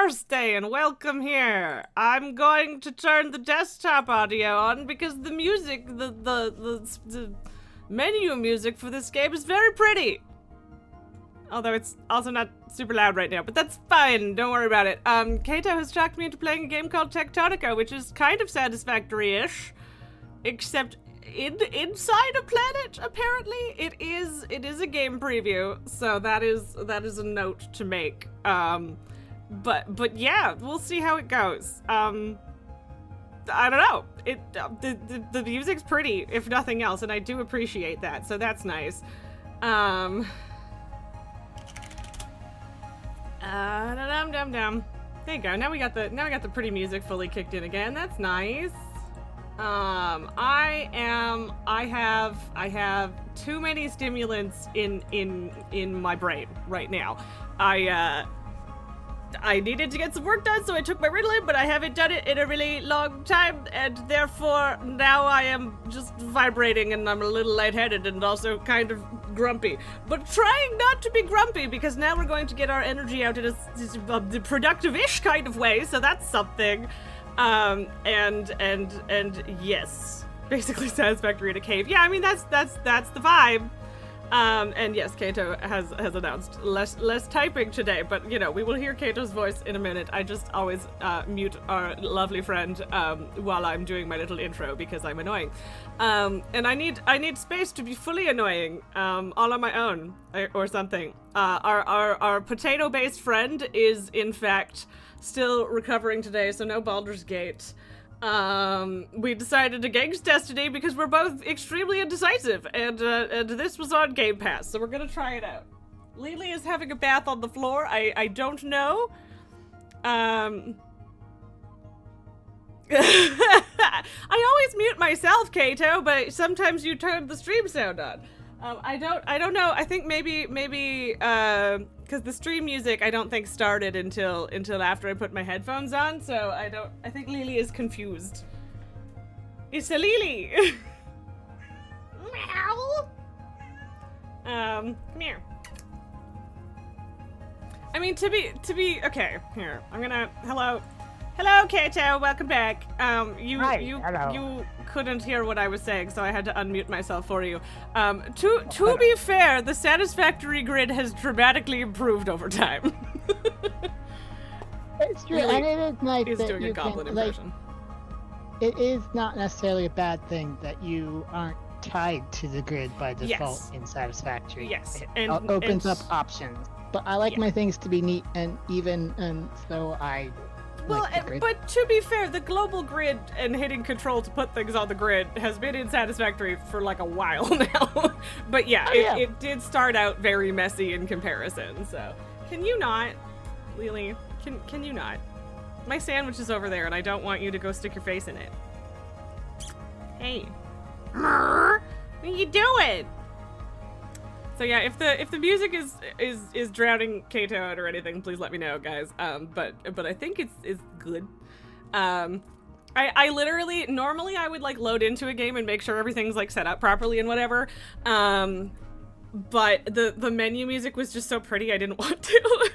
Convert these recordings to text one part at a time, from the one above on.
first day and welcome here. I'm going to turn the desktop audio on because the music, the menu music for this game is very pretty. Although it's also not super loud right now, but that's fine. Don't worry about it. Kato has talked me into playing a game called Techtonica, which is kind of satisfactory-ish, except inside a planet. Apparently, it is a game preview, so that is a note to make. But yeah, we'll see how it goes. I don't know. The music's pretty, if nothing else, and I do appreciate that. So that's nice. There you go. Now we got the pretty music fully kicked in again. That's nice. I have too many stimulants in my brain right now. I needed to get some work done, so I took my Ritalin, but I haven't done it in a really long time, and therefore now I am just vibrating and I'm a little lightheaded and also kind of grumpy. But trying not to be grumpy, because now we're going to get our energy out in a productive-ish kind of way, so that's something. And yes, basically satisfactory in a cave. Yeah, I mean, that's the vibe. And yes, Kato has announced less typing today, but you know, we will hear Kato's voice in a minute. I just always mute our lovely friend while I'm doing my little intro because I'm annoying. And I need space to be fully annoying, all on my own or something. Our potato-based friend is in fact still recovering today, so no Baldur's Gate. We decided against Destiny because we're both extremely indecisive, and this was on Game Pass, so we're gonna try it out. Lily is having a bath on the floor. I don't know. I always mute myself, Kato, but sometimes you turn the stream sound on. I don't know. I think maybe because the stream music I don't think started until after I put my headphones on, so I think Lily is confused. It's a Lily. Meow. Come here. I mean, to be okay. Here, I'm gonna hello, Kato. Welcome back. You couldn't hear what I was saying, so I had to unmute myself for you. To be fair, the satisfactory grid has dramatically improved over time. It's true, and it is nice He's that doing you a goblin can, impression. it is not necessarily a bad thing that you aren't tied to the grid by default in Satisfactory. Yes, It opens up options. But I like my things to be neat and even, and so I like the grid. But to be fair, the global grid and hitting control to put things on the grid has been in Satisfactory for like a while now. But yeah, it did start out very messy in comparison, so. Can you not, Lily? Can you not? My sandwich is over there and I don't want you to go stick your face in it. Hey. What are you doing? So yeah, if the music is drowning Kato out or anything, please let me know, guys. But I think it's good. I literally normally I would like load into a game and make sure everything's like set up properly and whatever. But the menu music was just so pretty I didn't want to.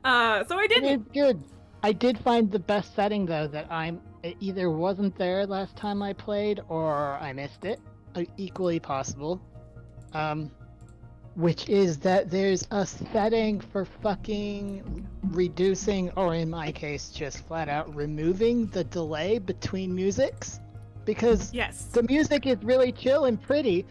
So I didn't. It's good. I did find the best setting though that it either wasn't there last time I played or I missed it. Equally possible. Which is that there's a setting for fucking reducing, or in my case, just flat out removing the delay between musics. Because the music is really chill and pretty.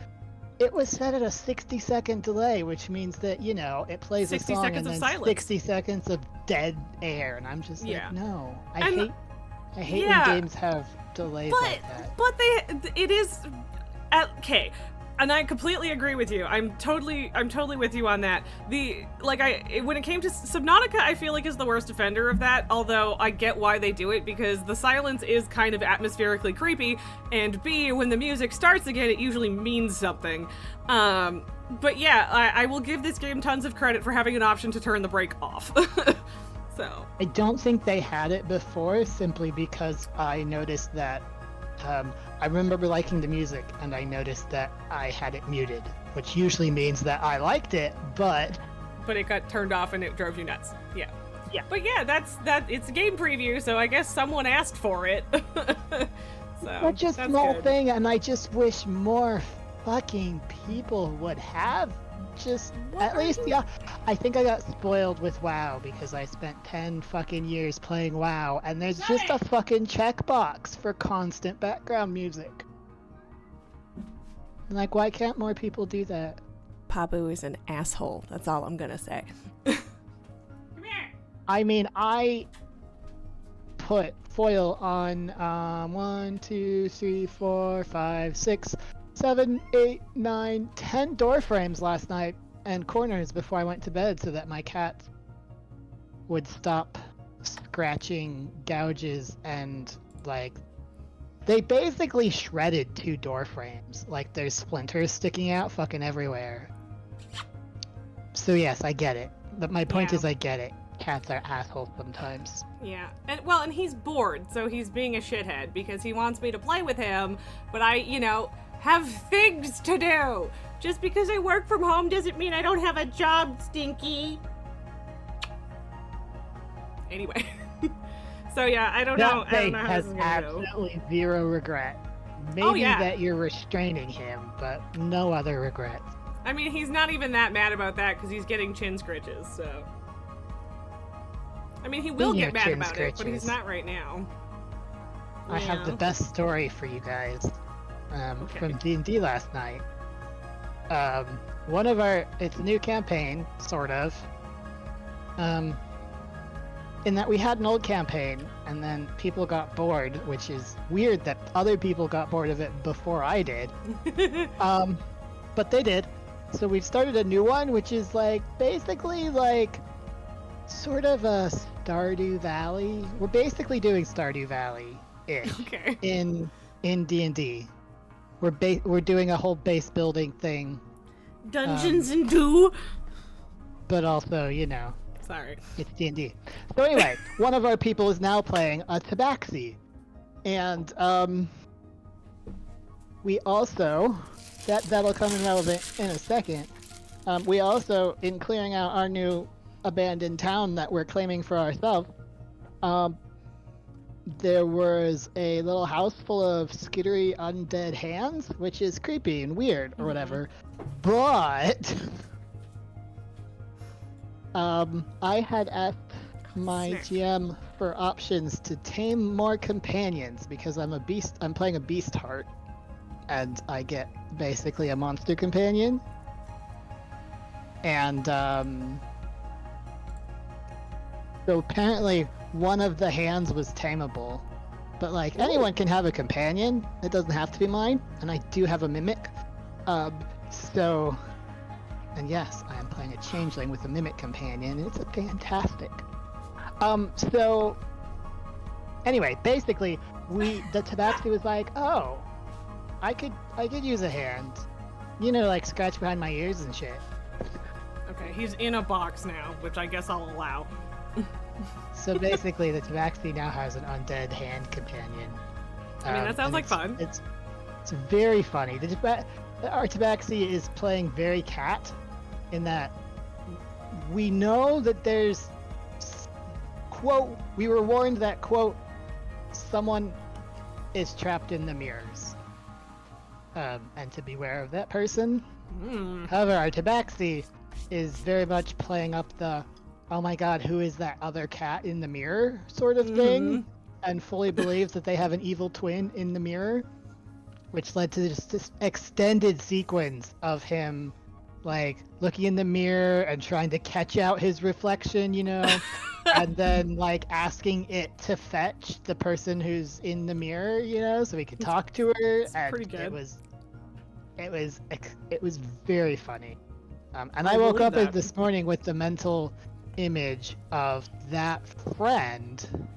It was set at a 60-second delay, which means that, you know, it plays a song and then 60 seconds of dead air. And I'm just like, no. I hate when games have delays like that. But it is... Okay. And I completely agree with you. I'm totally with you on that. When it came to Subnautica, I feel like is the worst offender of that, although I get why they do it, because the silence is kind of atmospherically creepy, and B, when the music starts again, it usually means something. But yeah, I will give this game tons of credit for having an option to turn the brake off. So. I don't think they had it before, simply because I noticed that I remember liking the music, and I noticed that I had it muted, which usually means that I liked it, but it got turned off and it drove you nuts. Yeah. But yeah, it's a game preview, so I guess someone asked for it. Such a small thing, and I just wish more fucking people would have at least, yeah. I think I got spoiled with WoW because I spent 10 fucking years playing WoW, and there's just a fucking checkbox for constant background music. Like, why can't more people do that? Pabu is an asshole. That's all I'm gonna say. I mean, I put foil on 1, 2, 3, 4, 5, 6, 7, 8, 9, 10 door frames last night and corners before I went to bed so that my cat would stop scratching gouges and, like, they basically shredded 2 door frames. Like, there's splinters sticking out fucking everywhere. So yes, I get it. But my point is I get it. Cats are assholes sometimes. Yeah. And he's bored, so he's being a shithead because he wants me to play with him, but I, have things to do. Just because I work from home doesn't mean I don't have a job, Stinky. Anyway. So yeah, I don't know how this is gonna absolutely zero regret. Maybe that you're restraining him, but no other regrets. I mean, he's not even that mad about that because he's getting chin scritches, so. I mean, he will get mad about it, but he's not right now. I have the best story for you guys from D&D last night. It's a new campaign, sort of. In that we had an old campaign, and then people got bored, which is weird that other people got bored of it before I did. But they did. So we've started a new one, which is basically sort of a Stardew Valley. We're basically doing Stardew Valley-ish in D&D. We're doing a whole base building thing. Dungeons and Do. But also, Sorry. It's D&D. So anyway, one of our people is now playing a tabaxi. And we also, that'll come in relevant in a second. We also, in clearing out our new abandoned town that we're claiming for ourselves, there was a little house full of skittery undead hands, which is creepy and weird or whatever. But I had asked my GM for options to tame more companions because I'm playing a beast heart, and I get basically a monster companion. And so apparently one of the hands was tameable, but anyone can have a companion. It doesn't have to be mine, and I do have a mimic. And yes, I am playing a changeling with a mimic companion, and it's fantastic. So anyway, basically the tabaxi was like, oh, I could use a hand, scratch behind my ears and shit. Okay, he's in a box now, which I guess I'll allow. So basically, the tabaxi now has an undead hand companion. I mean, that sounds like fun. It's very funny. Our tabaxi is playing very cat, in that we know that there's, quote, we were warned that, quote, someone is trapped in the mirrors. And to beware of that person. However, our tabaxi is very much playing up the, oh my god, who is that other cat in the mirror sort of thing, and fully believes that they have an evil twin in the mirror, which led to just this extended sequence of him looking in the mirror and trying to catch out his reflection, and then asking it to fetch the person who's in the mirror, so he could talk to her. It's pretty good. It was very funny. And I woke up this morning with the mental image of that friend,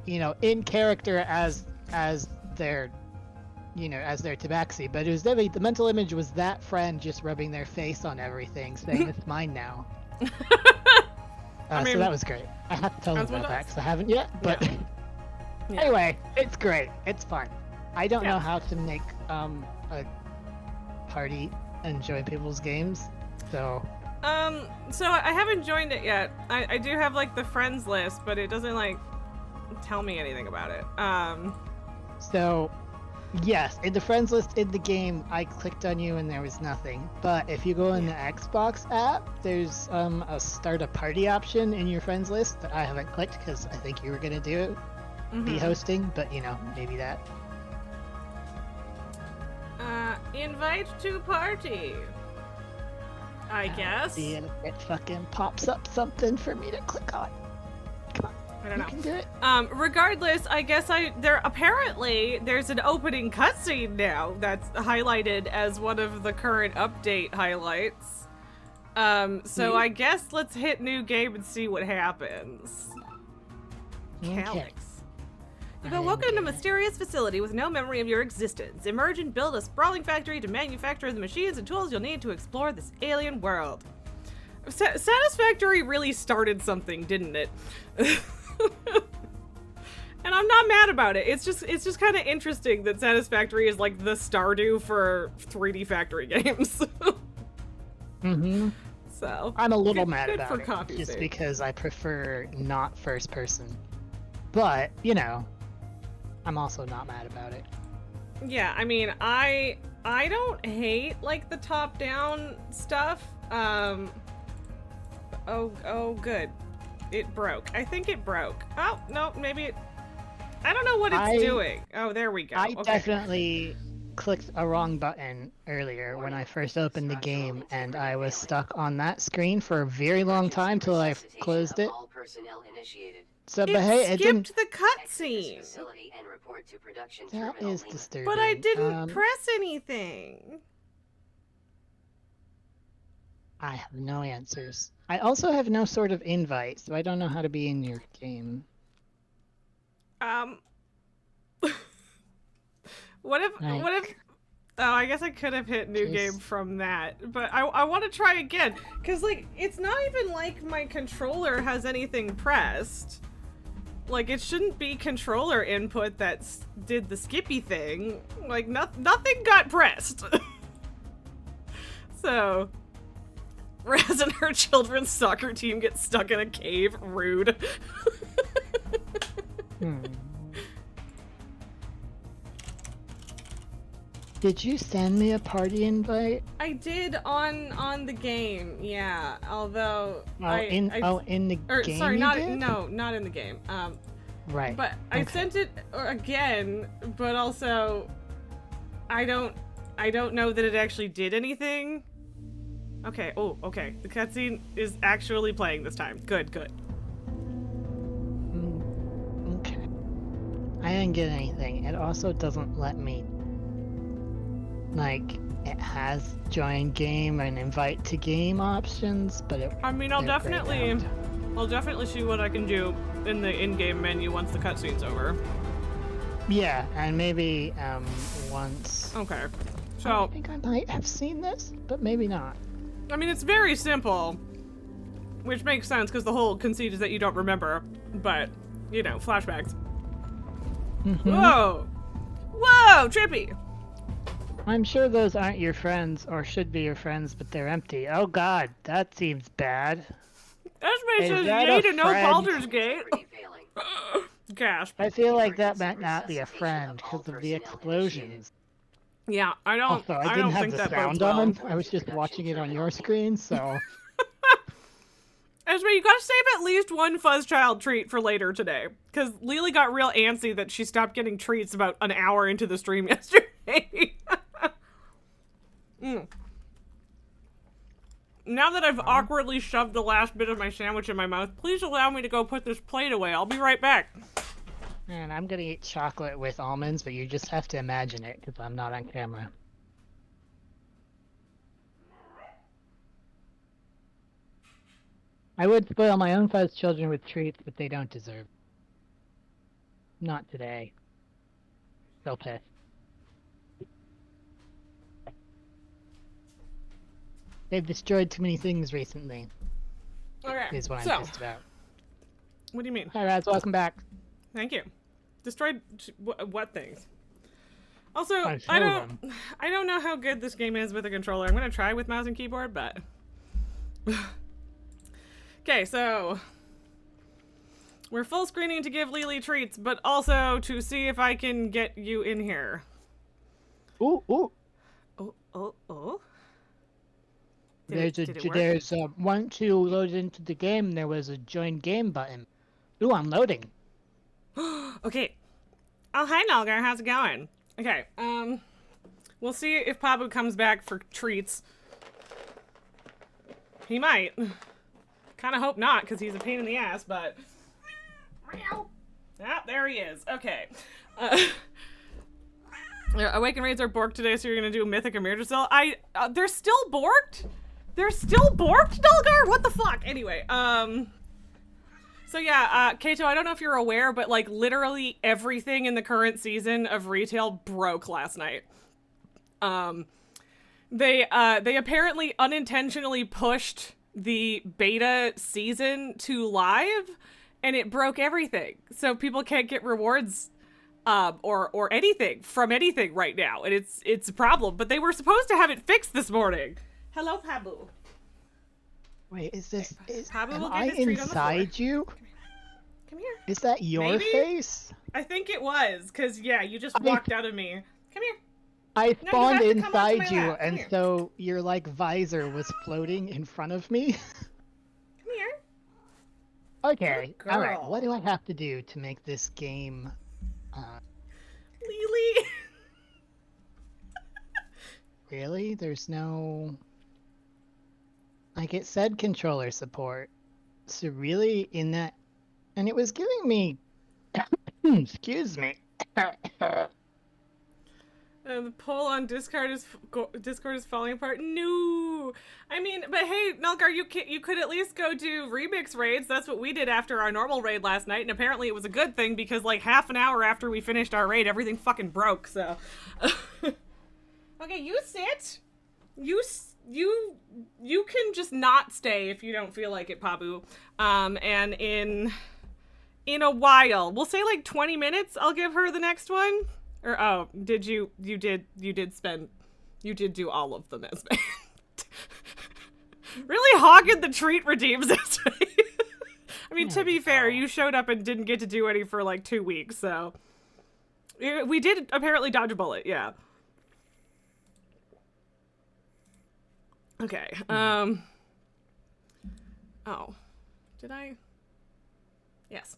in character as their tabaxi, but it was definitely, the mental image was that friend just rubbing their face on everything, saying it's mine now. So that was great. I have to tell them about that because I haven't yet, but anyway, it's great. It's fun. I don't know how to make a party and join people's games, so So I haven't joined it yet. I do have like the friends list, but it doesn't like tell me anything about it. So, yes, in the friends list in the game, I clicked on you and there was nothing. But if you go in the Xbox app, there's a start a party option in your friends list that I haven't clicked because I think you were gonna do it, be hosting, but you know, maybe that. Invite to party. I guess. See, and it fucking pops up something for me to click on. Come on. I don't know. You can do it. Regardless, I guess there's an opening cutscene now that's highlighted as one of the current update highlights. So I guess let's hit new game and see what happens. Okay. Calyx. You've awoken in a mysterious facility with no memory of your existence. Emerge and build a sprawling factory to manufacture the machines and tools you'll need to explore this alien world. Satisfactory really started something, didn't it? And I'm not mad about it. It's just kind of interesting that Satisfactory is like the Stardew for 3D Factory games. So I'm a little mad good about for it, just because I prefer not first person. But you know, I'm also not mad about it. Yeah, I mean, I don't hate like the top-down stuff. Oh, good. It broke. I think it broke. Oh no, maybe it. I don't know what it's doing. Oh, there we go. I definitely clicked a wrong button earlier when I first opened the game, and I was stuck on that screen for a very long time till I closed it. So, but hey, it didn't. Skipped the cutscene. That is disturbing. But I didn't press anything. I have no answers. I also have no sort of invite, so I don't know how to be in your game. What if? Oh, I guess I could have hit new game from that, but I want to try again, cause like it's not even like my controller has anything pressed. Like it shouldn't be controller input that did the skippy thing. Like nothing got pressed. So, Raz and her children's soccer team get stuck in a cave. Rude. Did you send me a party invite? I did on the game, yeah. Although in the game. Sorry, not in the game. Right. But I sent it again, but also I don't know that it actually did anything. Okay. Oh, okay. The cutscene is actually playing this time. Good. Okay. I didn't get anything. It also doesn't let me. Like, it has join game and invite to game options, but it. I mean, I'll definitely see what I can do in the in-game menu once the cutscene's over. Yeah, and maybe once. Okay. So I think I might have seen this, but maybe not. I mean, it's very simple, which makes sense because the whole conceit is that you don't remember, but you know, flashbacks. Whoa, trippy. I'm sure those aren't your friends, or should be your friends, but they're empty. Oh god, that seems bad. Esme says yay to no Baldur's Gate. Gasp. I feel like that might not be a friend because of the explosions. Yeah, I don't didn't have think the that sound bodes on. well. I was just watching it on your screen, so. Esme, you gotta save at least one Fuzzchild treat for later today. Because Lily got real antsy that she stopped getting treats about an hour into the stream yesterday. Now that I've awkwardly shoved the last bit of my sandwich in my mouth, please allow me to go put this plate away. I'll be right back. And I'm gonna eat chocolate with almonds, but you just have to imagine it, because I'm not on camera. I would spoil my own fuzz children with treats, but they don't deserve it. Not today. Still pissed. They've destroyed too many things recently. Okay, is what I'm pissed about. What do you mean? Hi, Raz. Welcome back. Thank you. Destroyed what things? Also, I don't know how good this game is with a controller. I'm gonna try with mouse and keyboard, but Okay, so we're full screening to give Lily treats, but also to see if I can get you in here. Ooh, ooh. Oh. There's once you load into the game, there was a join game button. Ooh, I'm loading. Okay. Oh, hi, Nalgar. How's it going? Okay, we'll see if Pabu comes back for treats. He might. Kind of hope not, because he's a pain in the ass, but... Ah, there he is. Okay. Awaken Raids are borked today, so you're gonna do Mythic or Myrtle. They're still borked? They're still borked, Nalgar? What the fuck? Anyway, so yeah, Kato, I don't know if you're aware, but like literally everything in the current season of retail broke last night. They apparently unintentionally pushed the beta season to live, and it broke everything. So people can't get rewards, or anything from anything right now, and it's a problem. But they were supposed to have it fixed this morning. Hello, Pabu. Wait, Pabu am I inside you? Come here. Is that your face? I think it was, because, yeah, you just walked out of me. Come here. I spawned inside you, and so your, like, visor was floating in front of me. Come here. Okay, alright, what do I have to do to make this game, Lily! Really? There's no... Like, it said controller support. So really, in that... And it was giving me... Excuse me. The poll on Discord is falling apart. No, I mean, but hey, Nalgar, you could at least go do remix raids. That's what we did after our normal raid last night, and apparently it was a good thing because like half an hour after we finished our raid, everything fucking broke. So, okay, you sit. You can just not stay if you don't feel like it, Pabu. And in a while, we'll say like 20 minutes. I'll give her the next one. Or, oh, you did do all of them as really hogging the treat redeems this way. I mean, to be fair, you showed up and didn't get to do any for like 2 weeks, so. We did apparently dodge a bullet, yeah. Okay, oh. Did I? Yes.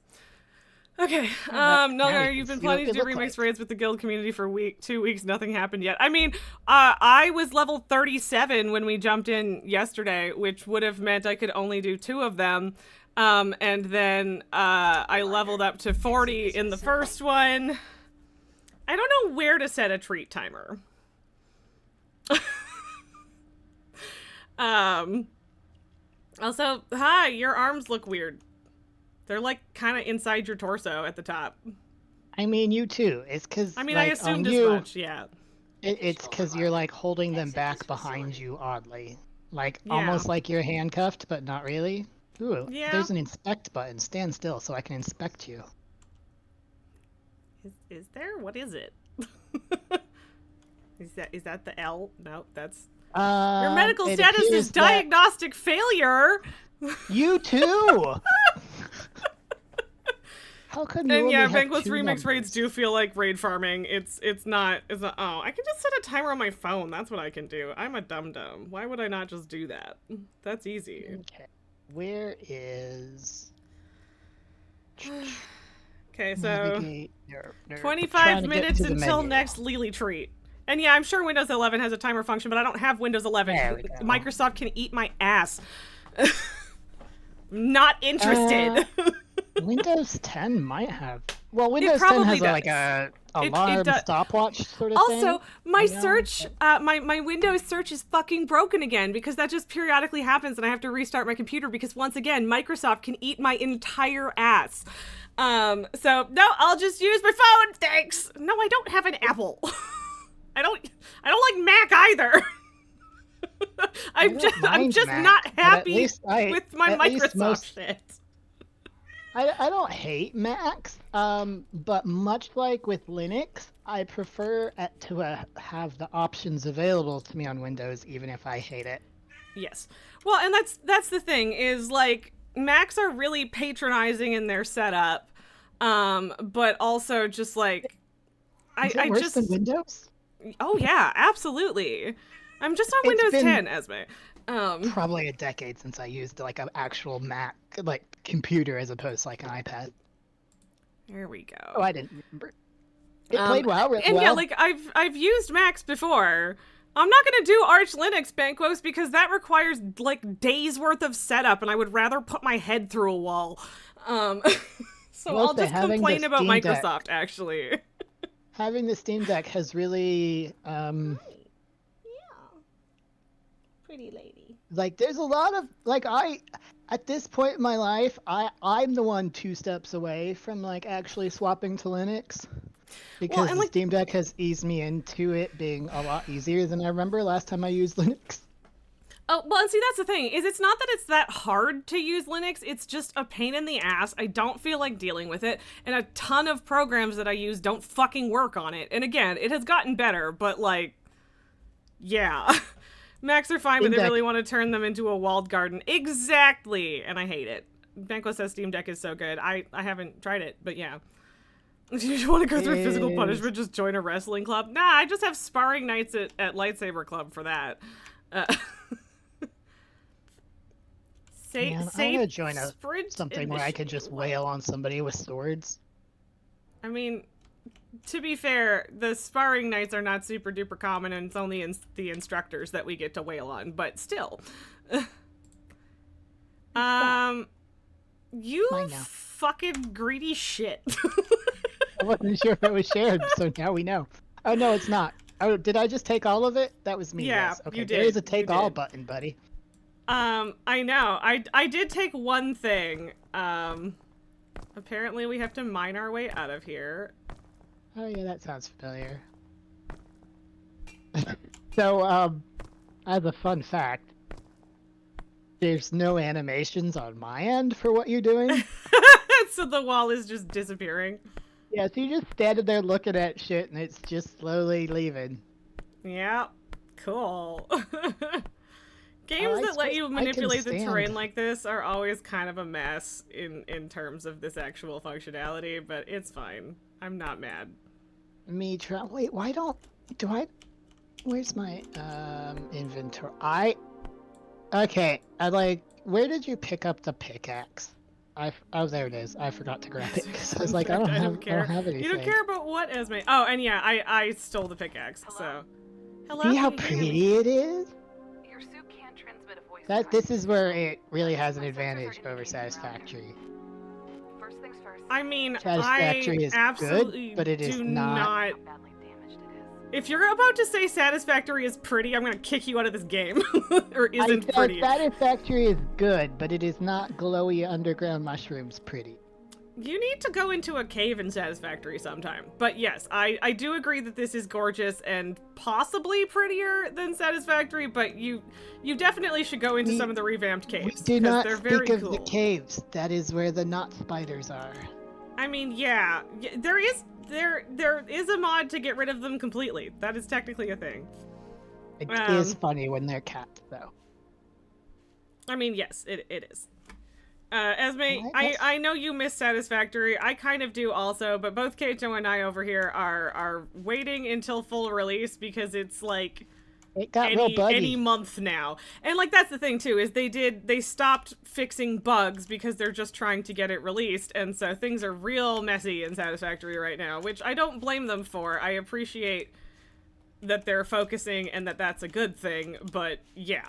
Okay, Nalgar, you've been planning to do remix raids with the guild community for 2 weeks, nothing happened yet. I mean, I was level 37 when we jumped in yesterday, which would have meant I could only do 2 of them, and then, I leveled up to 40 in the first one. I don't know where to set a treat timer. Also, hi, your arms look weird. They're like kind of inside your torso at the top. I mean, you too. It's because I mean, like, I assumed as much, yeah. It's because you're like holding them back behind you oddly. Like, almost like you're handcuffed, but not really. Ooh, there's an inspect button. Stand still so I can inspect you. Is there? What is it? Is that the L? No, that's... Your medical status is diagnostic failure! You too! How come you and only yeah, have Bankless 2 remix numbers? raids do feel like raid farming. It's not, oh, I can just set a timer on my phone. That's what I can do. I'm a dum-dum. Why would I not just do that? That's easy. Okay. Where is... Okay, so 25 minutes until next Lily treat. And yeah, I'm sure Windows 11 has a timer function, but I don't have Windows 11. Microsoft can eat my ass. Not interested. Windows 10 might have. Well, Windows 10 has like a alarm stopwatch sort of thing. Also, my search, my Windows search is fucking broken again because that just periodically happens and I have to restart my computer because once again, Microsoft can eat my entire ass. So no, I'll just use my phone. Thanks. No, I don't have an Apple. I don't like Mac either. I'm just Mac, not happy with my Microsoft shit. I don't hate Macs, but much like with Linux, I prefer to have the options available to me on Windows, even if I hate it. Yes. Well, and that's the thing is like Macs are really patronizing in their setup, but also just like Is it worse than Windows? Oh yeah, absolutely. I'm just on It's Windows been 10, Esme. Probably a decade since I used like an actual Mac, like computer, as opposed to like an iPad. There we go. Oh, I didn't remember. It played well, really and well. Yeah, like I've used Macs before. I'm not gonna do Arch Linux, Banquos, because that requires like days worth of setup, and I would rather put my head through a wall. So I'll just complain about Microsoft, actually. Having the Steam Deck has really, Yeah. Pretty lady. Like, there's a lot of, like, at this point in my life, I'm the one 2 steps away from, like, actually swapping to Linux. Because the Steam Deck has eased me into it being a lot easier than I remember last time I used Linux. Oh, well, and see, that's the thing, is it's not that it's that hard to use Linux, it's just a pain in the ass. I don't feel like dealing with it, and a ton of programs that I use don't fucking work on it. And again, it has gotten better, but like, yeah. Macs are fine, but they really want to turn them into a walled garden. Exactly! And I hate it. Banquo says Steam Deck is so good. I haven't tried it, but yeah. If you want to go through physical punishment, just join a wrestling club. Nah, I just have sparring nights at Lightsaber Club for that. I'm gonna join something where I could just wail on somebody with swords. I mean, to be fair, the sparring nights are not super duper common, and it's only the instructors that we get to wail on, but still. You fucking greedy shit. I wasn't sure if it was shared, so now we know. Oh, no, it's not. Oh, did I just take all of it? That was me. Yeah, yes. Okay, you did. There's a take all button, buddy. I know. I did take one thing. Apparently we have to mine our way out of here. Oh yeah, that sounds familiar. So, as a fun fact, there's no animations on my end for what you're doing. So the wall is just disappearing. Yeah, so you're just standing there looking at shit and it's just slowly leaving. Yeah, cool. Games that let you manipulate the terrain like this are always kind of a mess in terms of this actual functionality, but it's fine. I'm not mad. Wait, why don't... Where's my, inventory? Okay, where did you pick up the pickaxe? Oh, there it is. I forgot to grab it because I was like, I don't have anything. You don't care about what, Esme? Oh, and yeah, I stole the pickaxe, so... Hello? See how pretty it is? Your suit can't transmit a voice. This is where it really has an advantage over Satisfactory. First things first. I mean, Satisfactory is absolutely good, but it is not... If you're about to say Satisfactory is pretty, I'm gonna kick you out of this game. Or isn't pretty. Satisfactory is good, but it is not glowy underground mushrooms pretty. You need to go into a cave in Satisfactory sometime. But yes, I do agree that this is gorgeous and possibly prettier than Satisfactory, but you definitely should go into some of the revamped caves. We do not speak of the caves. That is where the knot spiders are. I mean, yeah, there is a mod to get rid of them completely. That is technically a thing. It is funny when they're cats, though. I mean, yes, it is. Esme, I know you miss Satisfactory. I kind of do also, but both Kaito and I over here are waiting until full release because it's like it got real buggy. Any month now. And like that's the thing too, is they stopped fixing bugs because they're just trying to get it released, and so things are real messy in Satisfactory right now, which I don't blame them for. I appreciate that they're focusing and that's a good thing, but yeah.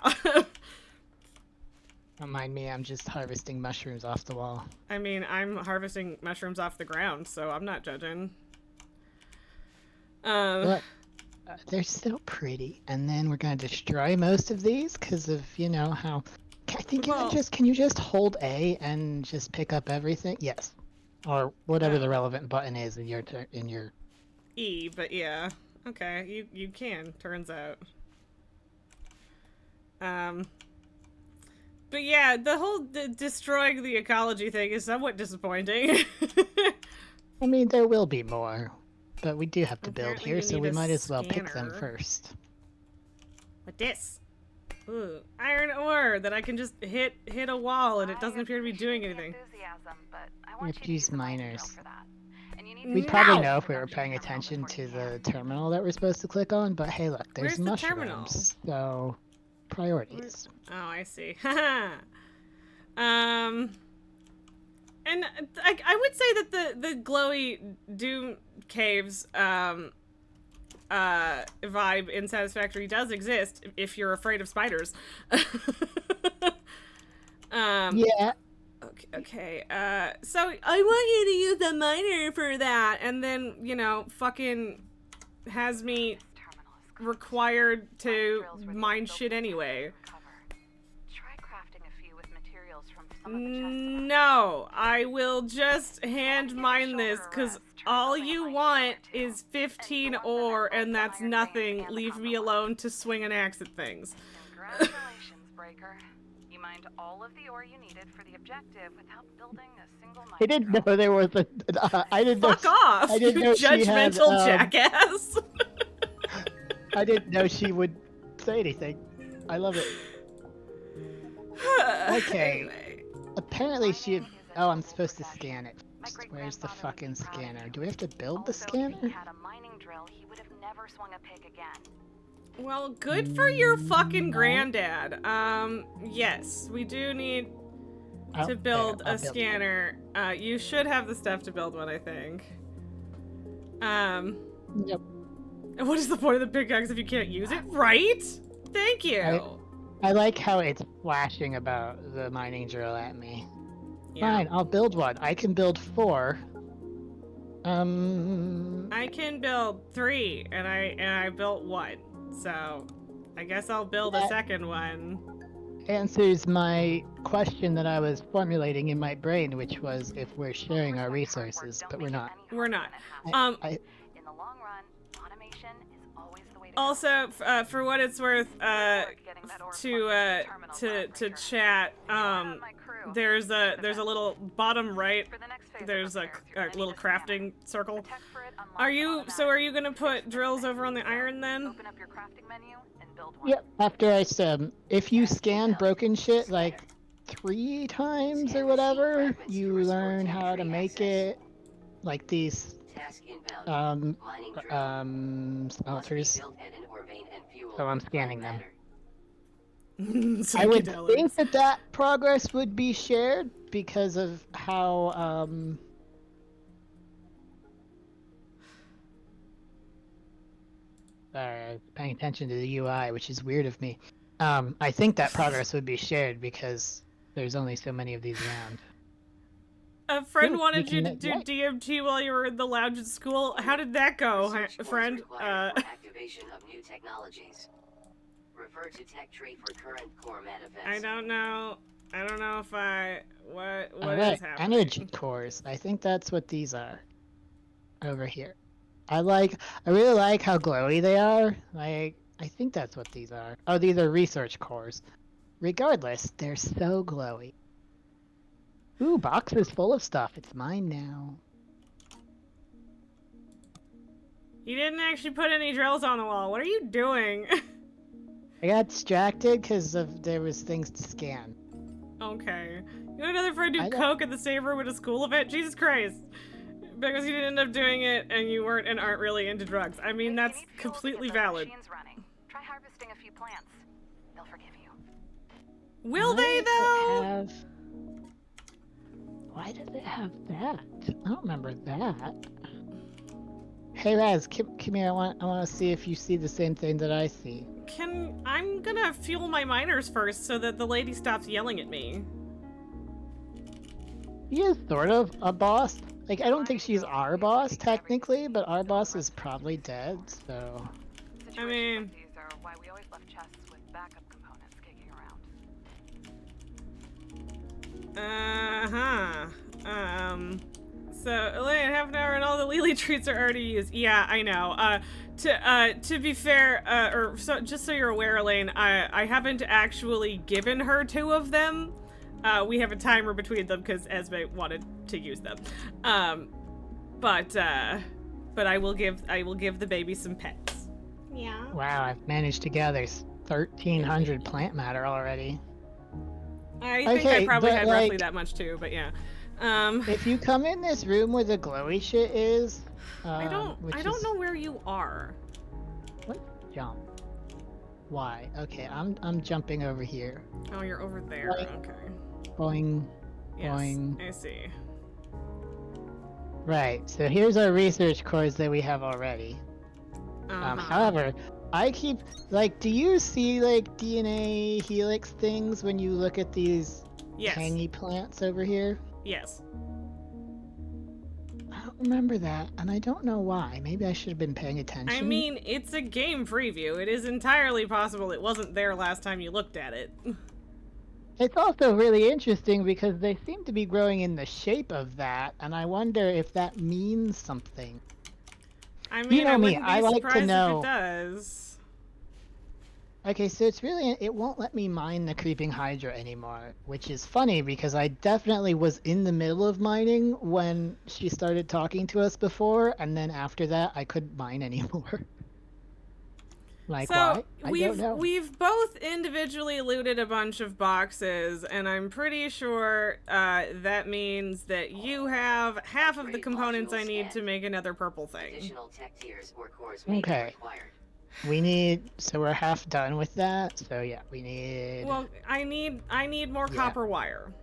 Don't mind me, I'm just harvesting mushrooms off the wall. I mean, I'm harvesting mushrooms off the ground, so I'm not judging. But they're still pretty, and then we're gonna destroy most of these because of, you know, how... I think can you just hold A and just pick up everything? Yes. Or whatever the relevant button is in your E, but yeah. Okay, you can, turns out. But yeah, the whole destroying the ecology thing is somewhat disappointing. I mean, there will be more, but we do have to build here, so we might as well pick them first. What this? Iron ore that I can just hit a wall and it doesn't appear to be doing anything. We have to use miners. We'd We'd probably know if we were paying attention to the terminal that we're supposed to click on, but hey, look, there's Where's the terminal? mushrooms, so priorities. Oh, I see. And I would say that the glowy doom caves vibe in Satisfactory does exist if you're afraid of spiders. Yeah. Okay. So I want you to use the miner for that, and then fucking has me required to mine shit anyway. No, I will just hand mine this, because all you want is 15 ore, and that's nothing. Leave me alone to swing an axe at things. Congratulations, Breaker. You mined all of the ore you needed for the objective without building a single mine. I didn't know there was a... I didn't Fuck know, off, I didn't you know she judgmental had, jackass! I didn't know she would say anything. I love it. Okay. Anyway. Apparently she... Oh, I'm supposed to scan it. Where's the fucking scanner? Do we have to build the scanner? Well, good for your fucking granddad. Yes, we do need to build a scanner. You should have the stuff to build one, I think. Yep. What is the point of the pickaxe if you can't use it? Right? Thank you. I like how it's flashing about the mining drill at me. Yeah. Fine, I'll build one. I can build 4. I can build 3, and I built 1. So, I guess I'll build a second one. Answers my question that I was formulating in my brain, which was if we're sharing our resources, but we're not. We're not. In the long run, automation is always the way to go. Also, for what it's worth, to chat, there's a little bottom right. There's a little crafting circle. Are you gonna put drills over on the iron then? Yep. After I said, if you scan broken shit like 3 times or whatever, you learn how to make it like these smelters. So I'm scanning them. I would think that progress would be shared because of how paying attention to the UI, which is weird of me. I think that progress would be shared because there's only so many of these around. A friend wanted you to do DMT while you were in the lounge at school. How did that go, friend? Activation of new technologies. Refer to tech tree for current core manifest. I don't know if what is happening. Energy cores. I think that's what these are. Over here. I really like how glowy they are. I think that's what these are. Oh, these are research cores. Regardless, they're so glowy. Ooh, box is full of stuff. It's mine now. You didn't actually put any drills on the wall. What are you doing? I got distracted because there was things to scan. Okay. You had another friend do coke in the same room at a school event? Jesus Christ. Because you didn't end up doing it and you weren't and aren't really into drugs. I mean, that's completely valid. Try harvesting a few plants. They'll forgive you. Will they, though? Why does it have that? I don't remember that. Hey Raz, come here. I want to see if you see the same thing that I see. I'm gonna fuel my miners first so that the lady stops yelling at me. She is sort of a boss. Like, I don't think she's our boss technically, but our boss is probably dead, so. I mean, these are why we always left chests with backup components kicking around. So, Elaine, half an hour and all the lily treats are already used. Yeah, I know. To be fair, just so you're aware, Elaine, I haven't actually given her 2 of them. We have a timer between them because Esme wanted to use them. But I will give the baby some pets. Yeah. Wow, I've managed to gather 1,300 plant matter already. I think I probably had roughly like, that much too, but yeah. If you come in this room where the glowy shit is, I don't know where you are. What? Jump. Why? Okay, I'm jumping over here. Oh, you're over there. Boing. Okay. Boing. Yes, Boing. I see. Right. So here's our research cores that we have already. However, I keep do you see like DNA helix things when you look at these tangy plants over here? Yes. I don't remember that, and I don't know why. Maybe I should have been paying attention. I mean, it's a game preview. It is entirely possible it wasn't there last time you looked at it. It's also really interesting because they seem to be growing in the shape of that, and I wonder if that means something. I mean, I wouldn't be like surprised to know. if it does. Okay, so it won't let me mine the creeping hydra anymore, which is funny because I definitely was in the middle of mining when she started talking to us before, and then after that I couldn't mine anymore. Why? I don't know. We've both individually looted a bunch of boxes, and I'm pretty sure that means that you have half of the components I need to make another purple thing. Additional tech tiers or cores okay. So we're half done with that. So yeah, we need. Well, I need more copper wire.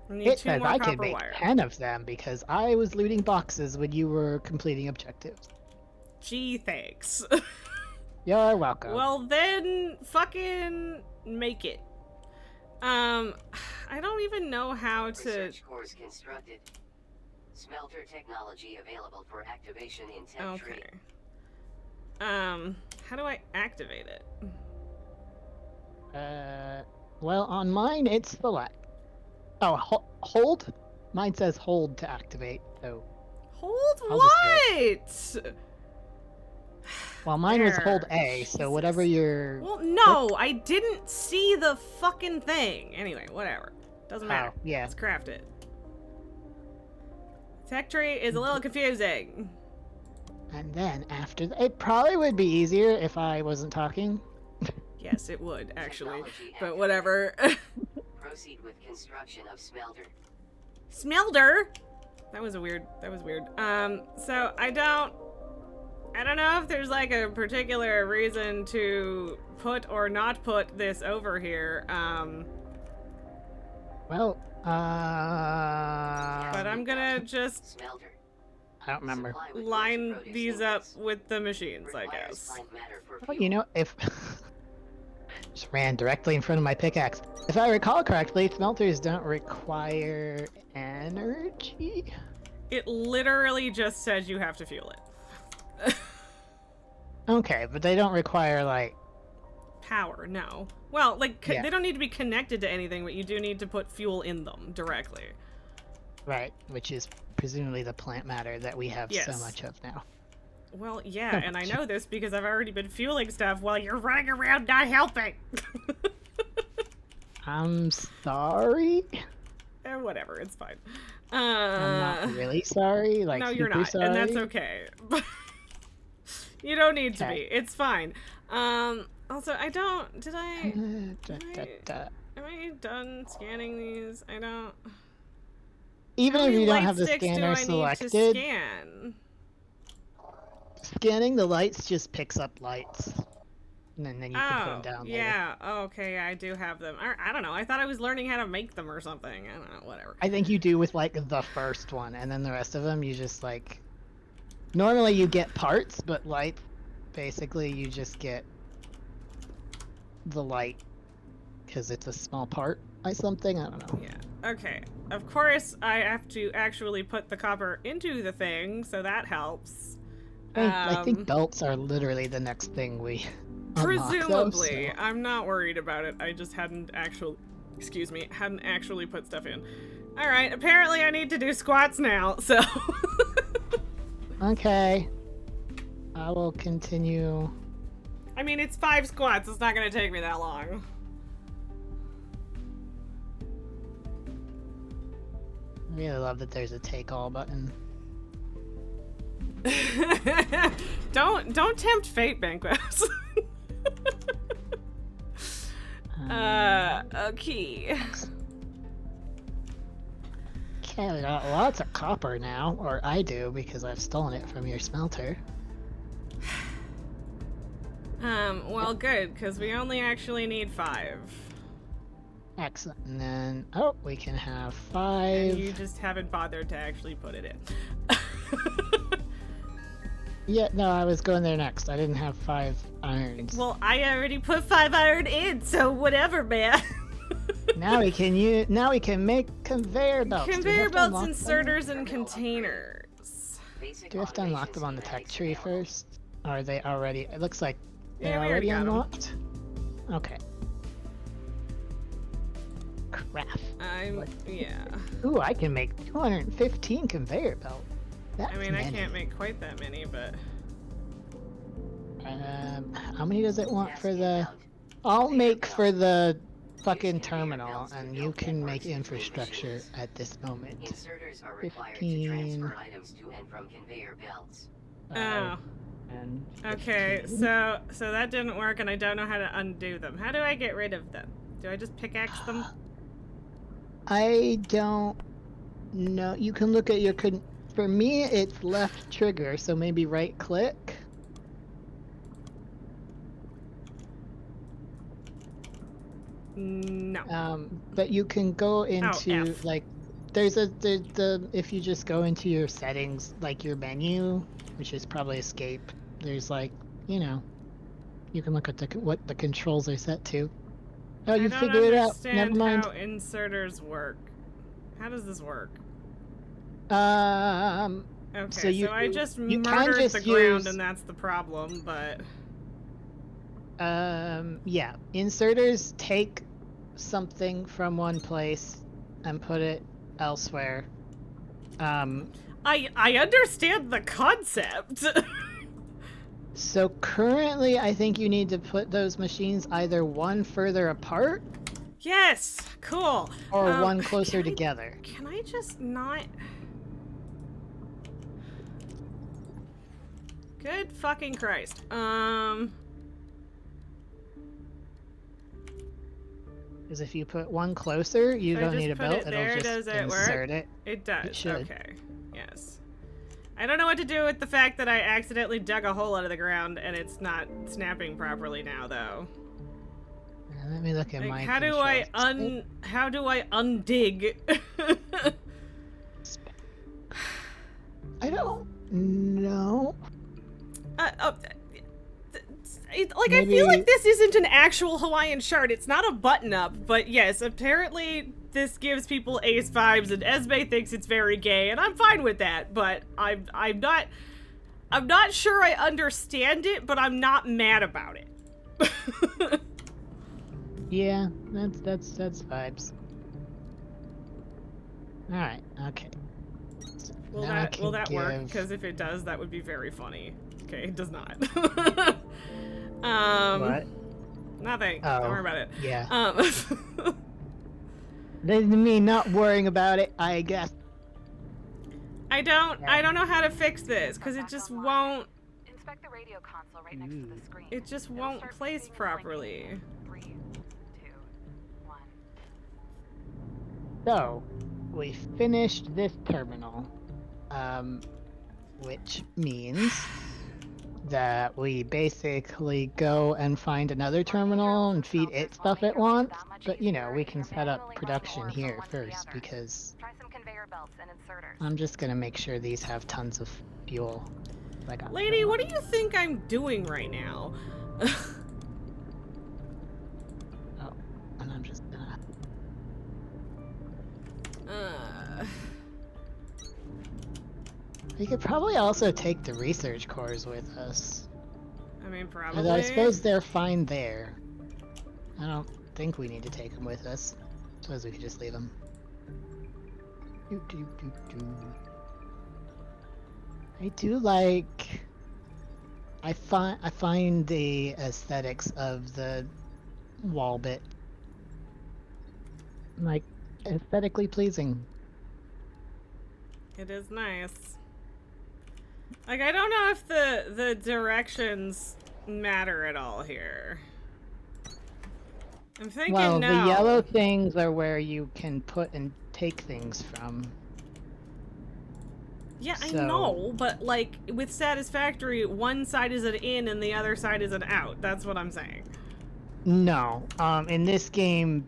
I need it 2 says more I copper could make wire. 10 of them because I was looting boxes when you were completing objectives. Gee, thanks. You're welcome. Well, then fucking make it. I don't even know how to. Research cores constructed. Smelter technology available for activation in Techtree. Okay. How do I activate it? Well, on mine it's select. Oh, hold? Mine says hold to activate, so. Hold what? Well, mine was hold A, so whatever your... Well, no, I didn't see the fucking thing. Anyway, whatever. Doesn't matter. Oh, yeah. Let's craft it. Techtree is a little confusing. And then after that, it probably would be easier if I wasn't talking. Yes, it would, actually. But whatever. Proceed with construction of smelter. Smelter? That was weird. So I don't know if there's like a particular reason to put or not put this over here. Well, but I'm gonna just Smelter. I don't remember. Line these up with the machines, I guess. Well, you know, if just ran directly in front of my pickaxe. If I recall correctly, smelters don't require energy. It literally just says you have to fuel it. Okay, but they don't require like power. No. Well, like they don't need to be connected to anything, but you do need to put fuel in them directly. Right, which is presumably the plant matter that we have so much of now. Well, yeah, and I know this because I've already been fueling stuff while you're running around not helping. I'm sorry. Whatever, it's fine. I'm not really sorry. Like, no, you're not, sorry. and that's okay. You don't need to be. It's fine. Also, I don't. Did I? Am I done scanning these? I don't. Even if you don't have the scanner selected, scanning the lights just picks up lights, and then you can put them down later. Yeah, okay, I do have them. I don't know, I thought I was learning how to make them or something. I don't know, whatever. I think you do with, like, the first one, and then the rest of them you just, like... Normally you get parts, but lights, basically you just get the light, because it's a small part by something, I don't know. Yeah, okay. Of course, I have to actually put the copper into the thing, so that helps. I think belts are literally the next thing we presumably. Unlock, I'm not worried about it. I just hadn't actually, hadn't actually put stuff in. Alright, apparently I need to do squats now, so... Okay. I will continue. I mean, it's 5 squats. It's not going to take me that long. I really love that there's a take all button. Don't tempt fate, Banquos. Okay. Okay, we got lots of copper now, or I do because I've stolen it from your smelter. Well, good, because we only actually need 5. Excellent. And then, oh, we can have 5. And you just haven't bothered to actually put it in. Yeah, no, I was going there next. I didn't have 5 irons. Well, I already put 5 iron in, so whatever, man. Now we can make conveyor belts. Conveyor belts, inserters, and containers. Do we have to unlock them on the tech tree first? Or are they already? It looks like they're Yeah, we already already got unlocked. Okay. Craft. Yeah. Ooh, I can make 215 conveyor belts. That's I mean, many. I can't make quite that many, but... How many does it want for the... I'll make for the fucking terminal, and you can make infrastructure at this moment. Inserters are required to transfer items to and from conveyor belts. Oh. And Okay, so that didn't work, and I don't know how to undo them. How do I get rid of them? Do I just pickaxe them? I don't know. You can look at your... For me, it's left trigger, so maybe right click. No. But you can go into F. like, there's the if you just go into your settings, like your menu, which is probably escape. There's like, you know, you can look at what the controls are set to. Oh, you figured it out. Never mind. How inserters work. How does this work? Okay, Okay, so I just you murdered the ground, and that's the problem, but... yeah. Inserters take something from one place and put it elsewhere. I understand the concept. So currently, I think you need to put those machines either one further apart. Yes, cool. Or one closer together. Can I just not... Good fucking Christ. Because if you put one closer, you don't need a belt. It'll just insert it. It does. It should. Okay. Yes. I don't know what to do with the fact that I accidentally dug a hole out of the ground and it's not snapping properly now, though. Let me look at my how do I undig? I don't know. I feel like this isn't an actual Hawaiian shirt. It's not a button-up, but yes, apparently this gives people ace vibes, and Esme thinks it's very gay, and I'm fine with that. But I'm not sure I understand it, but I'm not mad about it. Yeah, that's vibes. What? Okay. Will that work? Because if it does, that would be very funny. Okay, it does not. What? Nothing. Oh, don't worry about it. Yeah. Doesn't mean not worrying about it, I guess. I don't know how to fix this because it just won't. Inspect the radio console right next to the screen. It just won't place properly. 3, 2, 1. So, we finished this terminal, which means that we basically go and find another terminal and feed it stuff it wants. But, you know, we can set up production here first because I'm just gonna make sure these have tons of fuel. Lady, what do you think I'm doing right now? Oh, and I'm just gonna... We could probably also take the research cores with us. I mean, probably. I suppose they're fine there. I don't think we need to take them with us. I suppose we could just leave them. I do like... I find the aesthetics of the wall bit, like, aesthetically pleasing. It is nice. Like, I don't know if the directions matter at all here. I'm thinking well, no. the yellow things are where you can put and take things from. Yeah, So... I know, but like with Satisfactory, one side is an in and the other side is an out. That's what I'm saying. No, in this game,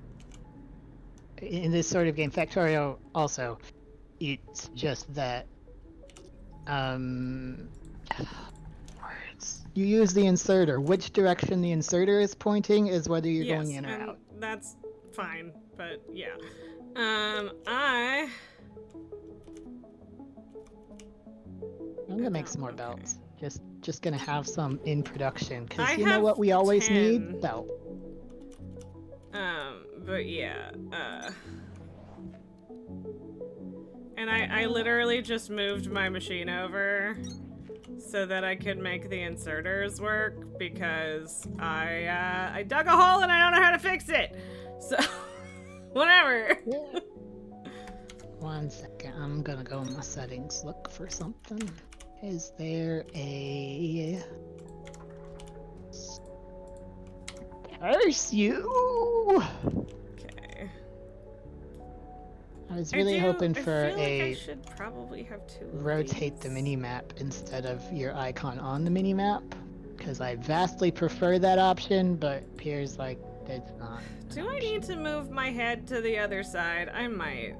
in this sort of game, Factorio also, it's just that, words. You use the inserter. Which direction the inserter is pointing is whether you're going in or out. That's fine, but yeah. I'm gonna make some more belts. Just gonna have some in production, I because you know have what we always 10. need? Belt. But yeah, and I literally just moved my machine over so that I could make the inserters work because I dug a hole and I don't know how to fix it. So, whatever. Yeah. 1 second, I'm gonna go in my settings, look for something. Is there a... Curse you! Okay. I was really hoping I for feel a... like I should probably have 2 of rotate these. the mini-map instead of your icon on the mini-map, because I vastly prefer that option, but appears like it's not. Do I need to move my head to the other side? I might.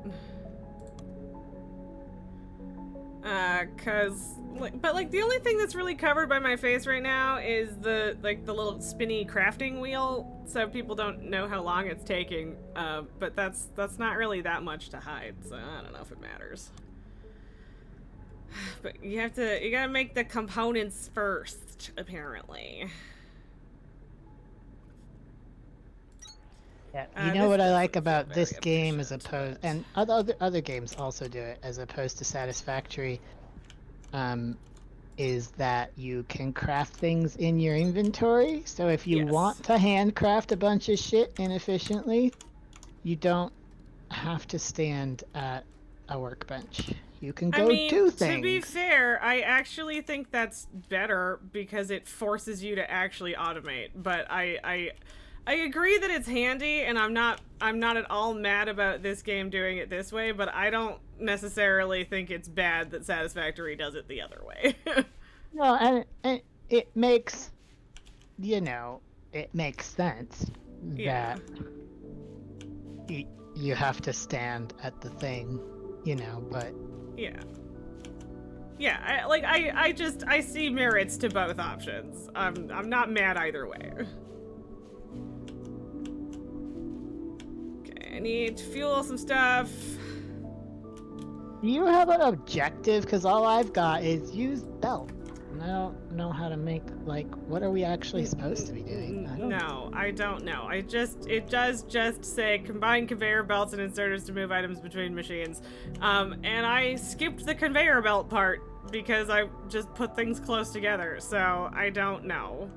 But the only thing that's really covered by my face right now is the little spinny crafting wheel, so people don't know how long it's taking, but that's not really that much to hide, so I don't know if it matters. But you gotta make the components first, apparently. Yeah, you know what I like about this game as opposed, and other games also do it, as opposed to Satisfactory, is that you can craft things in your inventory. So if you want to handcraft a bunch of shit inefficiently, you don't have to stand at a workbench. You can go do things. To be fair, I actually think that's better because it forces you to actually automate. But I agree that it's handy, and I'm not at all mad about this game doing it this way, but I don't necessarily think it's bad that Satisfactory does it the other way. No, and it makes, it makes sense that you have to stand at the thing, but... Yeah, I see merits to both options. I'm not mad either way. I need to fuel some stuff. Do you have an objective? Because all I've got is use belt. And I don't know how to make, what are we actually supposed to be doing? I don't know. It does just say combine conveyor belts and inserters to move items between machines. And I skipped the conveyor belt part because I just put things close together, so I don't know.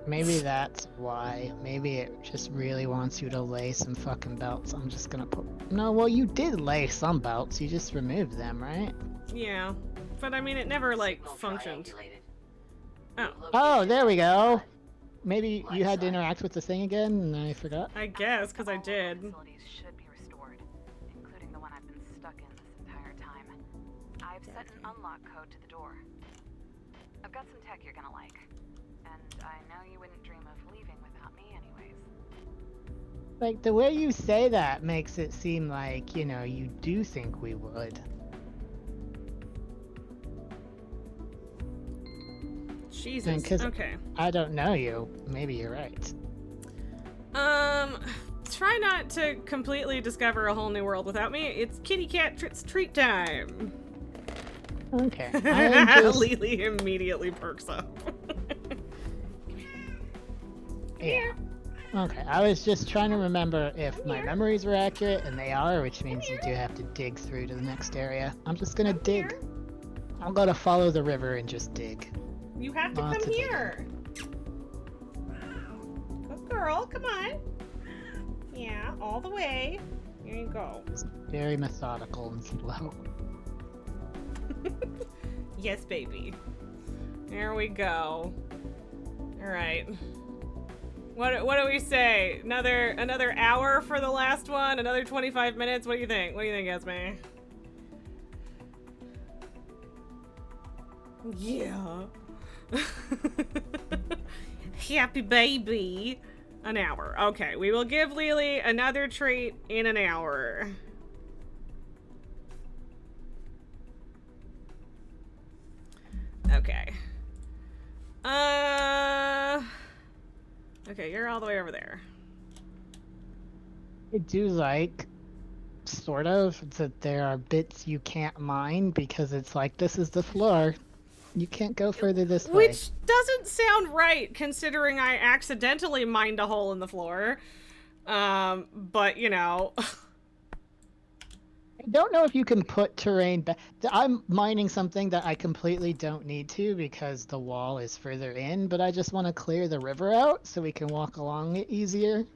Maybe that's why. Maybe it just really wants you to lay some fucking belts. I'm just gonna put... No, well, you did lay some belts. You just removed them, right? Yeah. But I mean, it never, functioned. Oh, there we go. Maybe you had to interact with the thing again and I forgot? I guess, because I did. Facilities should be restored, including the one I've been stuck in this entire time. I've set an unlock code to the door. I've got some tech you're gonna like. And I know you wouldn't dream of leaving without me anyways. The way you say that makes it seem like, you do think we would. Jesus, okay. I don't know you. Maybe you're right. Try not to completely discover a whole new world without me. It's kitty cat treat time. Okay. Lily immediately perks up. Yeah. Okay, I was just trying to remember if my memories were accurate, and they are, which means you do have to dig through to the next area. I'm just gonna dig. I'm gonna follow the river and just dig. You have to come here. Good girl, come on. Yeah, all the way. Here you go. It's very methodical and slow. Yes, baby. There we go. Alright. What do we say? Another hour for the last one? Another 25 minutes? What do you think? What do you think, Esme? Yeah. Happy baby. An hour. Okay, we will give Lily another treat in an hour. Okay. Okay, you're all the way over there. I do like, sort of, that there are bits you can't mine because it's like, this is the floor. You can't go further this way. Which doesn't sound right, considering I accidentally mined a hole in the floor. But, you know... I don't know if you can put terrain back. I'm mining something that I completely don't need to because the wall is further in, but I just want to clear the river out so we can walk along it easier.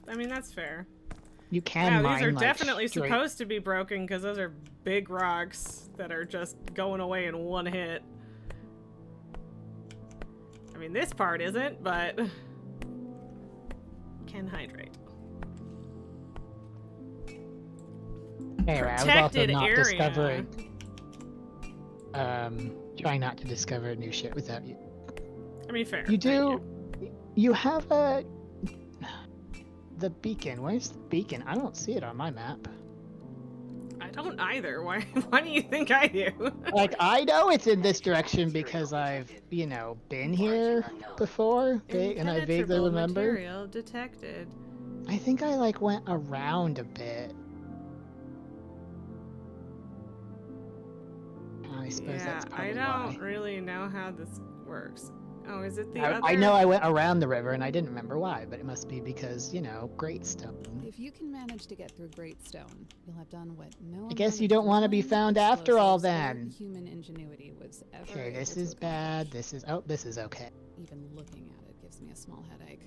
I mean, that's fair. You can mine, these are like, definitely straight... supposed to be broken because those are big rocks that are just going away in one hit. I mean, this part isn't, but... can hydrate. Anyway, Protected I was also not area. discovering... trying not to discover new shit without you. I mean, fair. You do... You have a... The beacon. Where's the beacon? I don't see it on my map. I don't either. Why do you think I do? Like, I know it's in this direction because I've, you know, been here before, and I vaguely remember. Material detected. I think I, like, went around a bit. I suppose that's probably I don't why. really know how this works. Oh, is it the I other? know I went around the river and I didn't remember why, but it must be because, you know, Greatstone. If you can manage to get through Greatstone, you'll have done what no I guess amount you of don't want to be drilling, found after all explosives, or then. Human ingenuity was ever Okay, this able is to bad. accomplish. This is... Oh, this is okay. Even looking at it gives me a small headache.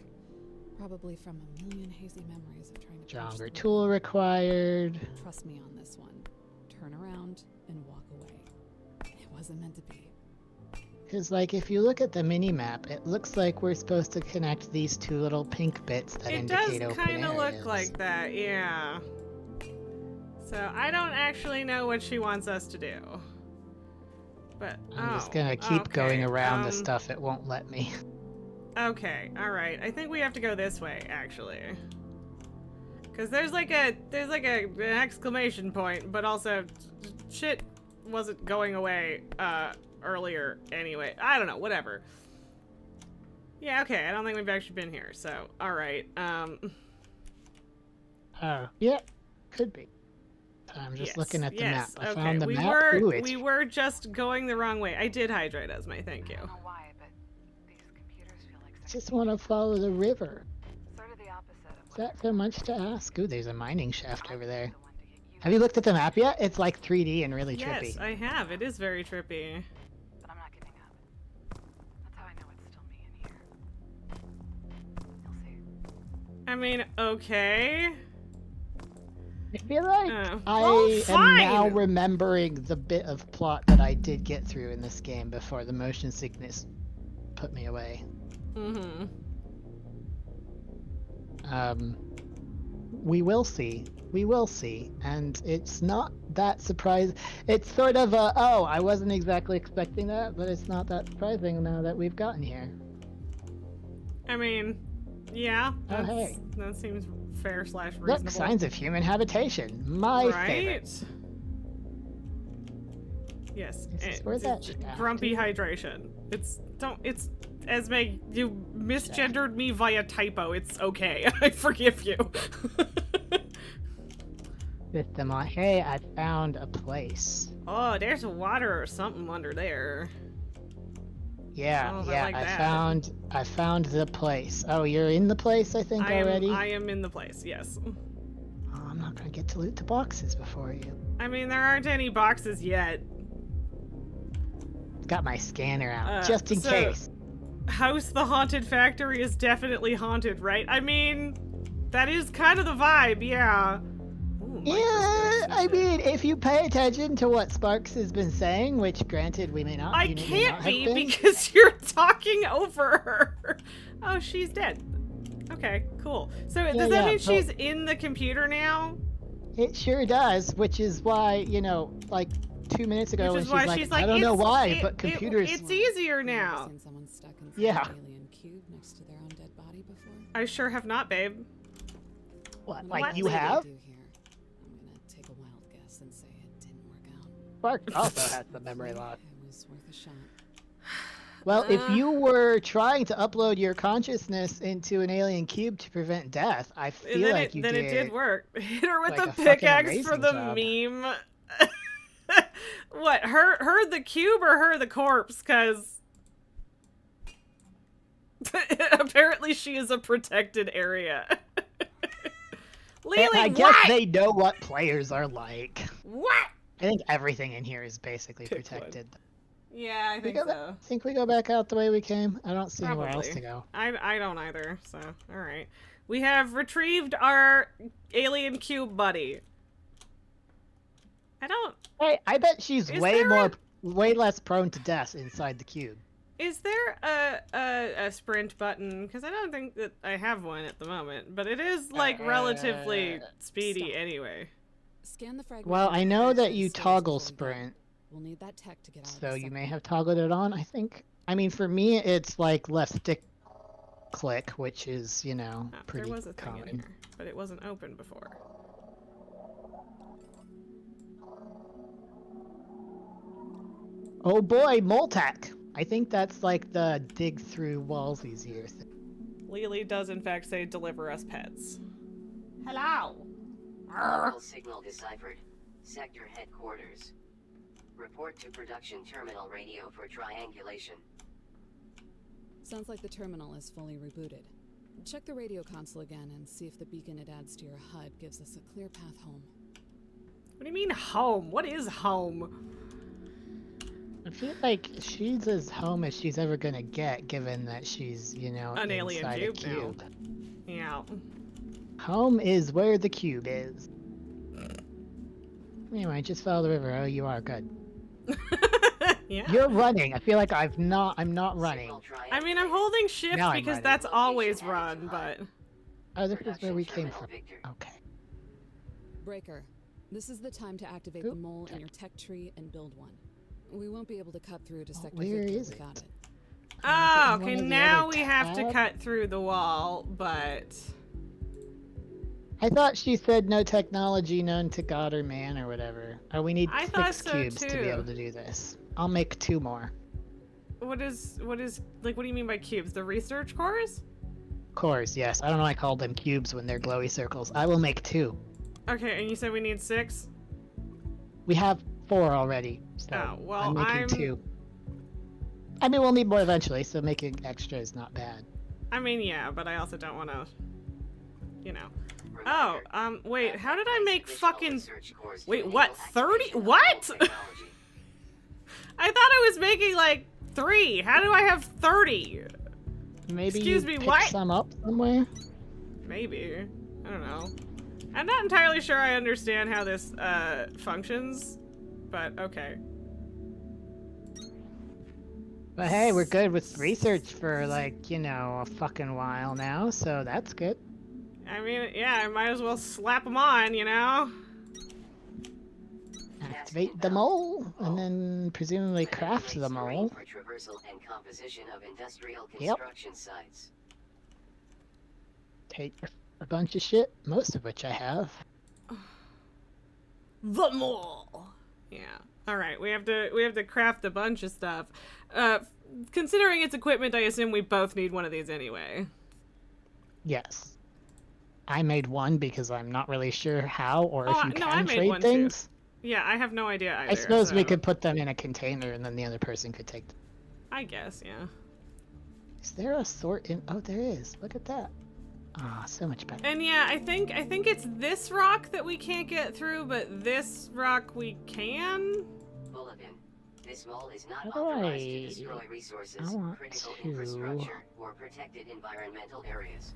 Probably from a million hazy memories of trying to Stronger punch tool required. Trust me on this one. Turn around and walk away. It wasn't meant to be. Because, like, if you look at the mini-map, it looks like we're supposed to connect these two little pink bits that It does indicate open kind of areas. look like that, yeah. So I don't actually know what she wants us to do. But I'm just gonna keep going around the stuff it won't let me. Okay, all right. I think we have to go this way, actually. Because there's like an exclamation point, but also shit wasn't going away earlier anyway. I don't know, whatever. Yeah, okay, I don't think we've actually been here, so alright. Yeah, could be. I'm just looking at the map. I okay. found the we map. Were, Ooh, it's... we were just going the wrong way. I did hydrate, Esme, thank you. I don't know why, but these computers feel like I just want to follow the river. sort of the opposite of Is that so much to ask? Ooh, there's a mining shaft over there. the one to get you. Have you looked at the map yet? It's like 3D and really trippy. Yes, I have. It is very trippy. But I'm not giving up. That's how I know it's still me in here. You'll see. I mean, okay. I feel like well, I am now remembering the bit of plot that I did get through in this game before the motion sickness put me away. Mm-hmm. We will see. We will see. And it's not that surprising. It's sort of a, oh, I wasn't exactly expecting that, but it's not that surprising now that we've gotten here. I mean, yeah. Oh, hey. That seems fair / reasonable. Look, signs of human habitation. My favorite. Yes. This is where that shaft grumpy is. hydration. It's Esme, you misgendered me via typo. It's okay. I forgive you. System on. Hey, I found a place. Oh, there's water or something under there. Yeah, Oh, yeah, like that. I found the place. Oh, you're in the place, I think, already? I am in the place, yes. Oh, I'm not gonna get to loot the boxes before you. I mean, there aren't any boxes yet. Got my scanner out, just in case. House the Haunted Factory is definitely haunted, right? I mean, that is kind of the vibe, yeah. Ooh, Yeah, and I shit. mean, if you pay attention to what Sparks has been saying, which granted we may not. I you may can't not have be been. because you're talking over her. Oh, she's dead. Okay, cool. So does that mean she's in the computer now? It sure does, which is why, you know, like 2 minutes ago Which is when why she's like, I don't know why, but computers. It's easier now. Seen someone stuck inside Yeah. an alien cube next to their own dead body before? I sure have not, babe. What? What Like you do have? do here? I'm gonna take a wild guess and say it didn't work out. Sparks also has the memory loss. It was worth a shot. Well, if you were trying to upload your consciousness into an alien cube to prevent death, I feel like you did. Then it did work. Hit her with like the a fucking pickaxe for amazing the job. meme. What? Her the cube or her the corpse? Cause apparently she is a protected area. Lily, I guess they know what players are like. What? I think everything in here is basically Pick protected. Yeah, I think so. Think we go back out the way we came? I don't see anywhere else to go. I don't either, so alright. We have retrieved our alien cube buddy. Hey, I bet she's way less prone to death inside the cube. Is there a sprint button? Because I don't think that I have one at the moment, but it is like relatively speedy anyway. Scan the fragment. Well, I know that you toggle sprint. We'll need that tech to get out. So you may have toggled it on, I think. I mean, for me, it's like left stick click, which is, you know, pretty there was a thing common. in here, but it wasn't open before. Oh boy, Moltec! I think that's like the dig through walls easier thing. Lily does in fact say deliver us pets. Hello! Signal deciphered. Sector headquarters. Report to production terminal radio for triangulation. Sounds like the terminal is fully rebooted. Check the radio console again and see if the beacon it adds to your HUD gives us a clear path home. What do you mean home? What is home? I feel like she's as home as she's ever gonna get, given that she's, you know, an alien inside cube a cube. now. Yeah. Home is where the cube is. Anyway, just follow the river. Oh, you are good. Yeah. You're running. I feel like I'm not running. I mean, I'm holding shift Now I'm because running. that's always run, but... Oh, this is where we came from. Okay. Breaker, this is the time to activate the mole in your tech tree and build one. We won't be able to cut through to Sector where Victor is it? without it. Oh, One okay, of the now other we have to tab? cut through the wall, but... I thought she said no technology known to God or man or whatever. Oh, we need I thought 6 so, cubes to be too. able to do this. I'll make 2 more. What do you mean by cubes? The research cores? Cores, yes. I don't know why I called them cubes when they're glowy circles. I will make 2. Okay, and you said we need 6? We have 4 already, so Oh, well, I'm making 2. I mean, we'll need more eventually, so making extra is not bad. I mean, yeah, but I also don't want to, you know. Oh, wait, how did I make fucking... Wait, what, 30? What? I thought I was making, like, 3. How do I have 30? Maybe Excuse you me, pick what? some up somewhere? Maybe. I don't know. I'm not entirely sure I understand how this, functions, but okay. But hey, we're good with research for, like, you know, a fucking while now, so that's good. I mean, yeah, I might as well slap them on, you know? Activate the mole, and then presumably craft the mole. For traversal and composition of industrial Yep. construction sites. Take a bunch of shit, most of which I have. The mole. Yeah. All right. We have to craft a bunch of stuff. Considering its equipment, I assume we both need one of these anyway. Yes. I made one because I'm not really sure how or if you no, can I made trade one too. things. Yeah, I have no idea either. I suppose we so- could put them in a container and then the other person could take them. I guess, yeah. Is there a sort in? Oh, there is. Look at that. Ah, so much better. And yeah, I think it's this rock that we can't get through, but this rock we can. Bulletin. This mole is not How do authorized to I destroy resources, want critical to- infrastructure, or protected environmental areas.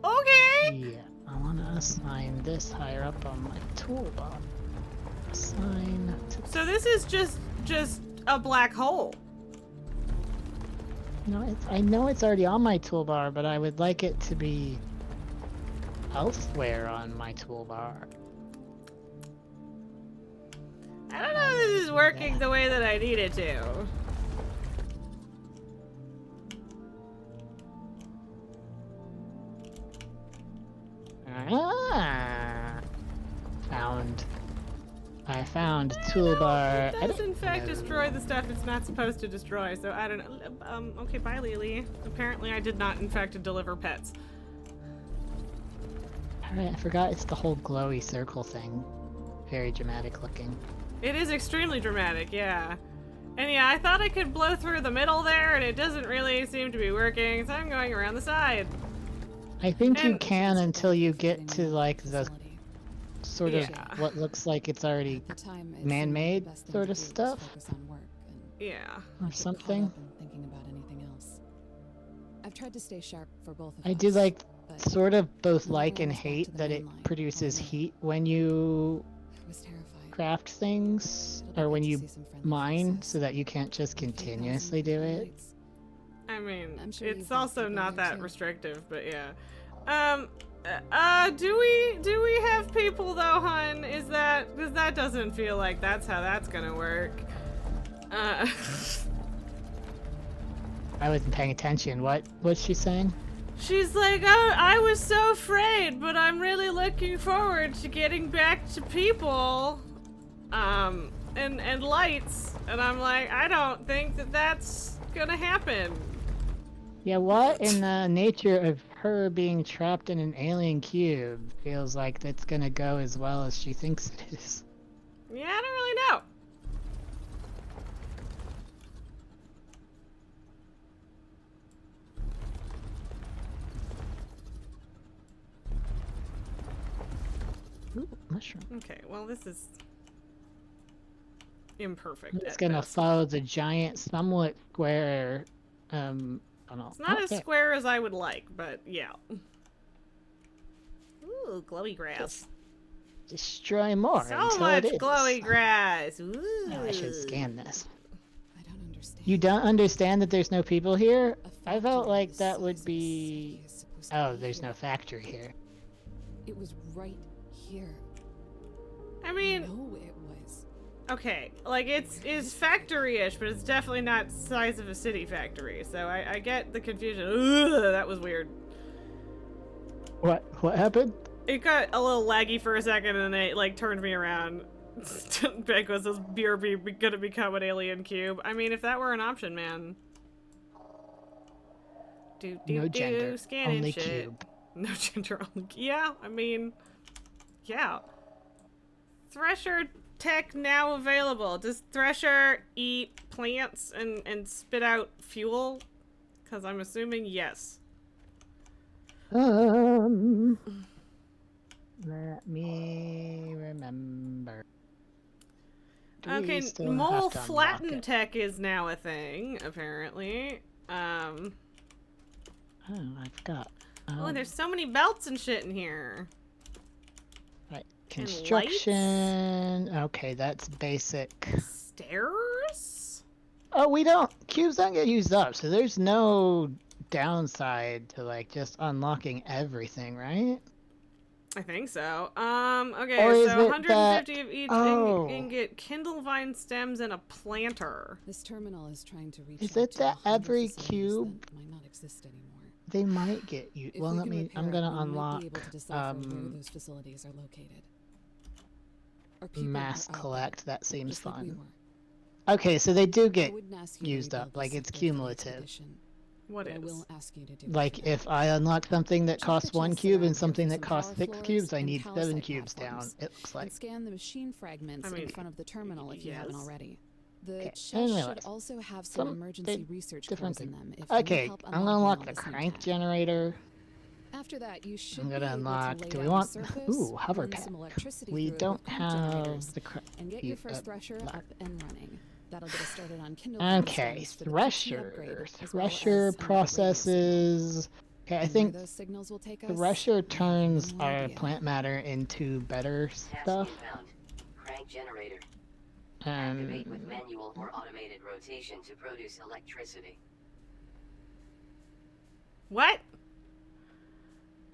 Okay. Yeah, I want to assign this higher up on my toolbar. Assign to... So this is just a black hole. No, I know it's already on my toolbar, but I would like it to be elsewhere on my toolbar. I don't know if this is working the way that I need it to. I found toolbar. It does in fact destroy the stuff it's not supposed to destroy, so I don't know. Okay, bye Lily. Apparently I did not in fact deliver pets. Alright, I forgot it's the whole glowy circle thing. Very dramatic looking. It is extremely dramatic, yeah. And yeah, I thought I could blow through the middle there, and it doesn't really seem to be working, so I'm going around the side. I think you can until you get to like the sort of Yeah. what looks like it's already man-made sort of stuff. Yeah. Or something. Thinking about anything else. I've tried to stay sharp for both of I us, do like but sort of both when like I and was back hate to the that it main line, produces I was heat when you terrified. craft things It'll be or good when to you see some friendly mine faces. so that you can't just 50,000 continuously do it. lights. I mean, I'm sure you've it's got also people not there, that too. restrictive, but yeah. Do we have people though, hun? Is that, because that doesn't feel like that's how that's gonna work. I wasn't paying attention. What's she saying? She's like, oh, I was so afraid, but I'm really looking forward to getting back to people, and lights. And I'm like, I don't think that that's gonna happen. Yeah, what in the nature of her being trapped in an alien cube feels like that's gonna go as well as she thinks it is. Yeah, I don't really know. Ooh, mushroom. Okay, well, this is imperfect. It's at gonna best. follow the giant, somewhat square, I don't know. It's not Oh, as there. square as I would like, but yeah. Ooh, glowy grass. Destroy more So until much it is. glowy grass. Ooh. Oh, I should scan this. I don't understand. You don't understand that there's no people here? A I felt factory like the that size would of a be... city is supposed to Oh, be there's no here. factory here. It was right here. I mean, No, it was. okay, like it's factory-ish, but it's definitely not size of a city factory. So I get the confusion. Ugh, that was weird. What happened? It got a little laggy for a second, and then it like turned me around. Beck was this beer gonna become an alien cube? I mean, if that were an option, man. No gender, scanning only shit. cube. No gender, only. Yeah, I mean, yeah. Thresher tech now available. Does Thresher eat plants and spit out fuel? Because I'm assuming yes. Let me remember. Do we Okay, still mole have to unlock flatten it? tech is now a thing, apparently. Oh, I forgot. Oh, there's so many belts and shit in here. Right. And Construction. Okay, that's basic. Stairs? Oh, cubes don't get used up, so there's no downside to like just unlocking everything, right? I think so. Okay, Or is so it 150 that- of each Oh. ingot, kindle vine stems, and a planter. This terminal is trying to reach Is out it to that 100 every facilities cube- that might not exist anymore. They might get you. If Well, we let can me. repair I'm it, gonna we might unlock be able to decipher where those facilities are located. Our people mass are out collect. That there, seems just like we fun. were. Okay, so they do I get wouldn't ask you to used rebuild up, the like it's sector for the cumulative. expedition, What but I is? will ask you to do it Like for now. if I unlock something that Check costs the 1 chests cube around and here something for that some costs power 6 floors cubes, I and need 7 calcite cubes down. platforms. It looks like. And scan the machine fragments I mean, in front of the terminal if you haven't yes. already. The Okay, chests I didn't should realize. also have some emergency they- research different cores in thing. them if you need Okay, help I'm gonna unlocking unlock all the this new crank tech. generator. After that, you should I'm be gonna able unlock. to lay Do we down want? a surface, Ooh, hover run pack. some electricity We through it don't with crank have generators, the. and get your first thresher up and running. That'll get us started on Kindle Okay, stems for the PT upgrade, Thresher. as well as Thresher an upgraded signal. processes. Okay, I And think where those signals will take us, Thresher I have turns no our idea. plant matter into better Task stuff. inbound. Crank generator. Activate with And manual or automated rotation to produce electricity. What?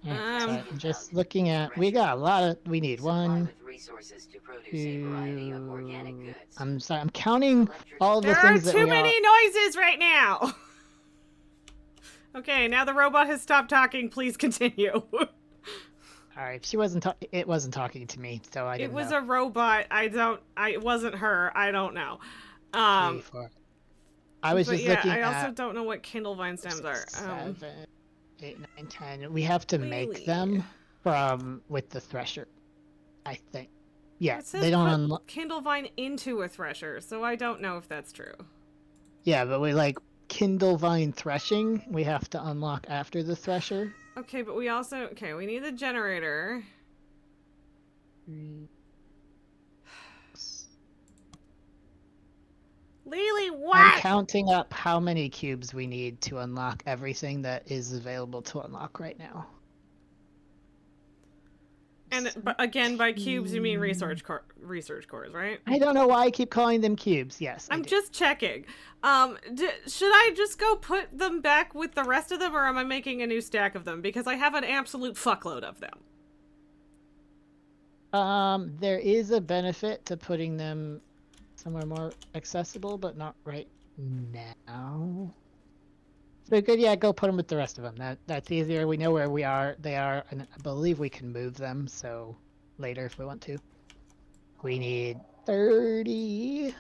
so I'm just looking at, we got a lot of, we need Supply one, with resources to produce a variety of organic two, goods. I'm sorry, I'm counting all the There are things that too we are. many noises right now. Okay, now the robot has stopped talking. Please continue. Alright, it wasn't talking to me, so I didn't know. It was a robot. It wasn't her. I don't know. 3, 4. I was But just yeah, looking I also at don't know what Kindlevine stems are. 7, 8, 9, 10. We have to make Really? them with the thresher, I think. Yeah, It says they don't put unlock. Kindlevine into a thresher, so I don't know if that's true. Yeah, but we like Kindlevine threshing. We have to unlock after the thresher. Okay, but we also we need the generator. 3. Lily, I'm what? counting up how many cubes we need to unlock everything that is available to unlock right now. And but again, by cubes you mean research cores, right? I don't know why I keep calling them cubes. Yes, I'm just checking. Should I just go put them back with the rest of them, or am I making a new stack of them? Because I have an absolute fuckload of them. There is a benefit to putting them somewhere more accessible, but not right now. So good, yeah, go put them with the rest of them. That's easier. We know where they are, and I believe we can move them, so later if we want to. We need 30.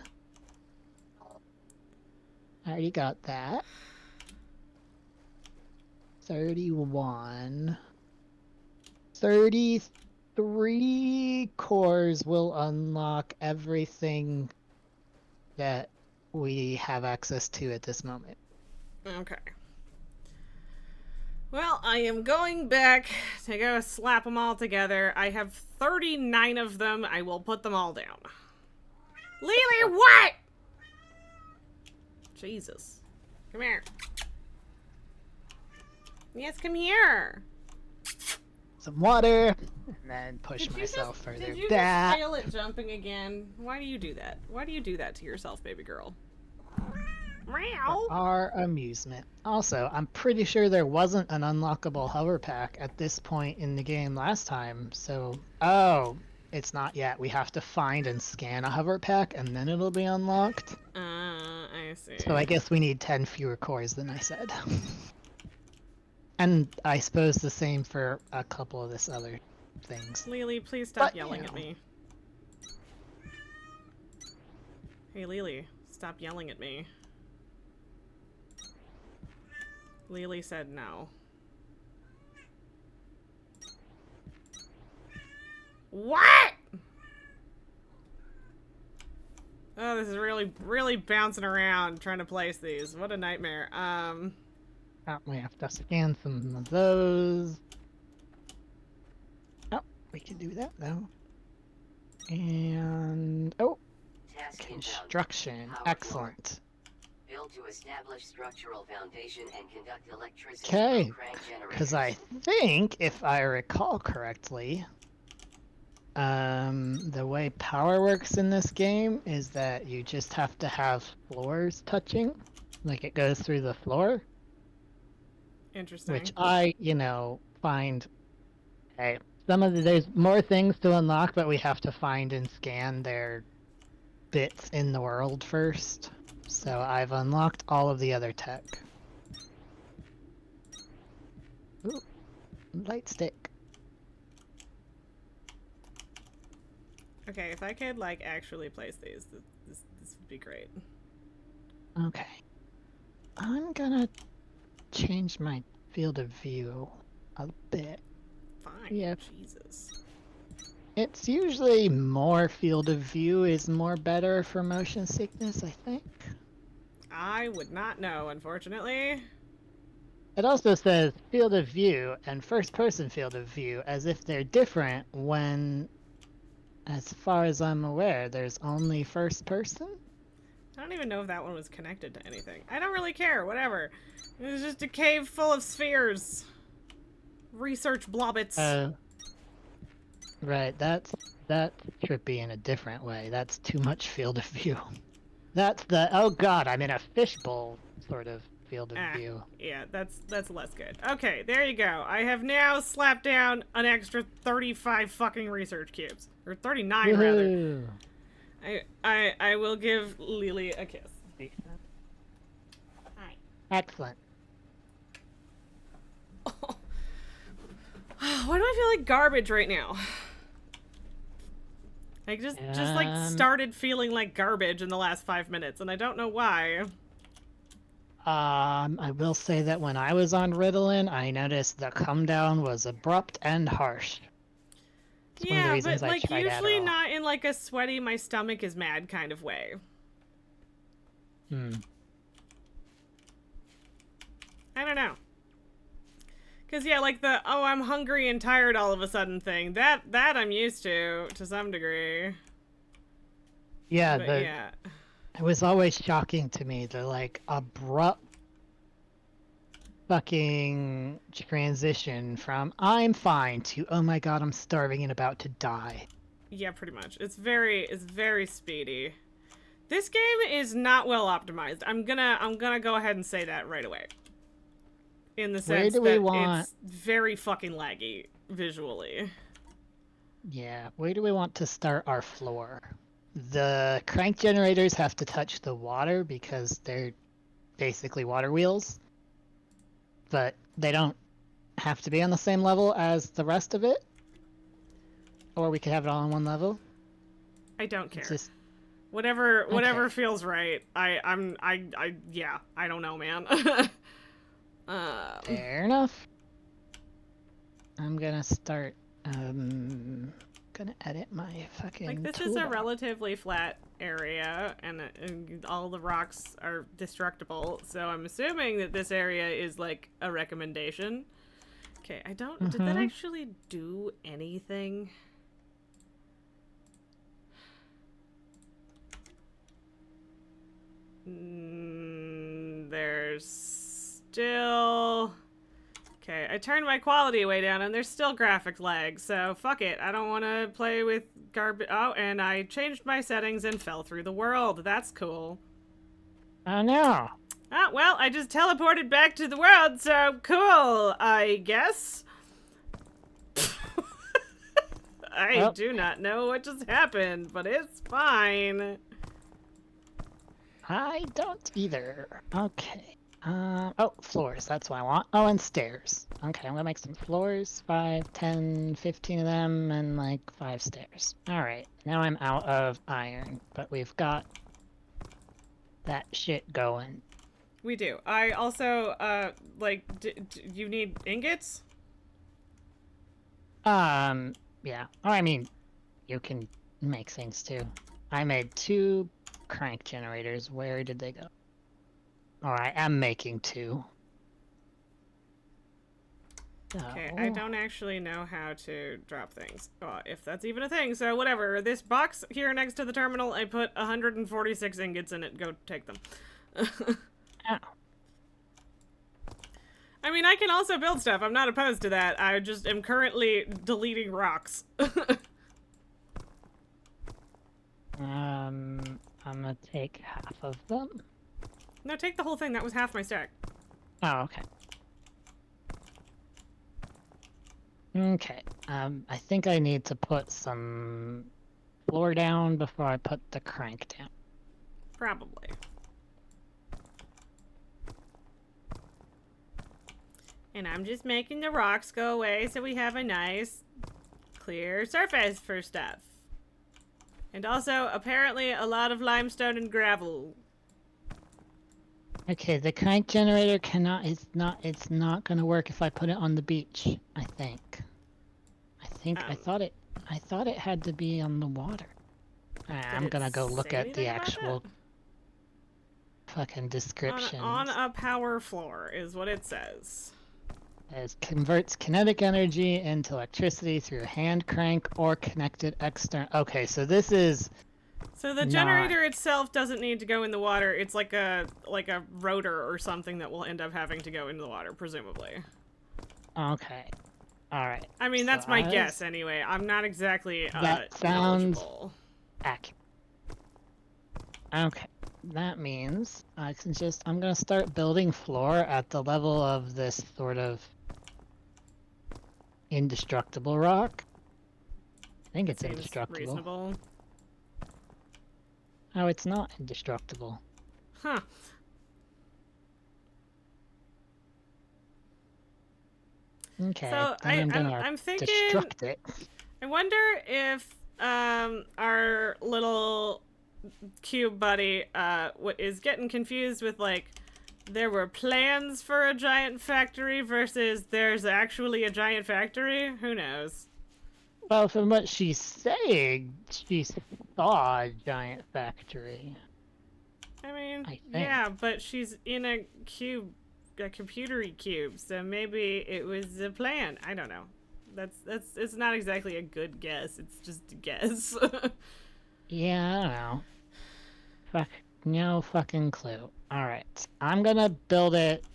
I already got that. 31. 33 cores will unlock everything that we have access to at this moment. Okay. Well, I am going back to go slap them all together. I have 39 of them. I will put them all down. Lily, what? Jesus. Come here. Yes, come here. Some water, and then push myself further back. Did you just fail at jumping again? Why do you do that? Why do you do that to yourself, baby girl? Meow. For our amusement. Also, I'm pretty sure there wasn't an unlockable hover pack at this point in the game last time, so... Oh, it's not yet. We have to find and scan a hover pack, and then it'll be unlocked. I see. So I guess we need 10 fewer cores than I said. And I suppose the same for a couple of this other things. Lily, please stop yelling at me. Hey, Lily, stop yelling at me. Lily said no. What? Oh, this is really bouncing around trying to place these. What a nightmare. We have to scan some of those. Oh, we can do that though. And construction. Excellent. Build to establish structural foundation and conduct electricity. Okay, because I think, if I recall correctly, the way power works in this game is that you just have to have floors touching, like it goes through the floor. Interesting. Which I, find. Hey, there's more things to unlock, but we have to find and scan their bits in the world first. So I've unlocked all of the other tech. Ooh, light stick. Okay, if I could actually place these, this would be great. Okay, I'm gonna change my field of view a bit. Fine. Yep. Jesus. It's usually more field of view is more better for motion sickness, I think. I would not know, unfortunately. It also says field of view and first person field of view as if they're different when, as far as I'm aware, there's only first person? I don't even know if that one was connected to anything. I don't really care, whatever. It was just a cave full of spheres. research blobbits. Right, that's trippy in a different way. That's too much field of view. That's the, oh god, I'm in a fishbowl sort of field of view. Yeah, that's less good. Okay, there you go. I have now slapped down an extra 35 fucking research cubes. Or 39, Woohoo. rather. I will give Lily a kiss. Hi. Excellent. Why do I feel like garbage right now? I just like started feeling like garbage in the last 5 minutes, and I don't know why. I will say that when I was on Ritalin, I noticed the come down was abrupt and harsh. It's one of the reasons but I like tried usually Adderall. not in like a sweaty, my stomach is mad kind of way. I don't know. Cause yeah, like the oh I'm hungry and tired all of a sudden thing, that I'm used to some degree. Yeah, but yeah. It was always shocking to me, the like abrupt fucking transition from I'm fine to oh my god I'm starving and about to die. Yeah, pretty much. It's very speedy. This game is not well optimized. I'm gonna go ahead and say that right away. In the sense that it's very fucking laggy visually. Yeah, where do we want to start our floor? The crank generators have to touch the water because they're basically water wheels. But they don't have to be on the same level as the rest of it. Or we could have it all on one level. I don't care. Just... Whatever feels right. Yeah, I don't know, man. Fair enough. I'm gonna start, gonna edit my fucking like, this is a relatively flat area, and all the rocks are destructible, so I'm assuming that this area is, like, a recommendation. Okay, I don't... Did that actually do anything? There's still... Okay, I turned my quality way down and there's still graphics lag, so fuck it. I don't want to play with garbage. Oh, and I changed my settings and fell through the world. That's cool. Oh no. Ah, well, I just teleported back to the world, so cool, I guess. I do not know what just happened, but it's fine. I don't either. Okay. Oh, floors, that's what I want. Oh, and stairs. Okay, I'm gonna make some floors, 5, 10, 15 of them, and like 5 stairs. Alright, now I'm out of iron, but we've got that shit going. We do. I also, like, you need ingots? Yeah. Or, I mean, you can make things too. I made 2 crank generators. Where did they go? Alright, I'm making 2. Okay, I don't actually know how to drop things. If that's even a thing, so whatever. This box here next to the terminal, I put 146 ingots in it. Go take them. Ow. I mean, I can also build stuff. I'm not opposed to that. I just am currently deleting rocks. I'm gonna take half of them. No, take the whole thing. That was half my stack. Oh, okay. Okay, I think I need to put some floor down before I put the crank down. Probably. And I'm just making the rocks go away so we have a nice, clear surface for stuff. And also, apparently, a lot of limestone and gravel. Okay, the crank generator it's not gonna work if I put it on the beach, I think. I thought it had to be on the water. I'm gonna go look at the actual fucking description. On a power floor is what it says. It converts kinetic energy into electricity through a hand crank or connected external. Okay, so this is... So the generator itself doesn't need to go in the water. It's like a rotor or something that will end up having to go into the water, presumably. Okay. Alright. I mean, that's my guess anyway. I'm not exactly that sounds knowledgeable. accurate. Okay. That means I can I'm gonna start building floor at the level of this sort of indestructible rock. I think it's indestructible. Reasonable. Oh, it's not indestructible. Huh. Okay, so then I'm thinking, destruct it. I wonder if our little cube buddy is getting confused with, like, there were plans for a giant factory versus there's actually a giant factory. Who knows? Well, from what she's saying, she saw a giant factory. I mean, yeah, but she's in a cube, a computery cube, so maybe it was a plan. I don't know. It's not exactly a good guess. It's just a guess. Yeah, I don't know. Fuck, no fucking clue. Alright, I'm gonna build it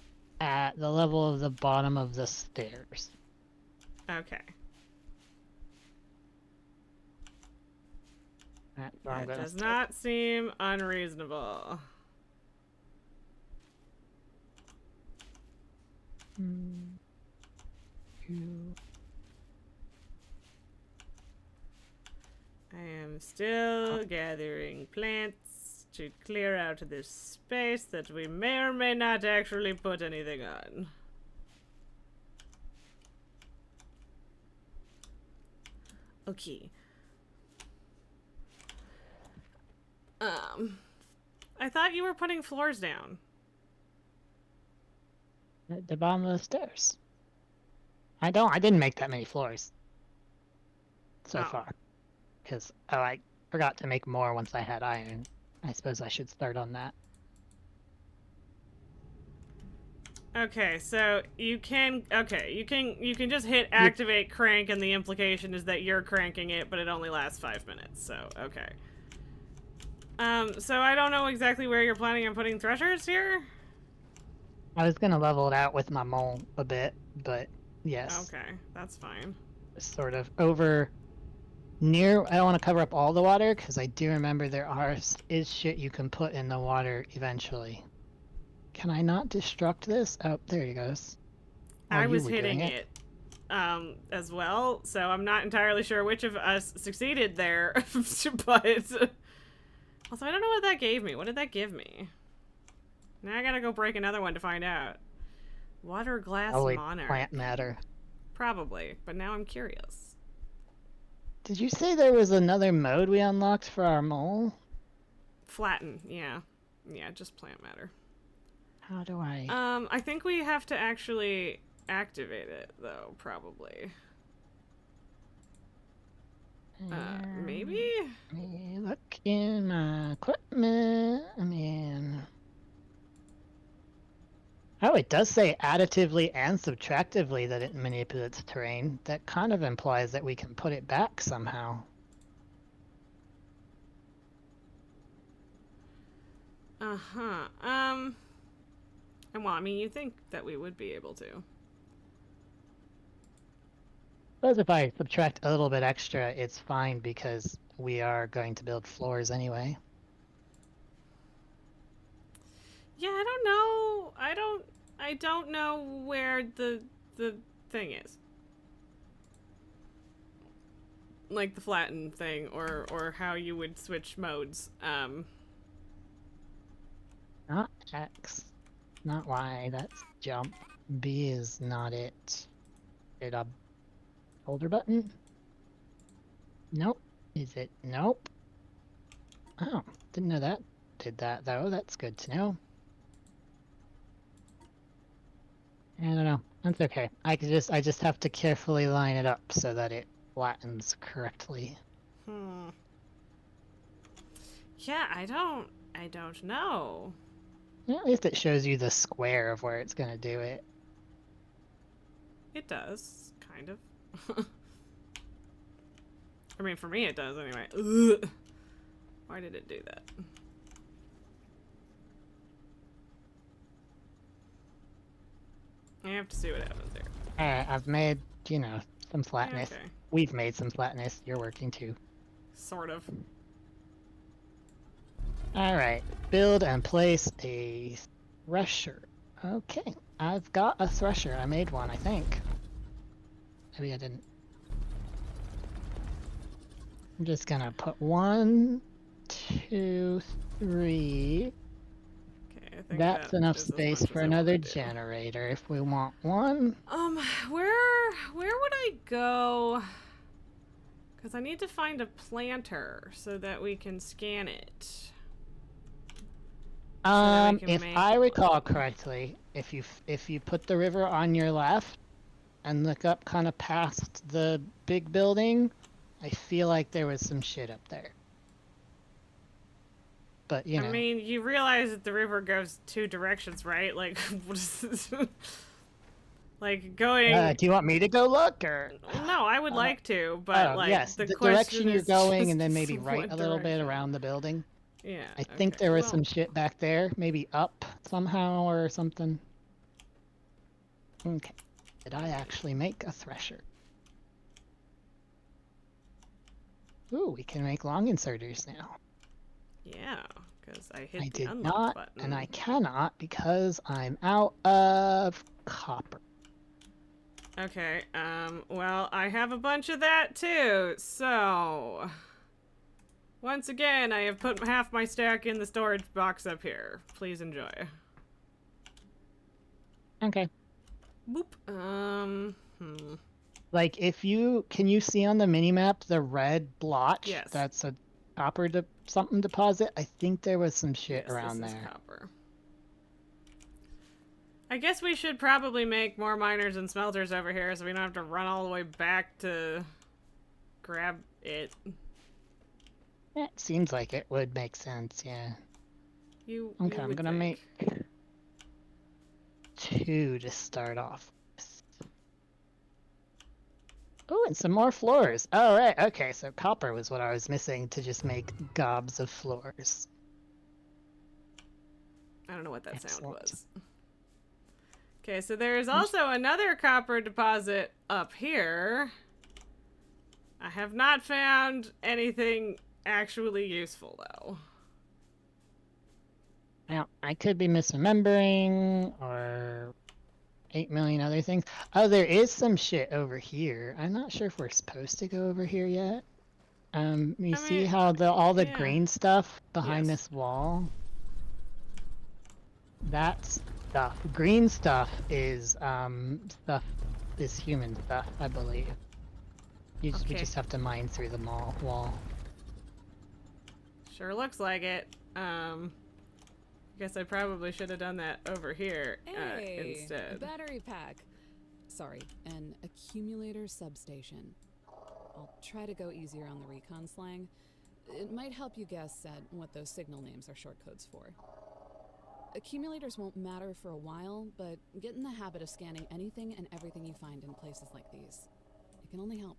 at the level of the bottom of the stairs. Okay. That does not seem unreasonable. I am still gathering plants to clear out this space that we may or may not actually put anything on. Okay. I thought you were putting floors down. At the bottom of the stairs. I didn't make that many floors. So far. Because I forgot to make more once I had iron. I suppose I should start on that. Okay, so you can just hit activate crank, and the implication is that you're cranking it, but it only lasts 5 minutes, so okay. So I don't know exactly where you're planning on putting threshers here? I was gonna level it out with my mole a bit, but yes. Okay, that's fine. Sort of over near, I don't want to cover up all the water, because I do remember there is shit you can put in the water eventually. Can I not destruct this? Oh, there he goes. I was hitting it as well, so I'm not entirely sure which of us succeeded there, but... Also, I don't know what that gave me. What did that give me? Now I gotta go break another one to find out. Water glass monarch. Plant matter. Probably, but now I'm curious. Did you say there was another mode we unlocked for our mole? Flatten, yeah. Yeah, just plant matter. How do I... I think we have to actually activate it, though, probably. Maybe? Let me look in my equipment. I mean... Oh, it does say additively and subtractively that it manipulates terrain. That kind of implies that we can put it back somehow. Uh-huh. And well, I mean, you think that we would be able to. But if I subtract a little bit extra, it's fine because we are going to build floors anyway. Yeah, I don't know. I don't know where the thing is. Like the flatten thing, or how you would switch modes. Not X. Not Y, that's jump. B is not it. Hit a shoulder button? Nope. Is it? Nope. Oh, didn't know that. Did that though, that's good to know. I don't know. That's okay. I just have to carefully line it up so that it flattens correctly. Yeah, I don't know. Yeah, at least it shows you the square of where it's gonna do it. It does, kind of. I mean, for me it does anyway. Ugh. Why did it do that? I have to see what happens there. Alright, I've made you know, some flatness. Yeah, okay. We've made some flatness. You're working too. Sort of. Alright, build and place a thresher. Okay, I've got a thresher. I made one, I think. Maybe I didn't. I'm just gonna put 1, 2, 3. Okay, I think That's that enough is as space much for as I another wanna do. generator if we want one. Where would I go? Because I need to find a planter so that we can scan it. If I recall correctly, if you put the river on your left and look up kind of past the big building, I feel like there was some shit up there. But you know. I mean, you realize that the river goes 2 directions, right? Like, what is this? Like going. Do you want me to go look, or? No, I would like to, but like yes, the direction you're going, and then just maybe right a little bit around the building. Yeah. I think there was some shit back there, maybe up somehow or something. Okay. Did I actually make a thresher? Ooh, we can make long inserters now. Yeah, because I hit I the did unlock not, button. and I cannot because I'm out of copper. Okay, well, I have a bunch of that too, so... Once again, I have put half my stack in the storage box up here. Please enjoy. Okay. Boop. Like, can you see on the minimap the red blotch? Yes. That's a copper something deposit? I think there was some shit around this is there. Copper. I guess we should probably make more miners and smelters over here so we don't have to run all the way back to grab it. It seems like it would make sense, yeah. Okay, I'm gonna make 2 to start off. Oh, and some more floors. Oh, right, okay, so copper was what I was missing to just make gobs of floors. I don't know what that sound was. Okay, so there's also another copper deposit up here. I have not found anything actually useful, though. Now, I could be misremembering, or 8 million other things. Oh, there is some shit over here. I'm not sure if we're supposed to go over here yet. You see how all the green stuff behind this wall? That's stuff. Green stuff is human stuff, I believe. We just have to mine through the wall. Sure looks like it. Guess I probably should have done that over here instead. Battery pack. Sorry, an accumulator substation. I'll try to go easier on the recon slang. It might help you guess at what those signal names are short codes for. Accumulators won't matter for a while, but get in the habit of scanning anything and everything you find in places like these. It can only help.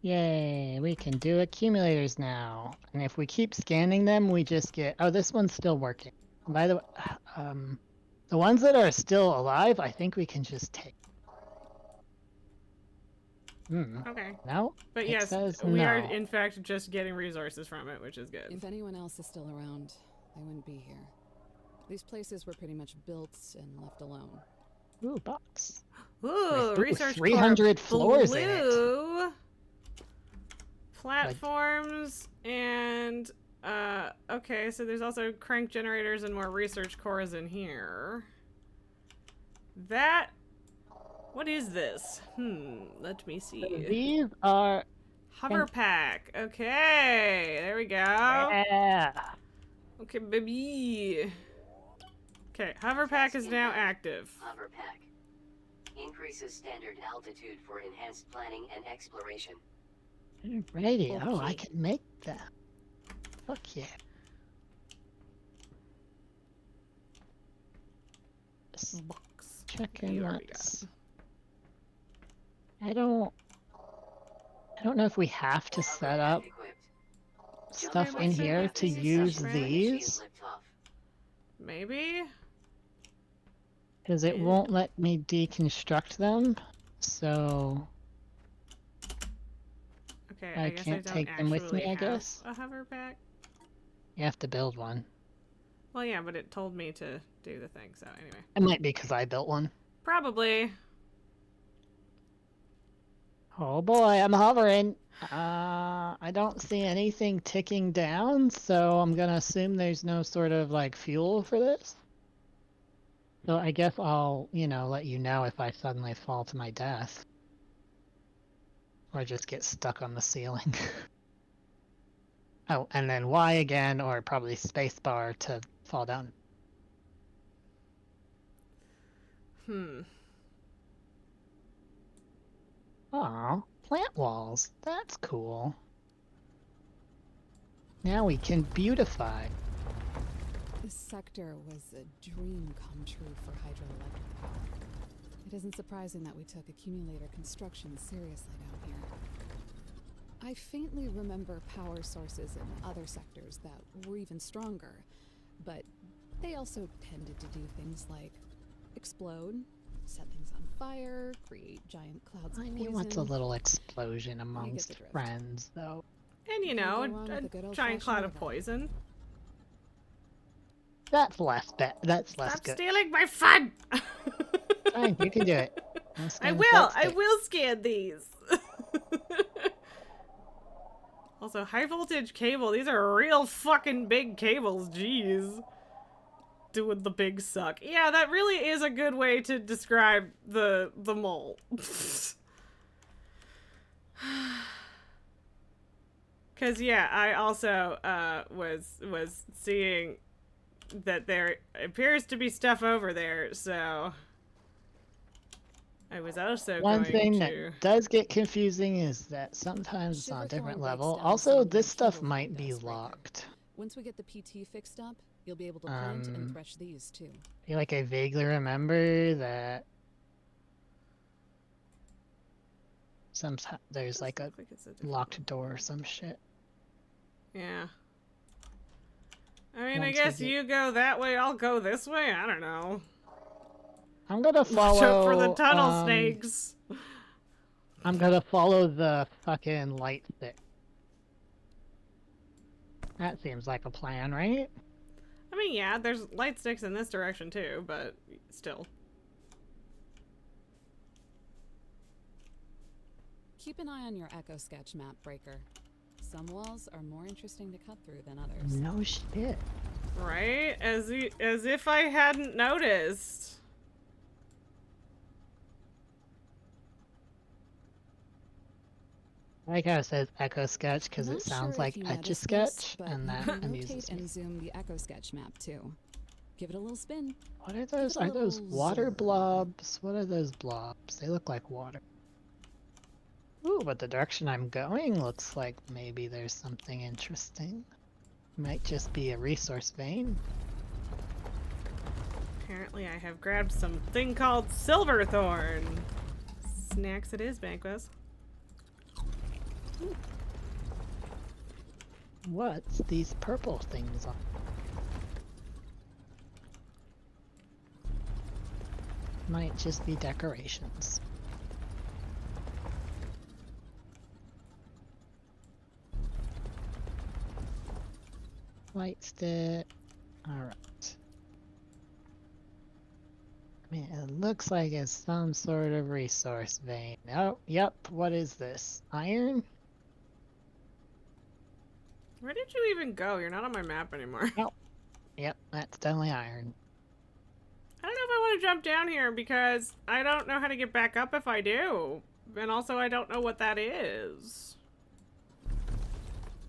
Yay, we can do accumulators now. And if we keep scanning them, we just get... Oh, this one's still working. By the way, the ones that are still alive, I think we can just take. Okay. No? But yes, we are in fact just getting resources from it, which is good. If anyone else is still around, they wouldn't be here. These places were pretty much built and left alone. Ooh, box. Ooh, research 300 floors in it. Platforms and okay, so there's also crank generators and more research cores in here. What is this? Let me see. These are hover pack. Okay, there we go. Yeah. Okay, baby. Okay, hover pack is now active. Hover pack increases standard altitude for enhanced planning and exploration. Ready? Okay. Oh, I can make that. Fuck yeah. Box. Checking that. I don't know if we have to set up stuff in here to use these. Maybe? Because it won't let me deconstruct them, so Okay, I guess can't I don't take them with me, I have guess. a hover pack. You have to build one. Well, yeah, but it told me to do the thing, so anyway. It might be because I built one. Probably. Oh boy, I'm hovering. I don't see anything ticking down, so I'm gonna assume there's no sort of like fuel for this. So I guess I'll, let you know if I suddenly fall to my death. Or just get stuck on the ceiling. Oh, and then Y again, or probably spacebar to fall down. Aw, plant walls. That's cool. Now we can beautify. This sector was a dream come true for hydroelectric power. It isn't surprising that we took accumulator construction seriously down here. I faintly remember power sources in other sectors that were even stronger, but they also tended to do things like explode, set things on fire, create giant clouds of poison. What's a little explosion amongst friends, though? And a giant cloud of poison. That's less that's less Stop good. Stealing my fun! Fine, you can do it. I will scan these. Also, high voltage cable. These are real fucking big cables. Jeez. Doing the big suck. Yeah, that really is a good way to describe the mole. Cause yeah, I also was seeing that there appears to be stuff over there, so I was also One going thing to... that does get confusing is that sometimes it's on a different level. Also, this stuff might be locked. Once we get the PT fixed up, you'll be able to plant and thresh these too. I feel like I vaguely remember that sometimes there's like a locked door or some shit. Yeah. I mean, I guess you go that way, I'll go this way. I don't know. I'm gonna follow... Watch out for the tunnel snakes. I'm gonna follow the fucking light stick. That seems like a plan, right? I mean, yeah, there's light sticks in this direction too, but still. Keep an eye on your echo sketch map, Breaker. Some walls are more interesting to cut through than others. No shit. Right? As if I hadn't noticed. I like how it says Echo Sketch because it sounds like Etch-a-Sketch, and that amuses me. And zoom the Echo Sketch map too. Give it a little spin. What are those? Are those water blobs? What are those blobs? They look like water. Ooh, but the direction I'm going looks like maybe there's something interesting. Might just be a resource vein. Apparently I have grabbed something called Silverthorn. Snacks it is, Banquos. What's these purple things on? Might just be decorations. Light stick. Alright. I mean, it looks like it's some sort of resource vein. Oh, yep. What is this? Iron? Where did you even go? You're not on my map anymore. Oh. Yep, that's definitely iron. I don't know if I want to jump down here because I don't know how to get back up if I do. And also I don't know what that is.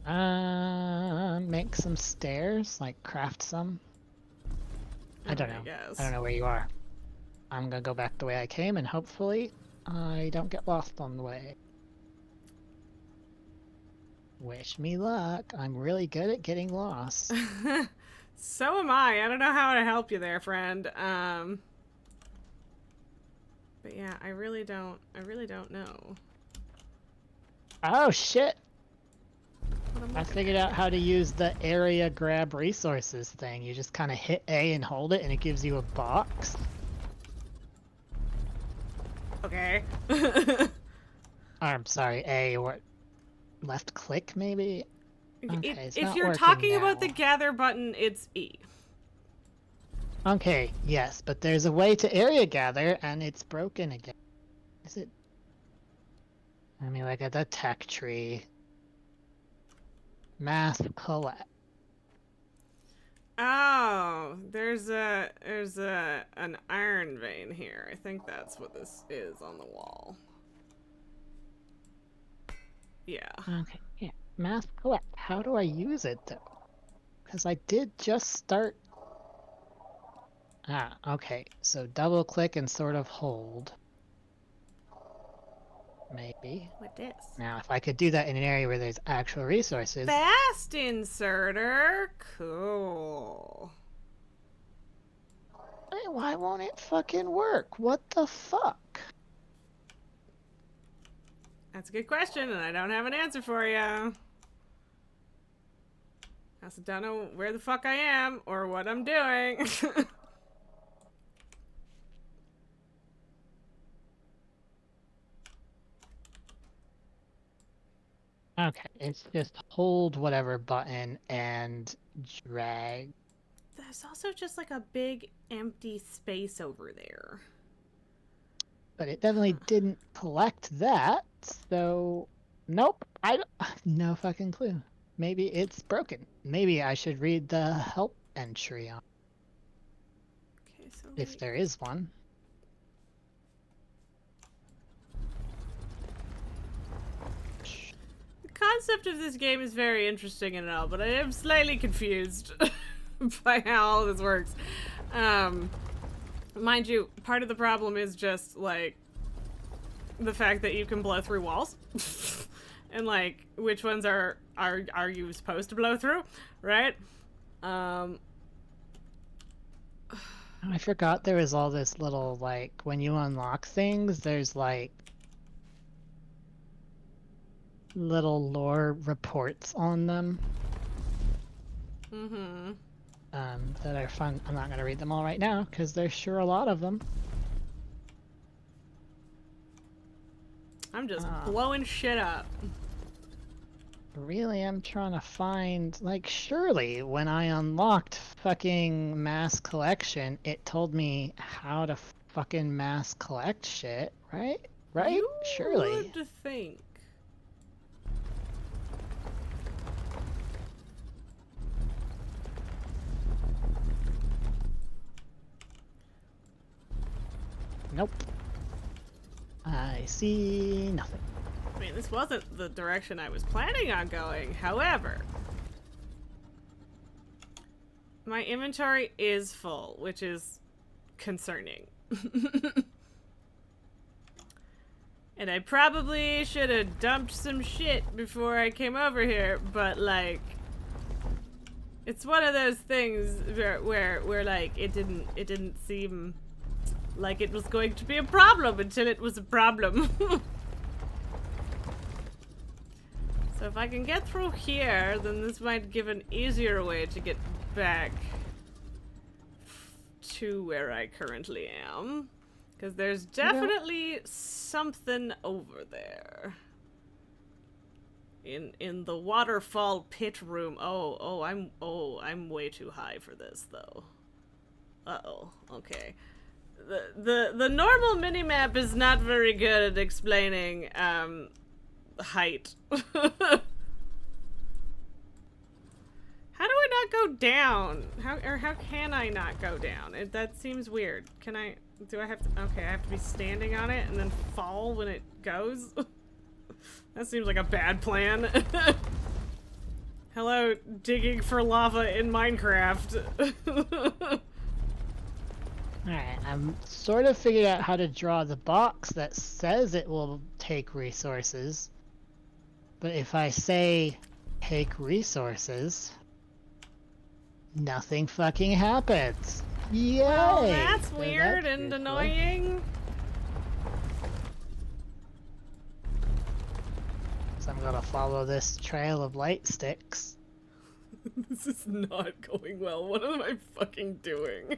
Make some stairs, like craft some. I don't know. I don't know where you are. I'm gonna go back the way I came and hopefully I don't get lost on the way. Wish me luck. I'm really good at getting lost. So am I. I don't know how to help you there, friend. But yeah, I really don't know. Oh shit! I figured out how to use the area grab resources thing. You just kind of hit A and hold it and it gives you a box. Okay. I'm sorry, A or... left click, maybe? Okay, if you're talking about the gather button, it's E. Okay, yes, but there's a way to area gather, and it's broken again. Is it? Let me look at the tech tree. Mass collect. Oh, there's an iron vein here. I think that's what this is on the wall. Yeah. Okay, yeah. Mass collect. How do I use it though? Because I did just start. Ah, okay. So double click and sort of hold. Maybe. What this? Now, if I could do that in an area where there's actual resources. Fast inserter. Cool. Hey, why won't it fucking work? What the fuck? That's a good question, and I don't have an answer for you. I also don't know where the fuck I am or what I'm doing. Okay, it's just hold whatever button and drag. There's also just like a big empty space over there. But it definitely didn't collect that, so nope. I don't, no fucking clue. Maybe it's broken. Maybe I should read the help entry on. Okay, so if there is one. The concept of this game is very interesting and all, but I am slightly confused by how all this works. Mind you, part of the problem is just like the fact that you can blow through walls. And like which ones are you supposed to blow through, right? I forgot there was all this little, like, when you unlock things, there's like little lore reports on them. Mm-hmm. That are fun. I'm not gonna read them all right now because there's sure a lot of them. I'm just blowing shit up. Really, I'm trying to find, like, surely when I unlocked fucking mass collection, it told me how to fucking mass collect shit, right? Right? You Surely. would think. Nope. I see nothing. I mean, this wasn't the direction I was planning on going. However, my inventory is full, which is concerning. And I probably should have dumped some shit before I came over here, but like, it's one of those things where like it didn't seem like it was going to be a problem until it was a problem. So if I can get through here, then this might give an easier way to get back to where I currently am. Because there's definitely something over there. In the waterfall pit room. I'm way too high for this though. Uh-oh. Okay. The normal minimap is not very good at explaining height. How do I not go down? How can I not go down? That seems weird. Can I? Do I have to? Okay, I have to be standing on it and then fall when it goes. That seems like a bad plan. Hello, digging for lava in Minecraft. Alright, I'm sort of figured out how to draw the box that says it will take resources. But if I say take resources, nothing fucking happens. Yay! Well, that's weird and annoying. So I'm gonna follow this trail of light sticks. This is not going well. What am I fucking doing?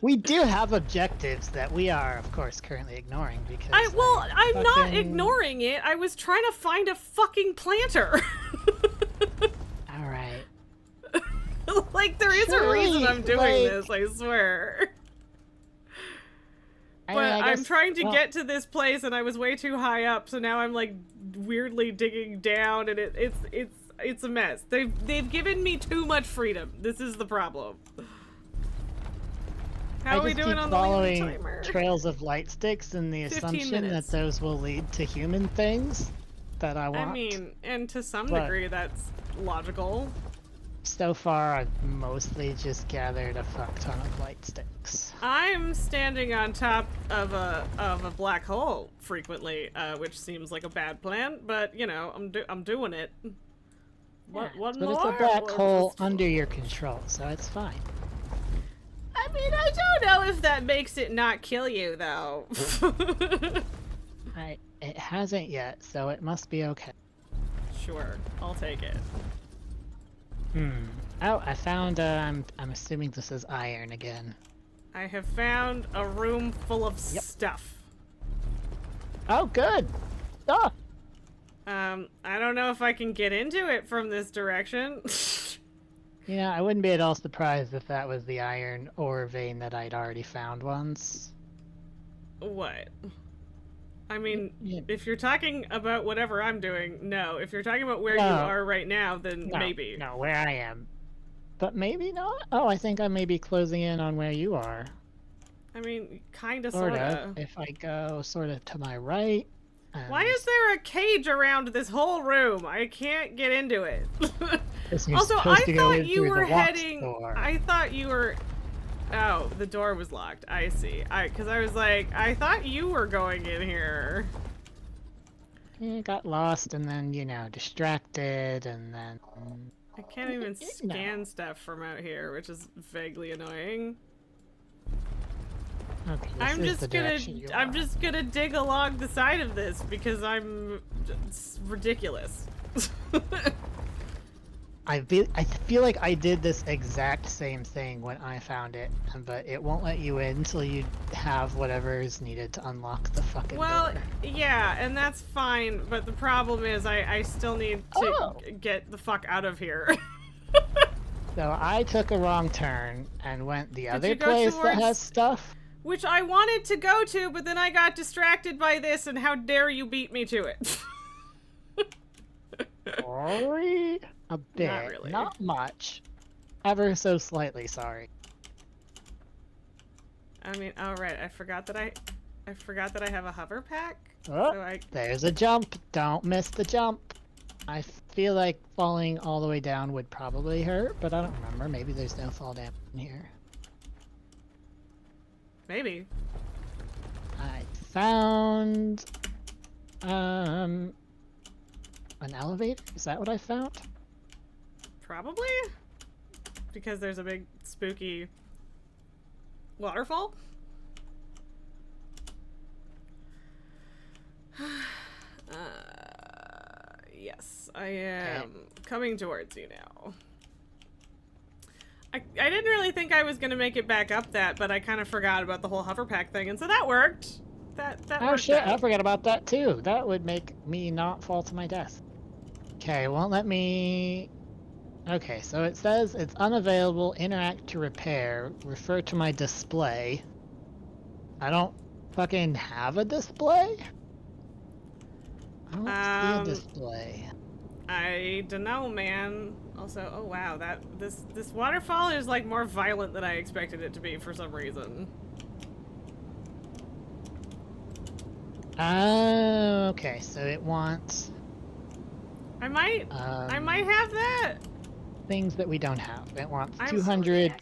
We do have objectives that we are, of course, currently ignoring because. I'm not ignoring it. I was trying to find a fucking planter. All right. Like, there is a reason I'm doing this, I swear. But I'm trying to get to this place, and I was way too high up, so now I'm like weirdly digging down, and it's a mess. They've given me too much freedom. This is the problem. How are we doing on the following timer? Trails of light sticks in the assumption that those will lead to human things that I want. I mean, and to some degree, that's logical. So far, I've mostly just gathered a fuck ton of light sticks. I'm standing on top of a black hole frequently, which seems like a bad plan, but you know, I'm doing it. What more? But it's a black hole under your control, so it's fine. I mean, I don't know if that makes it not kill you, though. It hasn't yet, so it must be okay. Sure, I'll take it. Oh, I found, I'm assuming this is iron again. I have found a room full of stuff. Oh, good! Oh! I don't know if I can get into it from this direction. Yeah, I wouldn't be at all surprised if that was the iron ore vein that I'd already found once. What? I mean, if you're talking about whatever I'm doing, no. If you're talking about where you are right now, then maybe. No, where I am. But maybe not? Oh, I think I may be closing in on where you are. I mean, kinda, sorta. If I go sorta to my right. Why is there a cage around this whole room? I can't get into it. Also, I thought you were heading... I thought you were... Oh, the door was locked. I see. Because I was like, I thought you were going in here. Yeah, got lost and then, you know, distracted and then... I can't even scan stuff from out here, which is vaguely annoying. Okay, I'm just gonna dig along the side of this because it's ridiculous. I feel like I did this exact same thing when I found it, but it won't let you in until you have whatever is needed to unlock the fucking door. Yeah, and that's fine, but the problem is I still need to get the fuck out of here. So I took a wrong turn and went the other place that has stuff. Which I wanted to go to, but then I got distracted by this, and how dare you beat me to it. Sorry? A bit. Not really. Not much. Ever so slightly sorry. I mean, alright, I forgot that I have a hover pack. Oh, so there's a jump. Don't miss the jump. I feel like falling all the way down would probably hurt, but I don't remember. Maybe there's no fall damage in here. Maybe. I found an elevator? Is that what I found? Probably? Because there's a big spooky waterfall? Yes, I am coming towards you now. I didn't really think I was gonna make it back up that, but I kind of forgot about the whole hover pack thing, and so that worked. That oh worked shit, out. I forgot about that too. That would make me not fall to my death. Okay, won't let me... Okay, so it says it's unavailable, interact to repair, refer to my display. I don't fucking have a display? I don't see a display. I don't know, man. Also, oh wow, this waterfall is like more violent than I expected it to be for some reason. Okay, so it wants... I might have that. Things that we don't have. It wants 200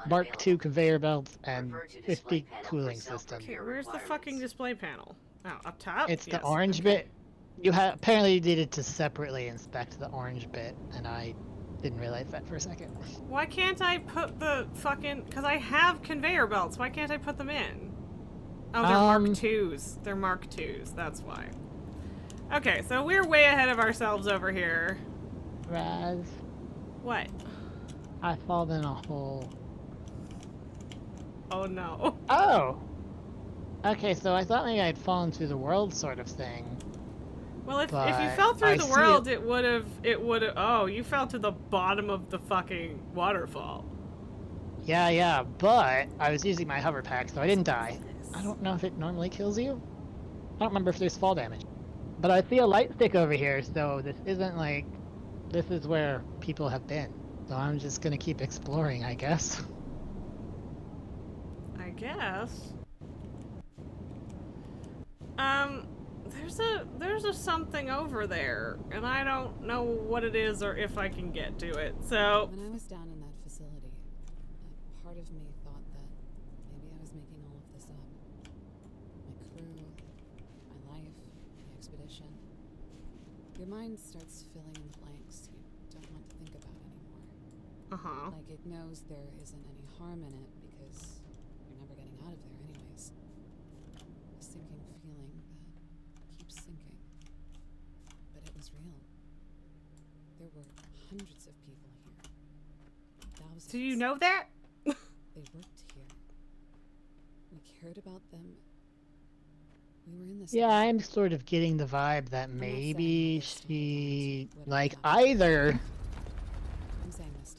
Mark II conveyor belts and 50 cooling systems. Okay, where's the fucking display panel? Oh, up top? It's the orange bit. You apparently needed to separately inspect the orange bit, and I didn't realize that for a second. Why can't I put the fucking... Because I have conveyor belts. Why can't I put them in? Oh, they're Mark IIs. They're Mark IIs. That's why. Okay, so we're way ahead of ourselves over here. Raz. What? I fall in a hole. Oh no. Oh! Okay, so I thought maybe I'd fallen through the world sort of thing. Well, if you fell through the world, it would have, oh, you fell to the bottom of the fucking waterfall. Yeah, but I was using my hover pack, so I didn't die. I don't know if it normally kills you. I don't remember if there's fall damage. But I see a light stick over here, so this isn't like... This is where people have been. So I'm just gonna keep exploring, I guess. I guess. There's a something over there, and I don't know what it is or if I can get to it, so... When I was down in that facility, a part of me thought that maybe I was making all of this up. My crew, my life, the expedition. Your mind starts filling in the blanks you don't want to think about anymore. Uh-huh. Like it knows there isn't any harm in it because you're never getting out of there anyways. A sinking feeling that keeps sinking. But it was real. There were hundreds of people here. Thousands. Do you know that? They worked here. We cared about them. We were in this. Yeah, I'm sort of getting the vibe that maybe she... Like, either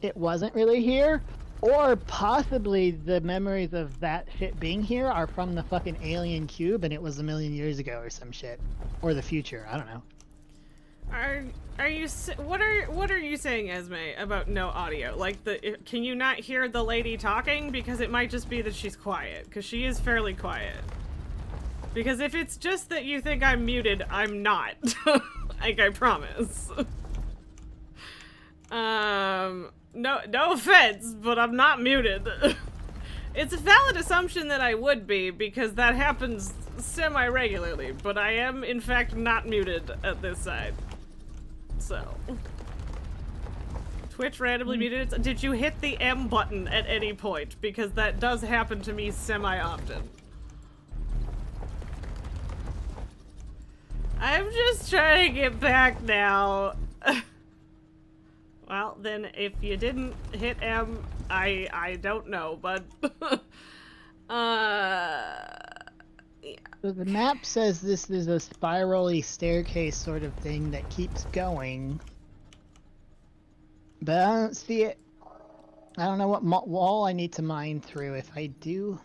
it wasn't really here, or possibly the memories of that shit being here are from the fucking alien cube and it was a million years ago or some shit. Or the future, I don't know. Are you what are you saying, Esme, about no audio? Like can you not hear the lady talking? Because it might just be that she's quiet, because she is fairly quiet. Because if it's just that you think I'm muted, I'm not. Like, I promise. No offense, but I'm not muted. It's a valid assumption that I would be, because that happens semi-regularly, but I am, in fact, not muted at this side. So. Twitch randomly muted it. Did you hit the M button at any point? Because that does happen to me semi-often. I'm just trying to get back now. Well, then, if you didn't hit M, I don't know, but... yeah. So the map says this is a spirally staircase sort of thing that keeps going. But I don't see it. I don't know what wall I need to mine through. If I do...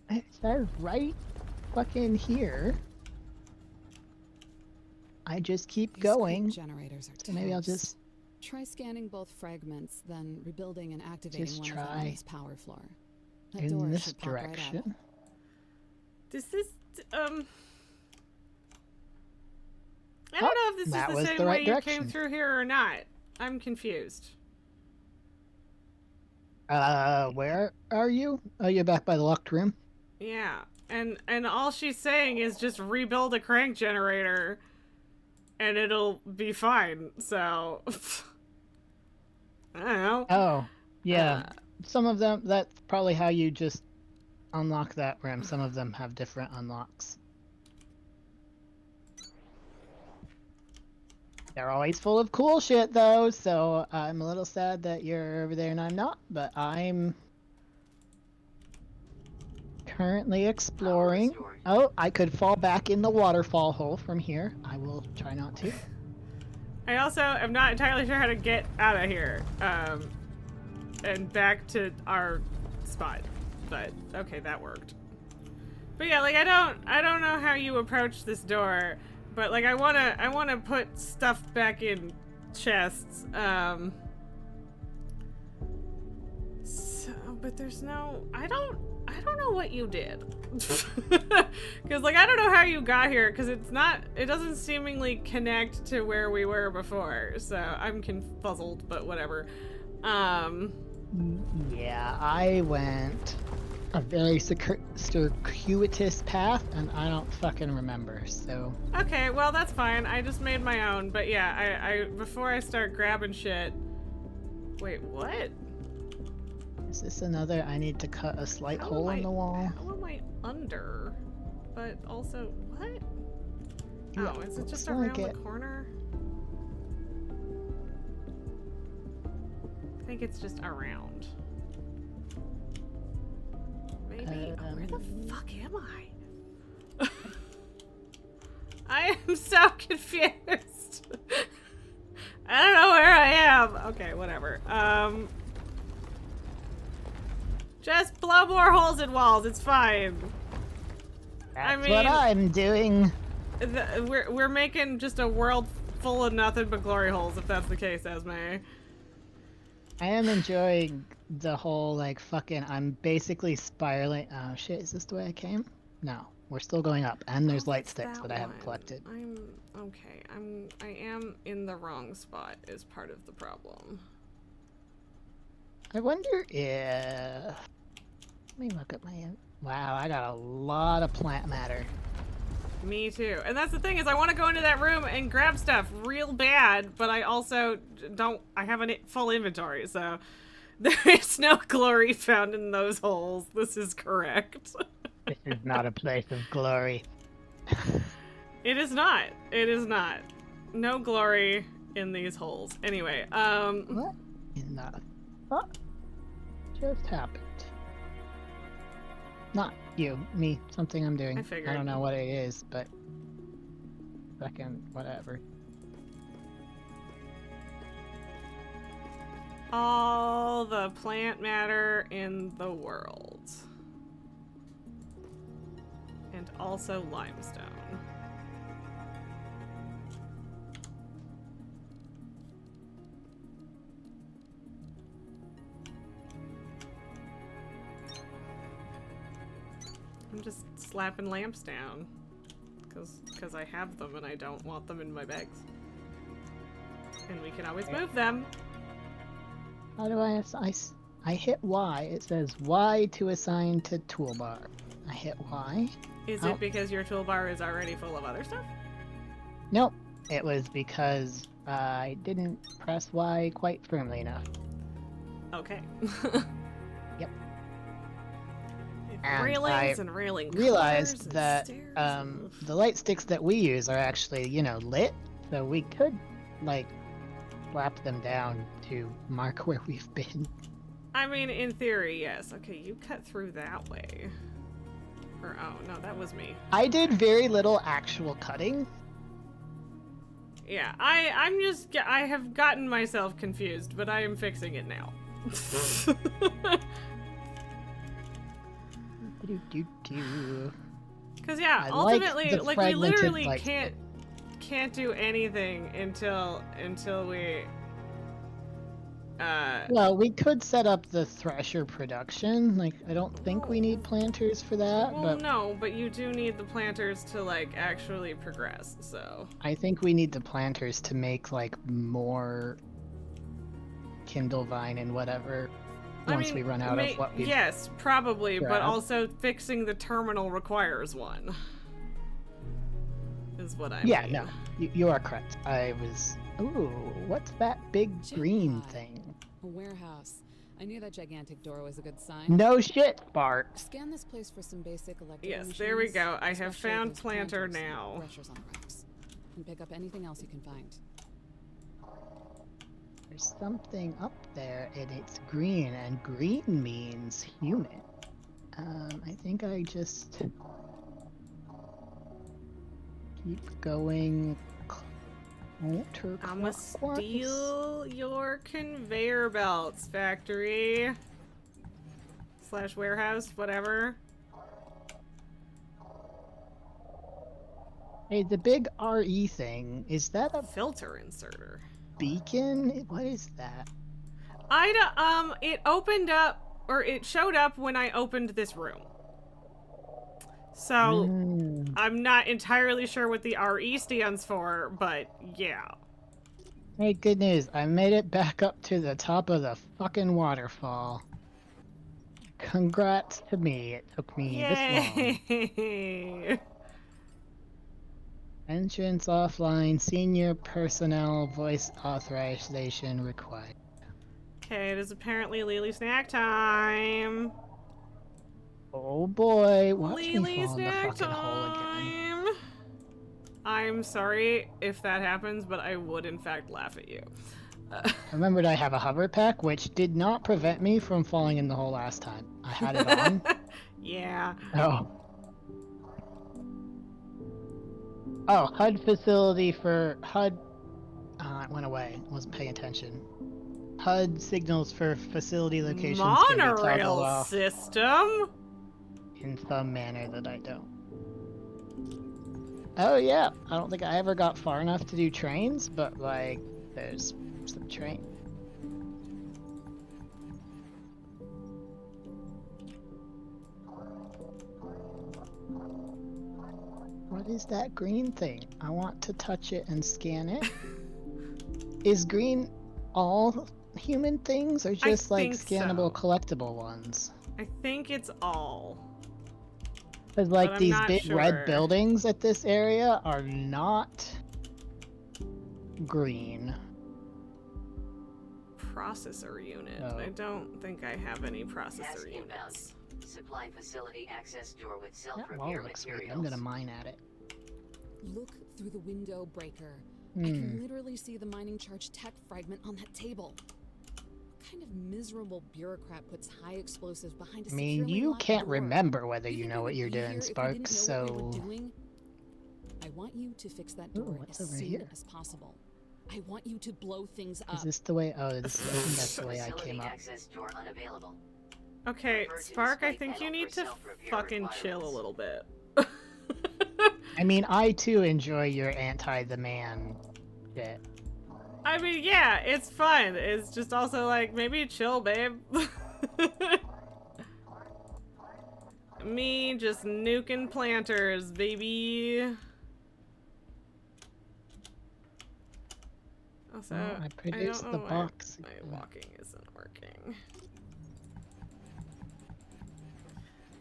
It says right fucking here. I just keep going. Generators are so maybe I'll just try scanning both fragments, then rebuilding and activating just one of them on this power floor. That in door this should pop right up. direction. Does this I don't know if this is the same way you came through here or not. I'm confused. Where are you? Oh, you're back by the locked room? Yeah, and all she's saying is just rebuild a crank generator and it'll be fine, so... I don't know. Oh, yeah. Some of them, that's probably how you just unlock that room. Some of them have different unlocks. They're always full of cool shit, though, so I'm a little sad that you're over there and I'm not, but I'm currently exploring. Oh, I could fall back in the waterfall hole from here. I will try not to. I also am not entirely sure how to get out of here, and back to our spot, but okay, that worked. But yeah, like, I don't know how you approach this door, but like, I wanna put stuff back in chests, so, but there's no, I don't know what you did. Because, like, I don't know how you got here, because it doesn't seemingly connect to where we were before, so I'm confuzzled, but whatever. Yeah, I went a very circuitous path, and I don't fucking remember, so... Okay, well, that's fine. I just made my own, but yeah, I before I start grabbing shit... Wait, what? Is this another, I need to cut a slight hole in the wall? How am I under? But also, what? Yeah, Oh, is it just around the corner? think it's just around. Maybe. Oh, where the fuck am I? I am so confused. I don't know where I am. Okay, whatever. Just blow more holes in walls. It's fine. That's what I'm doing. We're making just a world full of nothing but glory holes, if that's the case, Esme. I am enjoying the whole, like, fucking, I'm basically spiraling. Oh shit, is this the way I came? No, we're still going up, and there's light sticks that I haven't collected. Okay, I am in the wrong spot is part of the problem. I wonder if... Let me look at my... Wow, I got a lot of plant matter. Me too. And that's the thing is I want to go into that room and grab stuff real bad, but I also don't... I have a full inventory, so there is no glory found in those holes. This is correct. This is not a place of glory. It is not. It is not. No glory in these holes. Anyway, What in the fuck just happened? Not you, me, something I'm doing. I figured. I don't know what it is, but fucking whatever. all the plant matter in the world. And also limestone. I'm just slapping lamps down. Because I have them and I don't want them in my bags. And we can always move them. How do I hit Y. It says Y to assign to toolbar. I hit Y. Is it because your toolbar is already full of other stuff? Nope. It was because I didn't press Y quite firmly enough. Okay. Yep. Railings and railing realized that and the light sticks that we use are actually, you know, lit, so we could like slap them down to mark where we've been. I mean, in theory, yes. Okay, you cut through that way. Or, oh, no, that was me. I did very little actual cutting. Yeah, I have gotten myself confused, but I am fixing it now. Because yeah, ultimately, like we literally can't do anything until we. Well, we could set up the thresher production. Like, I don't think we need planters for that. Well, but no, but you do need the planters to like actually progress. So I think we need the planters to make like more Kindle Vine and whatever. Once we run out of what we. Yes, probably, but also fixing the terminal requires one. Is what I mean. Yeah, no, you are correct. I was. Ooh, what's that big green thing? A warehouse. I knew that gigantic door was a good sign. No shit, Bart. Scan this place for some basic electrical Yes, machines, there we go. I have especially found those planter planters, now. Brushers on racks. And pick up anything else you can find. There's something up there, and it's green, and green means human. I think I just keep going. I'ma steal your conveyor belts, factory. / warehouse, whatever. Hey, the big RE thing, is that a filter inserter? Beacon? What is that? It opened up, or it showed up when I opened this room. So, I'm not entirely sure what the RE stands for, but yeah. Hey, good news. I made it back up to the top of the fucking waterfall. Congrats to me. It took me this long. Entrance offline. Senior personnel voice authorization required. Okay, it is apparently Lily snack time. Oh boy, watch Lily me fall in the snack fucking hole again. I'm sorry if that happens, but I would in fact laugh at you. I remembered I have a hover pack, which did not prevent me from falling in the hole last time. I had it on. Yeah. Oh. Oh, HUD facility for HUD. It went away. I wasn't paying attention. HUD signals for facility locations can be toggled Monorail off system? in some manner that I don't. Oh yeah, I don't think I ever got far enough to do trains, but like, there's some train. What is that green thing? I want to touch it and scan it. Is green all human things or just like scannable collectible ones? I think it's all. Because like these big red buildings at this area are not green. Processor unit. Oh. I don't think I have any processor units. Supply facility access door with self-repair materials. I'm gonna mine at it. Look through the window breaker. I can literally see the mining charge tech fragment on that table. What kind of miserable bureaucrat puts high explosives behind a securely locked door? You can't remember whether you know what you're doing, Sparks, so... I want you to fix that door as soon as possible. I want you to blow things up. Is this the way? Oh, this is that's the way I came up. Okay, Spark, I think you need to fucking chill a little bit. I mean, I too enjoy your anti-the-man shit. I mean, yeah, it's fun. It's just also like, maybe chill, babe. Me just nuking planters, baby. Also, I produced the box. My walking isn't working.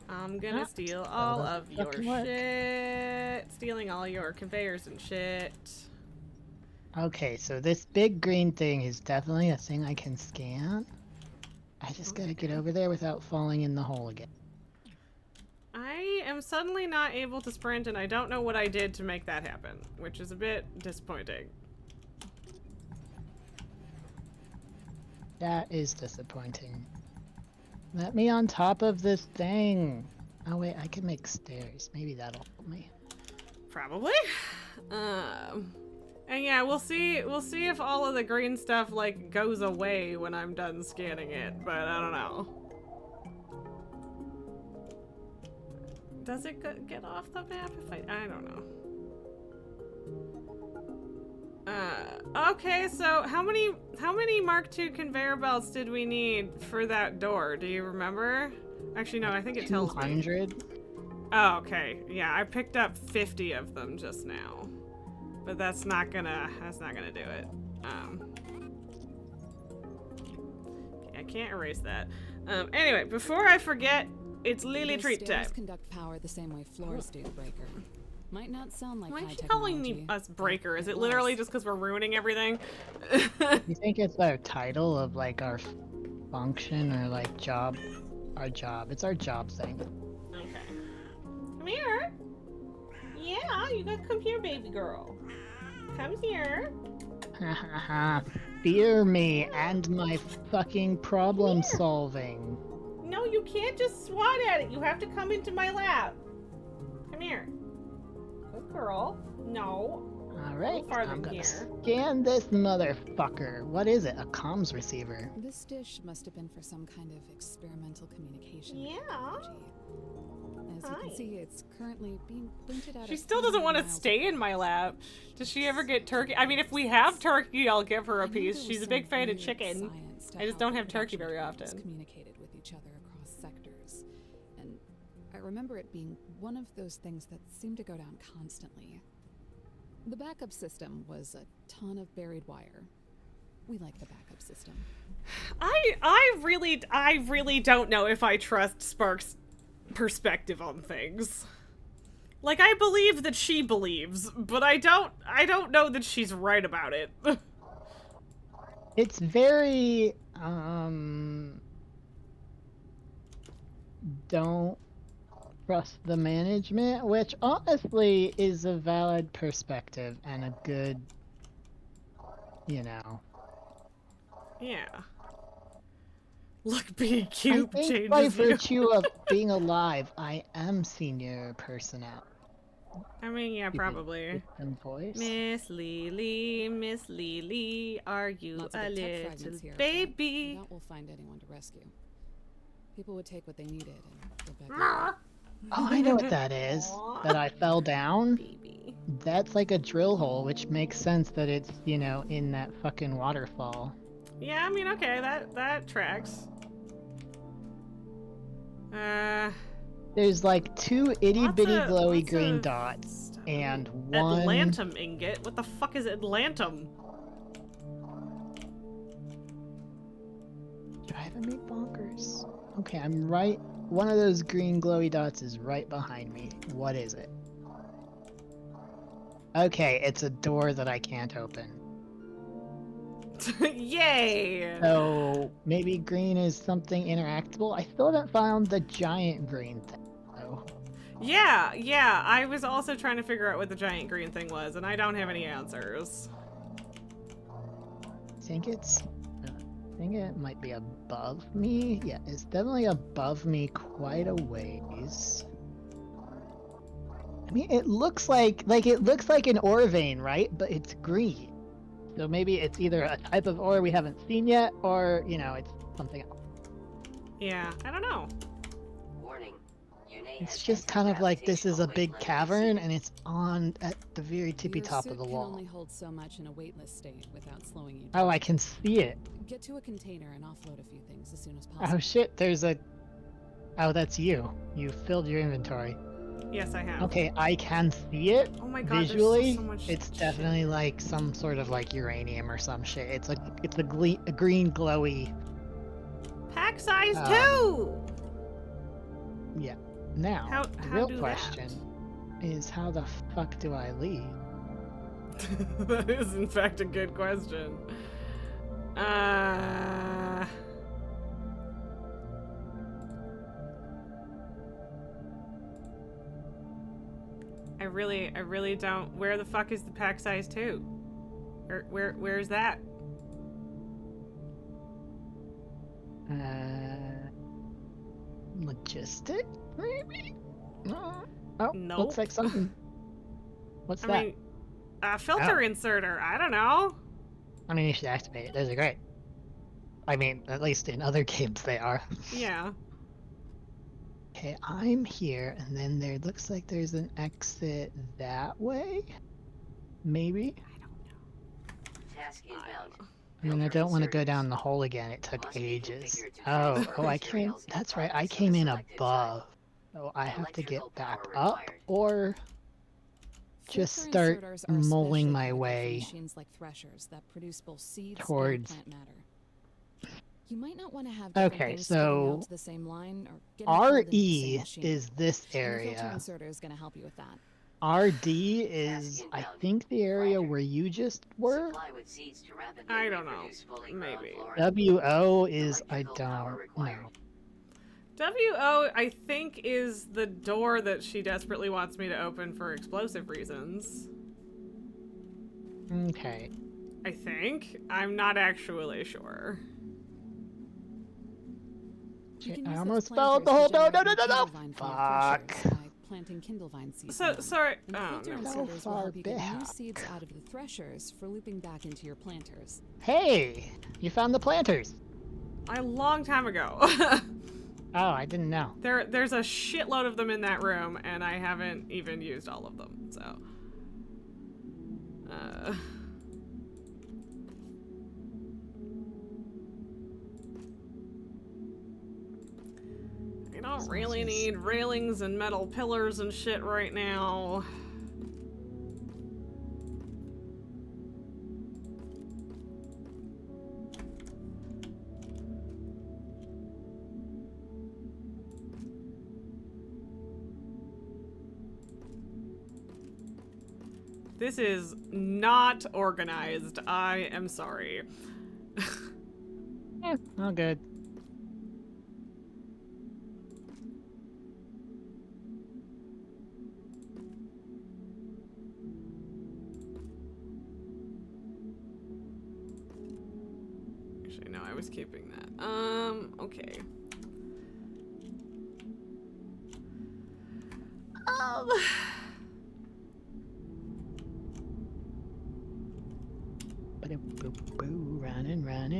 I'm gonna steal all of your shit. Stealing all your conveyors and shit. Okay, so this big green thing is definitely a thing I can scan. I just gotta get over there without falling in the hole again. I am suddenly not able to sprint, and I don't know what I did to make that happen, which is a bit disappointing. That is disappointing. Let me on top of this thing. Oh wait, I can make stairs. Maybe that'll help me. Probably. And yeah, we'll see if all of the green stuff like goes away when I'm done scanning it, but I don't know. Does it get off the map if I don't know. Okay, so how many Mark II conveyor belts did we need for that door? Do you remember? Actually, no, I think it tells me. 200? Oh, okay. Yeah, I picked up 50 of them just now. But that's not gonna do it. I can't erase that. Anyway, before I forget, it's Lily treat time. Conduct power the same way floors do, Breaker. Might not sound like why high is she calling technology. us Breaker? Is it literally just because we're ruining everything? You think it's our title of like our function or like job? Our job. It's our job thing. Okay. Come here. Yeah, you gotta come here, baby girl. Come here. Fear me and my fucking problem solving. No, you can't just swat at it. You have to come into my lap. Come here. Good girl. No. Alright, I'm gonna scan this motherfucker. What is it? A comms receiver? This dish must have been for some kind of experimental communication technology. As you can see, it's currently being pointed out. She still doesn't want to stay in my lap. Does she ever get turkey? I mean, if we have turkey, I'll give her a piece. She's a big fan of chicken. I just don't have turkey very often. Communicated with each other across sectors, and I remember it being one of those things that seemed to go down constantly. The backup system was a ton of buried wire. We like the backup system. I really don't know if I trust Spark's perspective on things. Like, I believe that she believes, but I don't know that she's right about it. It's very don't trust the management, which honestly is a valid perspective and a good, you know, Yeah. Look, being cute I think changes by you. virtue of being alive, I am senior personnel. I mean, yeah, probably. Voice. Miss Lily, are you Lots of a good tech little fragments here, baby? but I doubt we'll find anyone to rescue. People would take what they needed and go back. Oh, I know what that is. That I fell down. Baby. That's like a drill hole, which makes sense that it's, you know, in that fucking waterfall. Yeah, I mean, okay, that tracks. There's like 2 itty bitty glowy lots green of dots stuff. and 1 Atlantum ingot? What the fuck is Atlantum? Driving me bonkers. Okay, I'm right. One of those green glowy dots is right behind me. What is it? Okay, it's a door that I can't open. Yay! So maybe green is something interactable. I still haven't found the giant green thing though. Yeah, I was also trying to figure out what the giant green thing was, and I don't have any answers. I think it might be above me. Yeah, it's definitely above me quite a ways. I mean, it looks like an ore vein, right? But it's green. So maybe it's either a type of ore we haven't seen yet, or, you know, it's something else. Yeah, I don't know. Warning. It's just kind of like this is a big cavern, and it's at the very tippy Your top suit of the can wall. only hold so much in a weightless state without slowing you down. Oh, I can see it. Get to a container and offload a few things as soon as possible. Oh shit, Oh, that's you. You filled your inventory. Yes, I have. Okay, I can see it. Oh my god, visually. There's so much It's shit. definitely like some sort of like uranium or some shit. It's a green glowy. Pack size 2! Yeah. Now, the how real do question is how the fuck do I leave? That is in fact a good question. I really don't. Where the fuck is the pack size 2? Where's that? Logistic, maybe? Oh, Nope. looks like something. What's that? I mean, a filter inserter. I don't know. I mean, you should activate it. Those are great. I mean, at least in other games they are. Yeah. Okay, I'm here, and then there looks like there's an exit that way? Maybe? I don't know. Task inbound. I mean, I don't want to go down the hole again. It took ages. Oh, I came. That's right. I came in above. So I have to get back up, or just start mulling my way machines like threshers that produce both seeds towards. and plant matter. You might not want to have different things so spitting out to the same line or getting pulled into the same RE machine. is this And the filter area. inserter is going to help you with that. RD is, I think, the area where you just were. I don't know. Maybe. WO is, I don't know. WO, I think, is the door that she desperately wants me to open for explosive reasons. Okay. I think. I'm not actually sure. I almost fell out the hole. No. Fuck. Planting kindle vine seeds. Sorry. And the Oh, filter no. inserters will help you get new back. seeds out of the threshers for looping back into your planters. Hey, you found the planters. A long time ago. Oh, I didn't know. There's a shitload of them in that room, and I haven't even used all of them, so. I don't really need railings and metal pillars and shit right now. This is not organized. I am sorry. All good. Actually, was keeping that. Okay.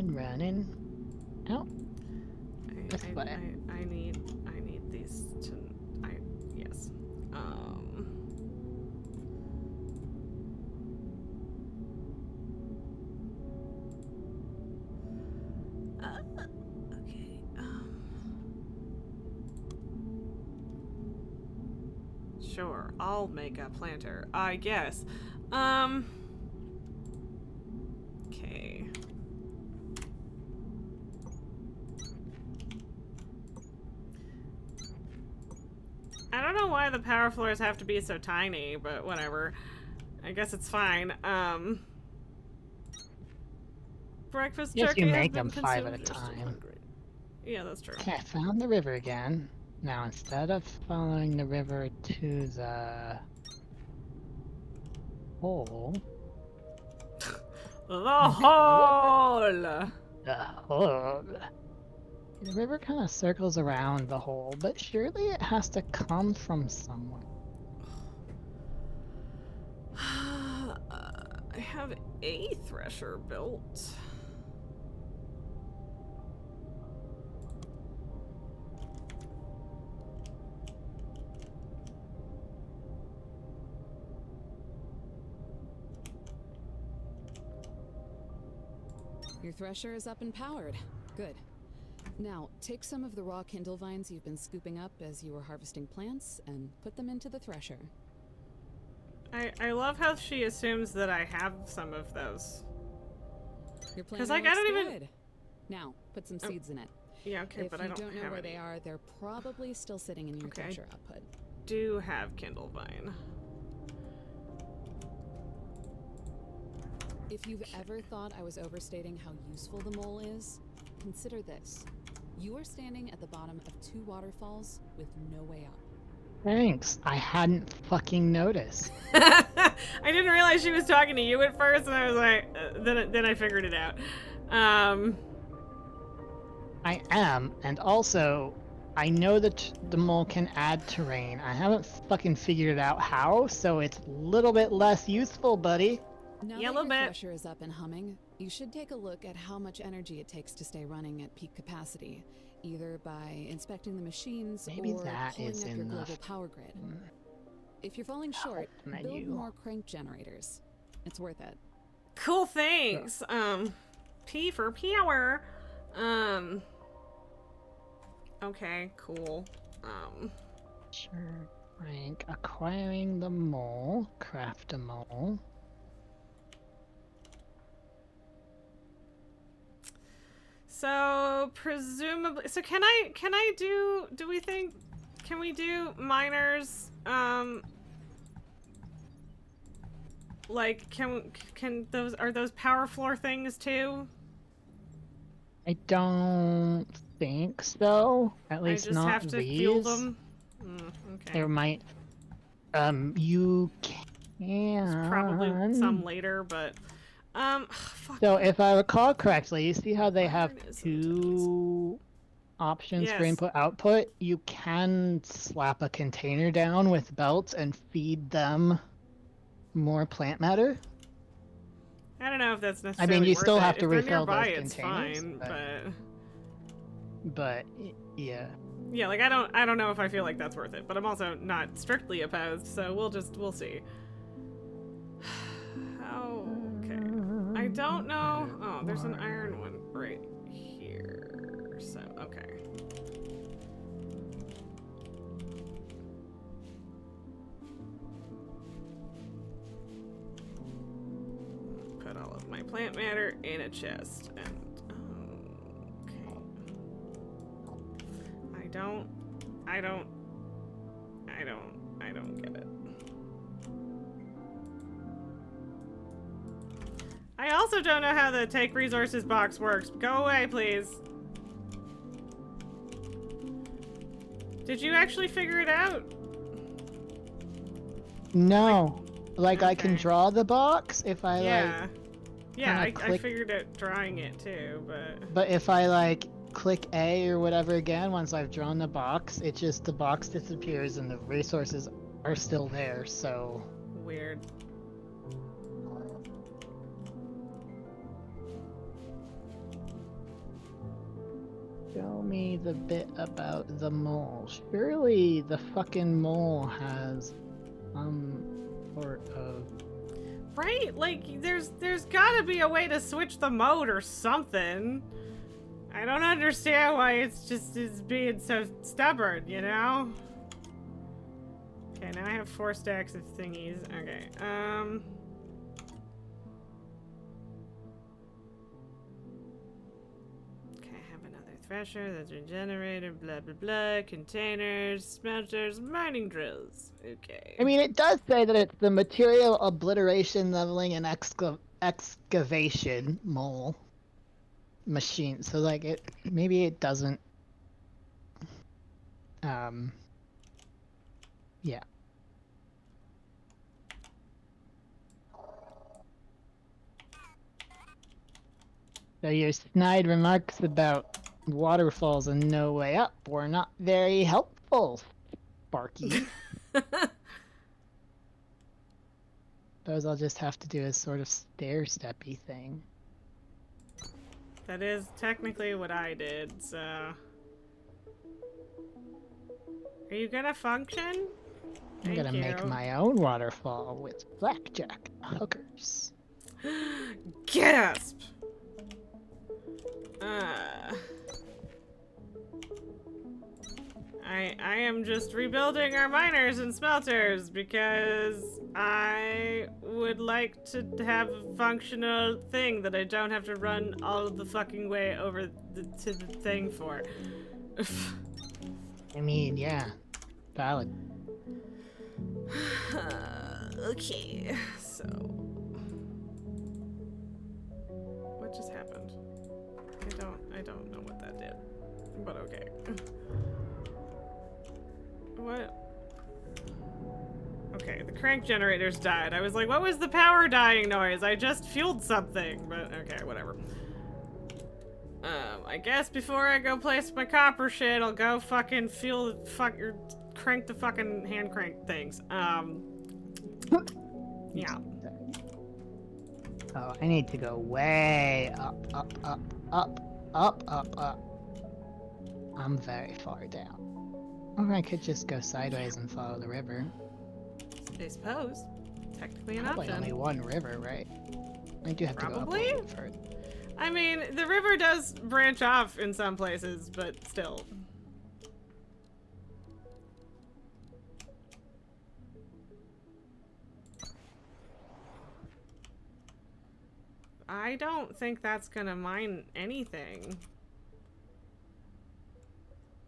Running. Oh. I need these to, yes. Okay, sure, I'll make a planter, I guess. Okay. I don't know why the power floors have to be so tiny, but whatever. I guess it's fine. Breakfast Yes, turkey you has make been them 5 at a consumed. You're still time. hungry. Yeah, that's true. Okay, I found the river again. Now, instead of following the river to the hole... The hole! The hole... The river kind of circles around the hole, but surely it has to come from somewhere. I have a thresher built. Your thresher is up and powered. Good. Now, take some of the raw kindle vines you've been scooping up as you were harvesting plants and put them into the thresher. I love how she assumes that I have some of those. Your plan Because like I don't even. good. Now, put some seeds in it. Yeah, okay, but I don't know have where any. they are, they're probably still sitting in your thresher output. Do have kindle vine. If you've ever thought I was overstating how useful the mole is, consider this. You are standing at the bottom of 2 waterfalls with no way up. Thanks. I hadn't fucking noticed. I didn't realize she was talking to you at first, and I was like, then I figured it out. I am, and also, I know that the mole can add terrain. I haven't fucking figured out how, so it's a little bit less useful, buddy. Now that your thresher is up and humming, you should take a look at how much energy it takes to stay running at peak capacity, either by inspecting the machines or pulling up your global power grid. If you're falling short, build more crank generators. It's worth it. Cool, thanks. P for power. Okay, cool. Sure, rank. Acquiring the mole. Craft a mole. So presumably, so can we do miners, like, are those power floor things too? I don't think so. At least not these. I just have to fuel them? Okay. There might, you can. There's probably some later, but fuck. So if I recall correctly, you see how they have 2 options for input-output? You can slap a container down with belts and feed them more plant matter. I don't know if that's necessarily I mean, you worth still it. have to refill nearby, those it's containers. Fine, but yeah. Yeah, like I don't know if I feel like that's worth it, but I'm also not strictly opposed, so we'll see. Okay. I don't know. Oh, there's an iron one right here. So, okay. Put all of my plant matter in a chest and okay. I don't get it. I also don't know how the take resources box works. Go away, please. Did you actually figure it out? No. Like okay. I can draw the box if I like Yeah, I figured out drawing it too, but... But if I, like, click A or whatever again, once I've drawn the box, the box disappears and the resources are still there, so... Weird. Show me the bit about the mole. Surely the fucking mole has some sort of... Right? Like, there's gotta be a way to switch the mode or something. I don't understand why it's being so stubborn, you know? Okay, now I have 4 stacks of thingies. Okay, Okay, I have another thresher, that's a generator, blah blah blah, containers, smelters, mining drills. Okay. I mean, it does say that it's the material obliteration, leveling, and excavation mole machine. So, like, maybe it doesn't... Yeah. So your snide remarks about waterfalls and no way up were not very helpful, Sparky. Suppose I'll just have to do a sort of stair-steppy thing. That is technically what I did, so... Are you gonna function? I'm gonna make my own waterfall with blackjack hookers. Gasp! I am just rebuilding our miners and smelters because I would like to have a functional thing that I don't have to run all of the fucking way over to the thing for. I mean, yeah. Valid. Okay, so... What just happened? I don't know what that did. But okay. What? Okay, the crank generators died. I was like, what was the power dying noise? I just fueled something, but okay, whatever. I guess before I go place my copper shit, I'll go fucking crank the fucking hand crank things. Yeah. Oh, I need to go way up, up, up, up, up, up, up. I'm very far down. Or I could just go sideways and follow the river. I suppose. Technically an Probably option. only one river, right? I do have to go up a little bit further. I mean, the river does branch off in some places, but still. I don't think that's gonna mine anything.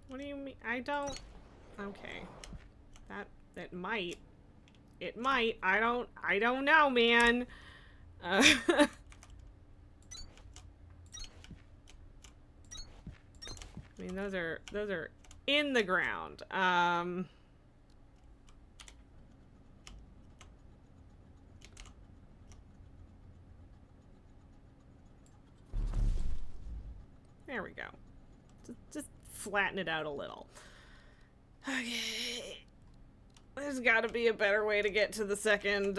What do you mean? I don't... Okay. That might. It might. I don't know, man. I mean, those are in the ground. There we go. Just flatten it out a little. Okay. There's gotta be a better way to get to the second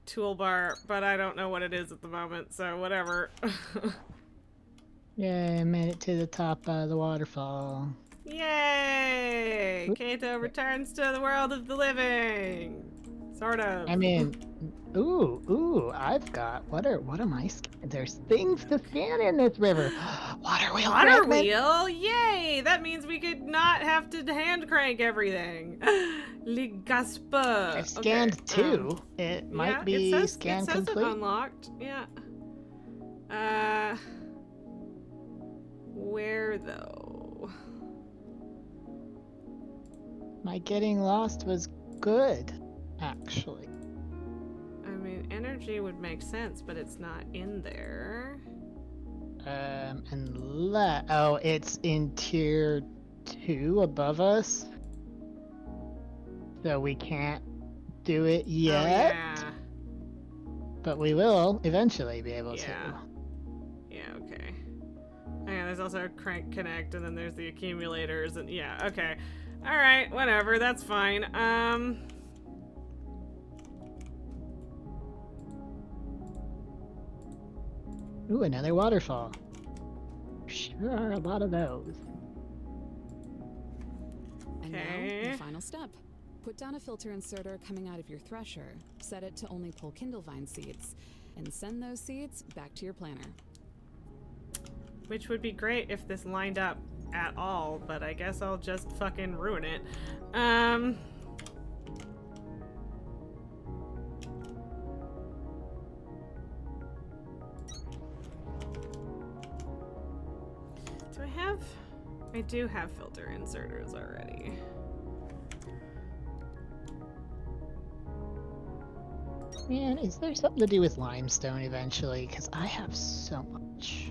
toolbar, but I don't know what it is at the moment, so whatever. Yay, I made it to the top of the waterfall. Yay! Kato returns to the world of the living. Sort of. I mean, ooh, I've got, what am I scanning? There's things to scan in this river. Water wheel. Water wheel? Yay! That means we could not have to hand crank everything. Le gaspe. I've scanned two. It might be scan complete. It unlocked. Yeah. Where though? My getting lost was good, actually. I mean, energy would make sense, but it's not in there. Oh, it's in tier 2 above us. So we can't do it yet. Oh, yeah. but we will eventually be able to. Yeah, okay. And there's also a crank connect, and then there's the accumulators, and yeah, okay. Alright, whatever, that's fine. Ooh, another waterfall. Sure are a lot of those. And now, the final step. Put down a filter inserter coming out of your thresher, set it to only pull Kindlevine seeds, and send those seeds back to your planter. Which would be great if this lined up at all, but I guess I'll just fucking ruin it. Do I have... I do have filter inserters already. Man, is there something to do with limestone eventually? Because I have so much.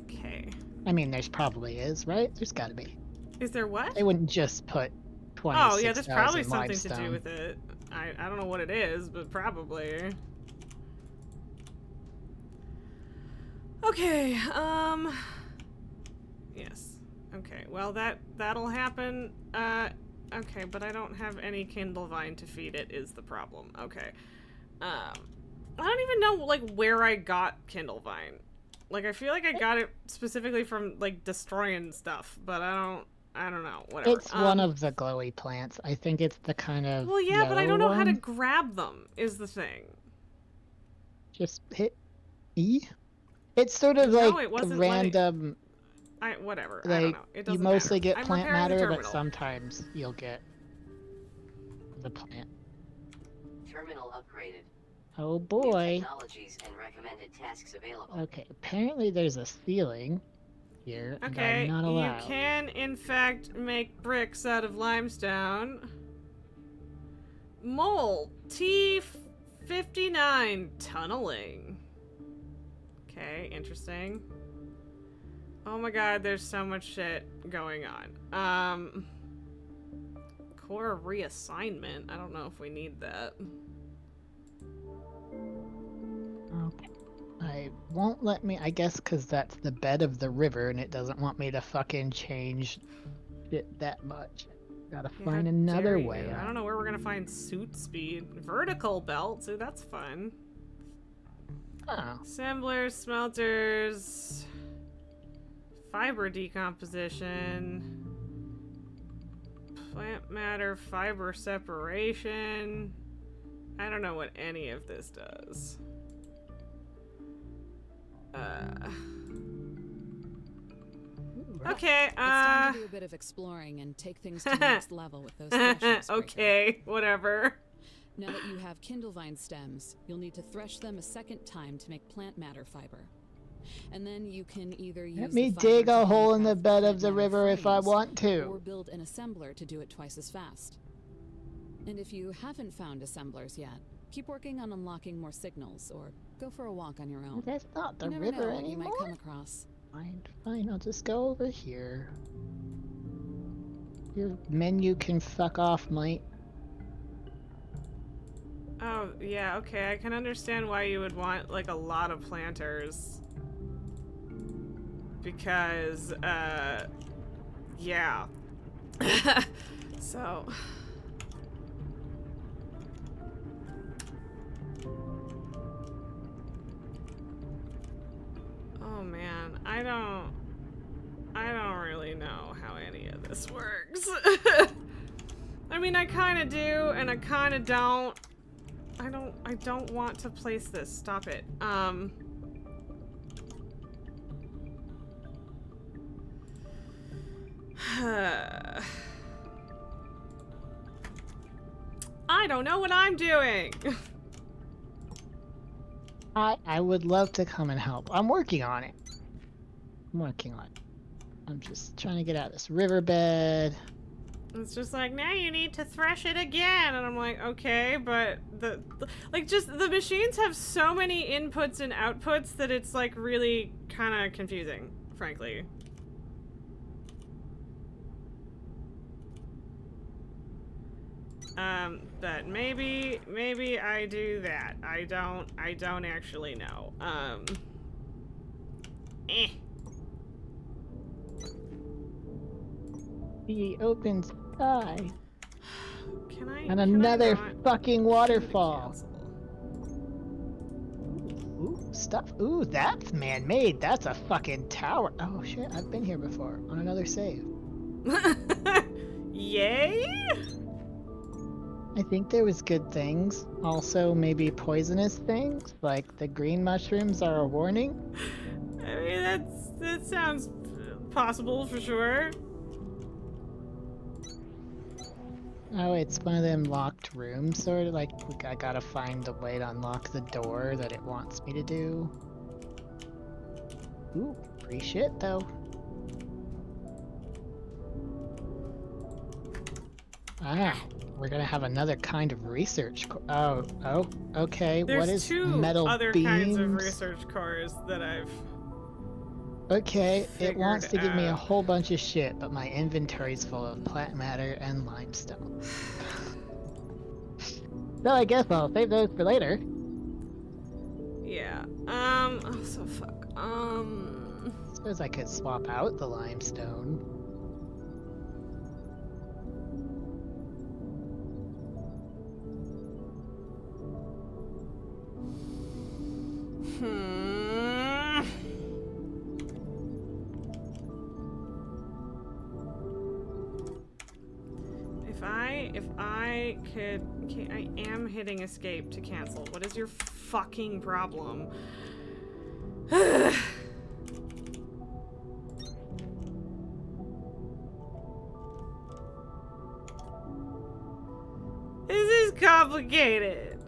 Okay. I mean, there's probably is, right? There's gotta be. Is there what? They wouldn't just put 26,000 Oh, yeah, there's probably something limestone. to do with it. I don't know what it is, but probably. Okay, yes. Okay, well, that'll happen. Okay, but I don't have any Kindlevine to feed it is the problem. Okay. I don't even know, like, where I got Kindlevine. Like, I feel like I got it specifically from, like, destroying stuff, but I don't know. Whatever. It's one of the glowy plants. I think it's the kind of Well, yeah, but I don't know how to one. grab them, is the thing. Just hit E? It's sort of No, like it wasn't random... whatever. Like, I don't know. It doesn't you mostly matter. get I'm plant repairing the matter, but terminal. sometimes you'll get the plant. Terminal upgraded. Oh New boy. technologies and recommended tasks available. Okay, apparently there's a ceiling here, and Okay, I'm not you allowed. can, in fact, make bricks out of limestone. Mole, T59, tunneling. Okay, interesting. Oh my god, there's so much shit going on. Core reassignment. I don't know if we need that. Okay. I won't let me, I guess because that's the bed of the river and it doesn't want me to fucking change it that much. Gotta Yeah, find how another dare way you. I out. don't know where we're gonna find suit speed. Vertical belt, so that's fun. Oh. Assemblers, smelters, fiber decomposition, plant matter, fiber separation. I don't know what any of this does. Okay, It's time to do a bit of exploring and take things to the next level with those threshes. Okay, whatever. Now that you have Kindlevine stems, you'll need to thresh them a second time to make plant matter fiber. And then you can either use Let me the fiber dig to a hole in the handcraft bed plant of the matter river if I frames, want or to. build an assembler to do it twice as fast. And if you haven't found assemblers yet, keep working on unlocking more signals, or go for a walk on your own. That's not the You never river know what you might anymore. come across. Fine, fine, I'll just go over here. Your menu can fuck off, mate. Oh, yeah, okay, I can understand why you would want, like, a lot of planters. Because, yeah. So... Oh man, I don't really know how any of this works. I mean, I kind of do, and I kind of don't. I don't want to place this. Stop it. I don't know what I'm doing. I would love to come and help. I'm working on it. I'm just trying to get out of this riverbed. It's just like, now you need to thresh it again. And I'm like, okay, but just the machines have so many inputs and outputs that it's like really kind of confusing, frankly. But maybe I do that. I don't actually know. The open sky. And Can another I not fucking waterfall. cancel? Ooh, stuff. Ooh, that's man-made. That's a fucking tower. Oh shit, I've been here before on another save. Yay! I think there was good things. Also, maybe poisonous things, like the green mushrooms are a warning. I mean, that sounds possible for sure. Oh, it's one of them locked rooms, sort of like I gotta find a way to unlock the door that it wants me to do. Ooh, free shit though. Ah, we're gonna have another kind of research. Oh, okay. There's what is two metal other beams? kinds of research cores that I've. Okay, it wants to give me a out. whole bunch of shit, but my inventory's full of plant matter and limestone. So I guess I'll save those for later. Yeah. Oh, so fuck. Suppose I could swap out the limestone. If I could, okay, I am hitting escape to cancel. What is your fucking problem? This is complicated.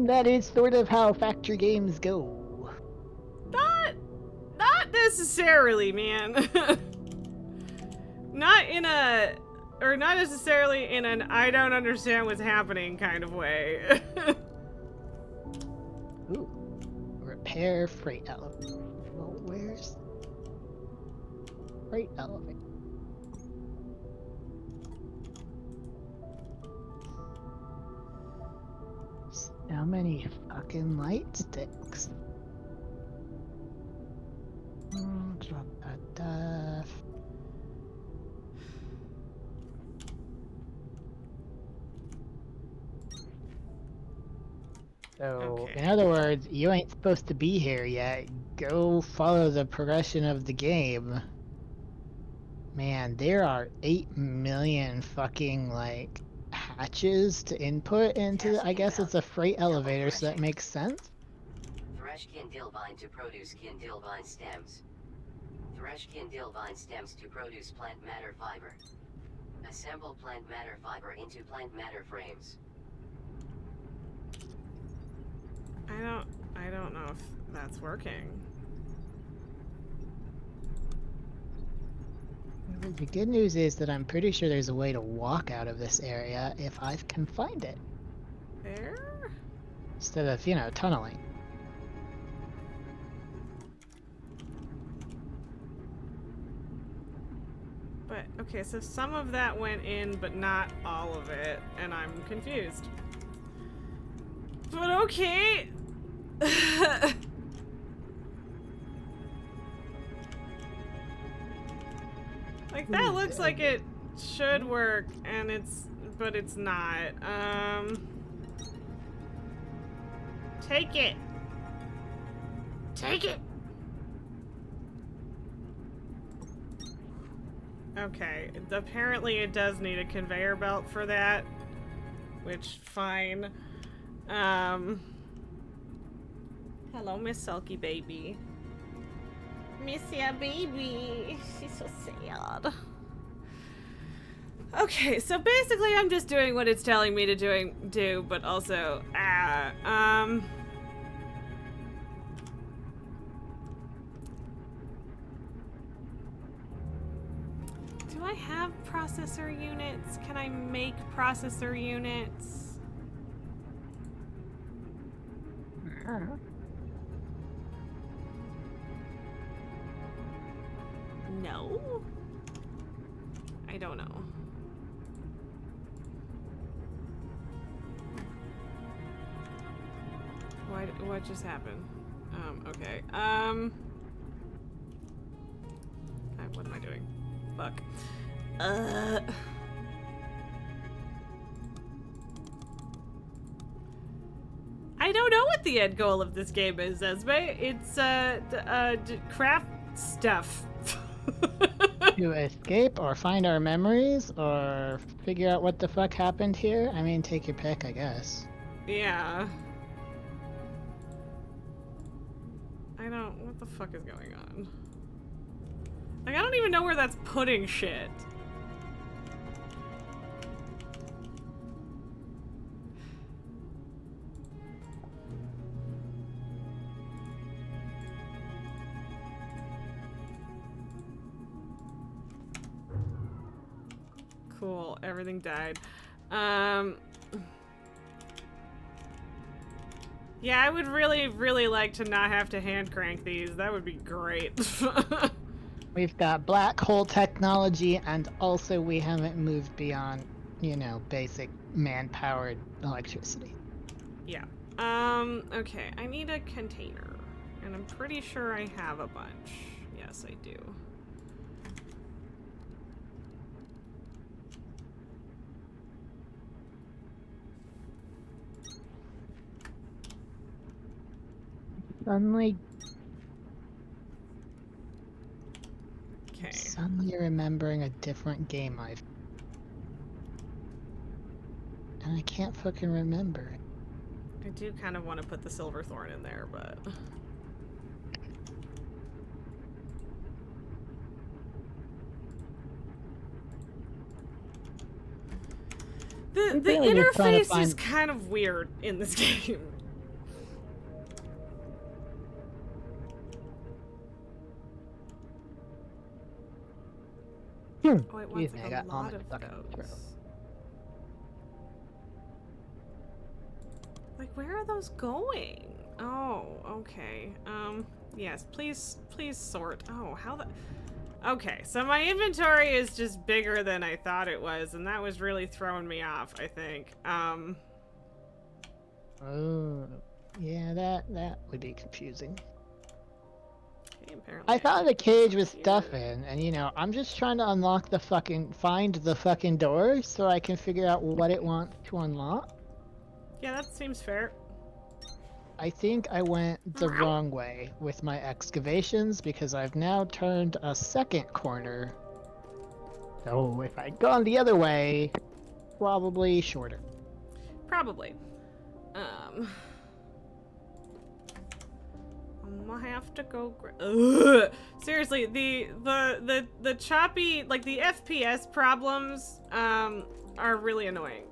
That is sort of how factory games go. Not necessarily, man. Not necessarily in an I don't understand what's happening kind of way. Ooh. Repair freight elevator. Well, where's freight elevator? So many fucking light sticks. Drop that stuff. So, Okay. in other words, you ain't supposed to be here yet. Go follow the progression of the game. Man, there are 8 million fucking, like, hatches to input into the, I guess it's a freight elevator, so that makes sense. Thresh kindilvine to produce kindilvine stems. Thresh kindilvine stems to produce plant matter fiber. Assemble plant matter fiber into plant matter frames. I don't know if that's working. The good news is that I'm pretty sure there's a way to walk out of this area if I can find it. There? Instead of, you know, tunneling. But, okay, so some of that went in, but not all of it, and I'm confused. But okay! Like, that looks like it should work, and but it's not. Take it! Take it! Okay, apparently it does need a conveyor belt for that, which, fine. Hello, Miss Sulky Baby. Miss ya, baby. She's so sad. Okay, so basically I'm just doing what it's telling me to do, but also, do I have processor units? Can I make processor units? No? I don't know. What just happened? Okay. What am I doing? Fuck. I don't know what the end goal of this game is, Esme. It's, craft stuff. To escape or find our memories or figure out what the fuck happened here? I mean, take your pick, I guess. Yeah. What the fuck is going on? Like, I don't even know where that's putting shit. Cool, everything died. Yeah, I would really, really like to not have to hand crank these. That would be great. We've got black hole technology, and also we haven't moved beyond, you know, basic man-powered electricity. Yeah. Okay, I need a container. And I'm pretty sure I have a bunch. Yes, I do. Suddenly remembering a different game I've... And I can't fucking remember. I do kind of want to put the Silverthorn in there, but... The interface is kind of weird in this game. Oh, it wants like a lot of those. Like, where are those going? Oh, okay. Yes, please sort. Oh, how the... Okay, so my inventory is just bigger than I thought it was, and that was really throwing me off, I think. Oh, yeah, that would be confusing. Okay, apparently I thought the cage was stuff in, and you know, I'm just trying to unlock the find the fucking door so I can figure out what it wants to unlock. Yeah, that seems fair. I think I went the wrong way with my excavations because I've now turned a second corner. So if I'd gone the other way, probably shorter. Probably. I'll have to go. Seriously, the choppy, like the FPS problems, are really annoying.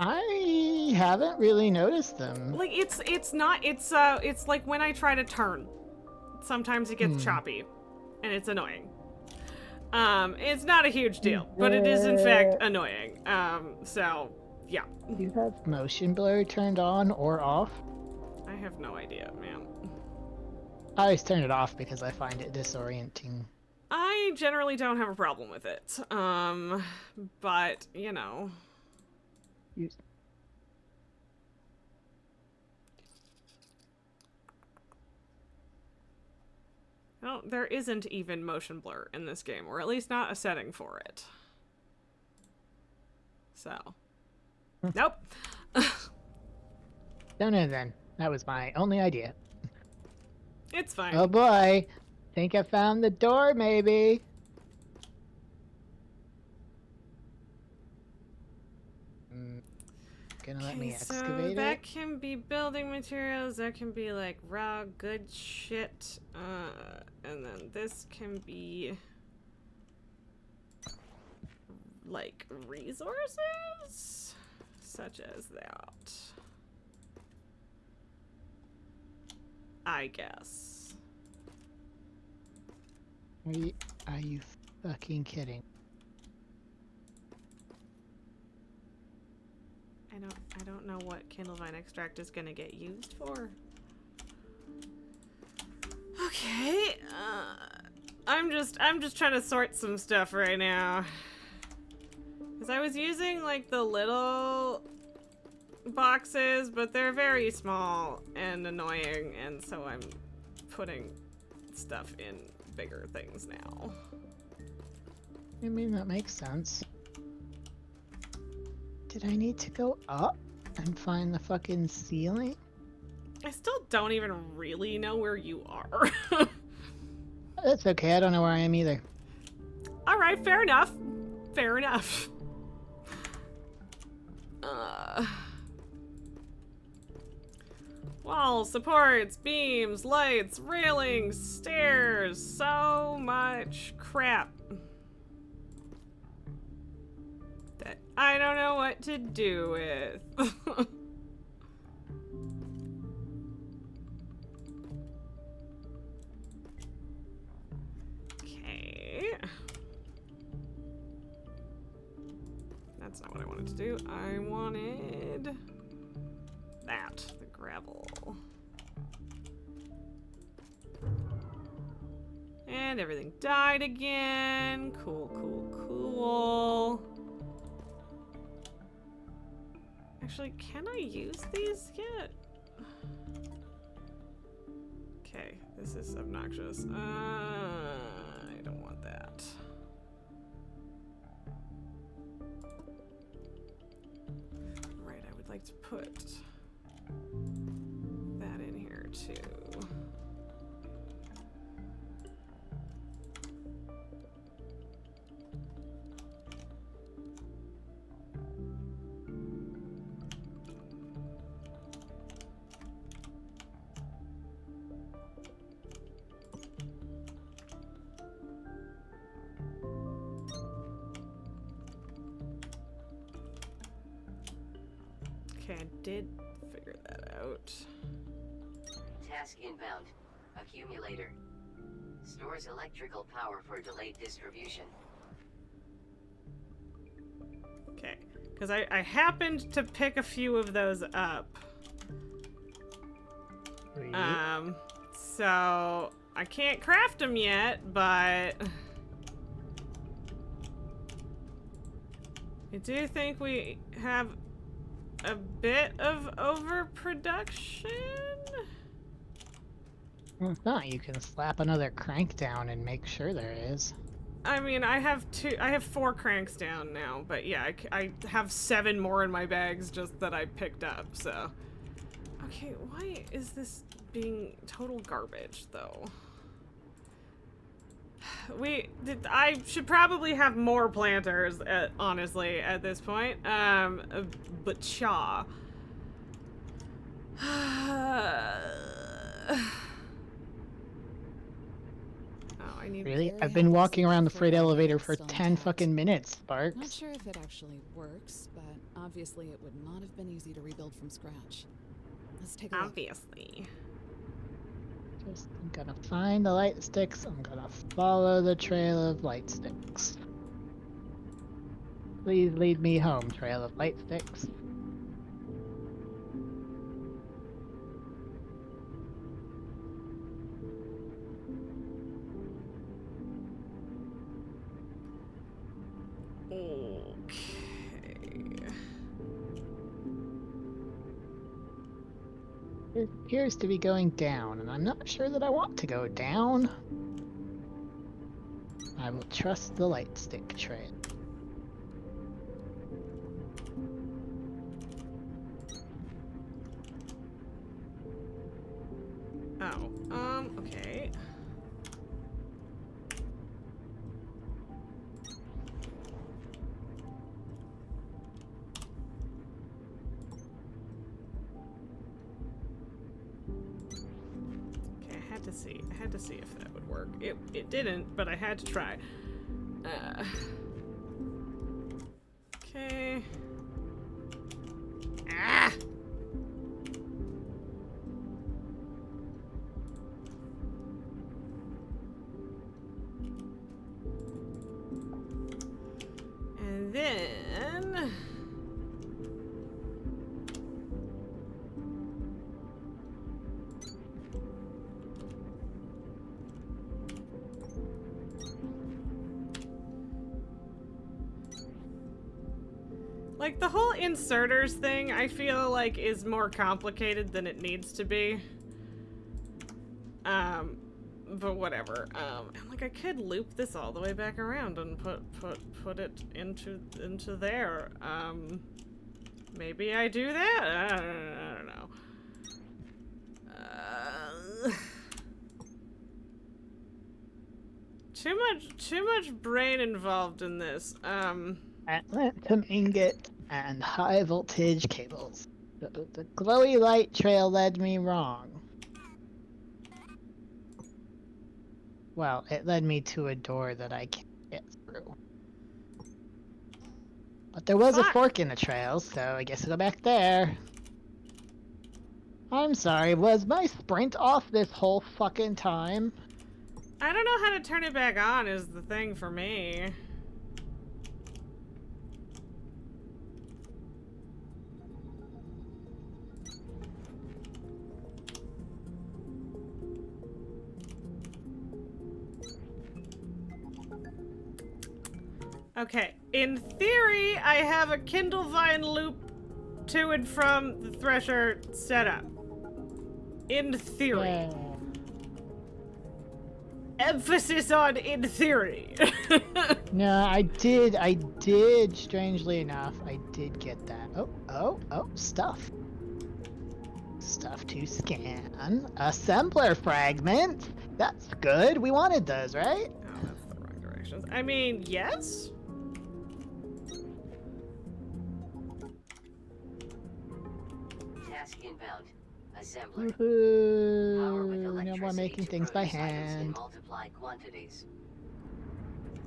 I haven't really noticed them. Like it's like when I try to turn. Sometimes it gets choppy, and it's annoying. It's not a huge deal, but it is in fact annoying. So yeah. Do you have motion blur turned on or off? I have no idea, man. I always turn it off because I find it disorienting. I generally don't have a problem with it. But you know. No, there isn't even motion blur in this game, or at least not a setting for it. So. Nope. Don't know then. That was my only idea. It's fine. Oh boy. Think I found the door, maybe. Gonna let me excavate so it? that can be building materials, that can be like raw good shit, and then this can be like resources, such as that, I guess. Are you fucking kidding? I don't know what Candlevine extract is gonna get used for. Okay, I'm just trying to sort some stuff right now. Cause I was using like the little boxes, but they're very small and annoying, and so I'm putting stuff in bigger things now. I mean, that makes sense. Did I need to go up and find the fucking ceiling? I still don't even really know where you are. That's okay, I don't know where I am either. Alright, fair enough. Fair enough. Walls, supports, beams, lights, railings, stairs, so much crap that I don't know what to do with. Okay. That's not what I wanted to do. I wanted that, the gravel. And everything died again. Cool, cool, cool. Actually, can I use these yet? Okay, this is obnoxious. I don't want that. Right, I would like to put that in here too. Okay, I did figure that out. Task inbound. Accumulator. Stores electrical power for delayed distribution. Okay, because I happened to pick a few of those up. Sweet. So I can't craft them yet, but I do think we have a bit of overproduction. Well, if not, you can slap another crank down and make sure there is. I mean, I have 4 cranks down now, but yeah, I have 7 more in my bags just that I picked up, so. Okay, why is this being total garbage, though? I should probably have more planters, honestly, at this point. But cha. I need. Really? I've been walking around the freight elevator for 10 fucking minutes, Sparks. Not sure if it actually works, but obviously it would not have been easy to rebuild from scratch. Let's take a look. Obviously. Just, I'm gonna find the light sticks. I'm gonna follow the trail of light sticks. Please lead me home, trail of light sticks. Okay. It appears to be going down, and I'm not sure that I want to go down. I will trust the light stick trail. Oh, okay. I had to see if that would work. It didn't, but I had to try. Okay. Ah! And then Like, the whole inserters thing, I feel like, is more complicated than it needs to be. But whatever. And like, I could loop this all the way back around and put it into there. Maybe I do that? I don't know. Too much brain involved in this. Atlantum ingot and high voltage cables. The glowy light trail led me wrong. Well, it led me to a door that I can't get through. But there was a fork in the trail, so I guess I'll go back there. I'm sorry, was my sprint off this whole fucking time? I don't know how to turn it back on is the thing for me. Okay, in theory, I have a Kindle Vine loop to and from the Thresher setup. In theory. Yeah. Emphasis on in theory. No, I did, strangely enough, I did get that. Oh, stuff. Stuff to scan. Assembler fragment. That's good. We wanted those, right? Oh, that's the wrong directions. I mean, yes? Task inbound. Assembler. Power with Woohoo! No more making to things by produce items in hand. multiplied quantities.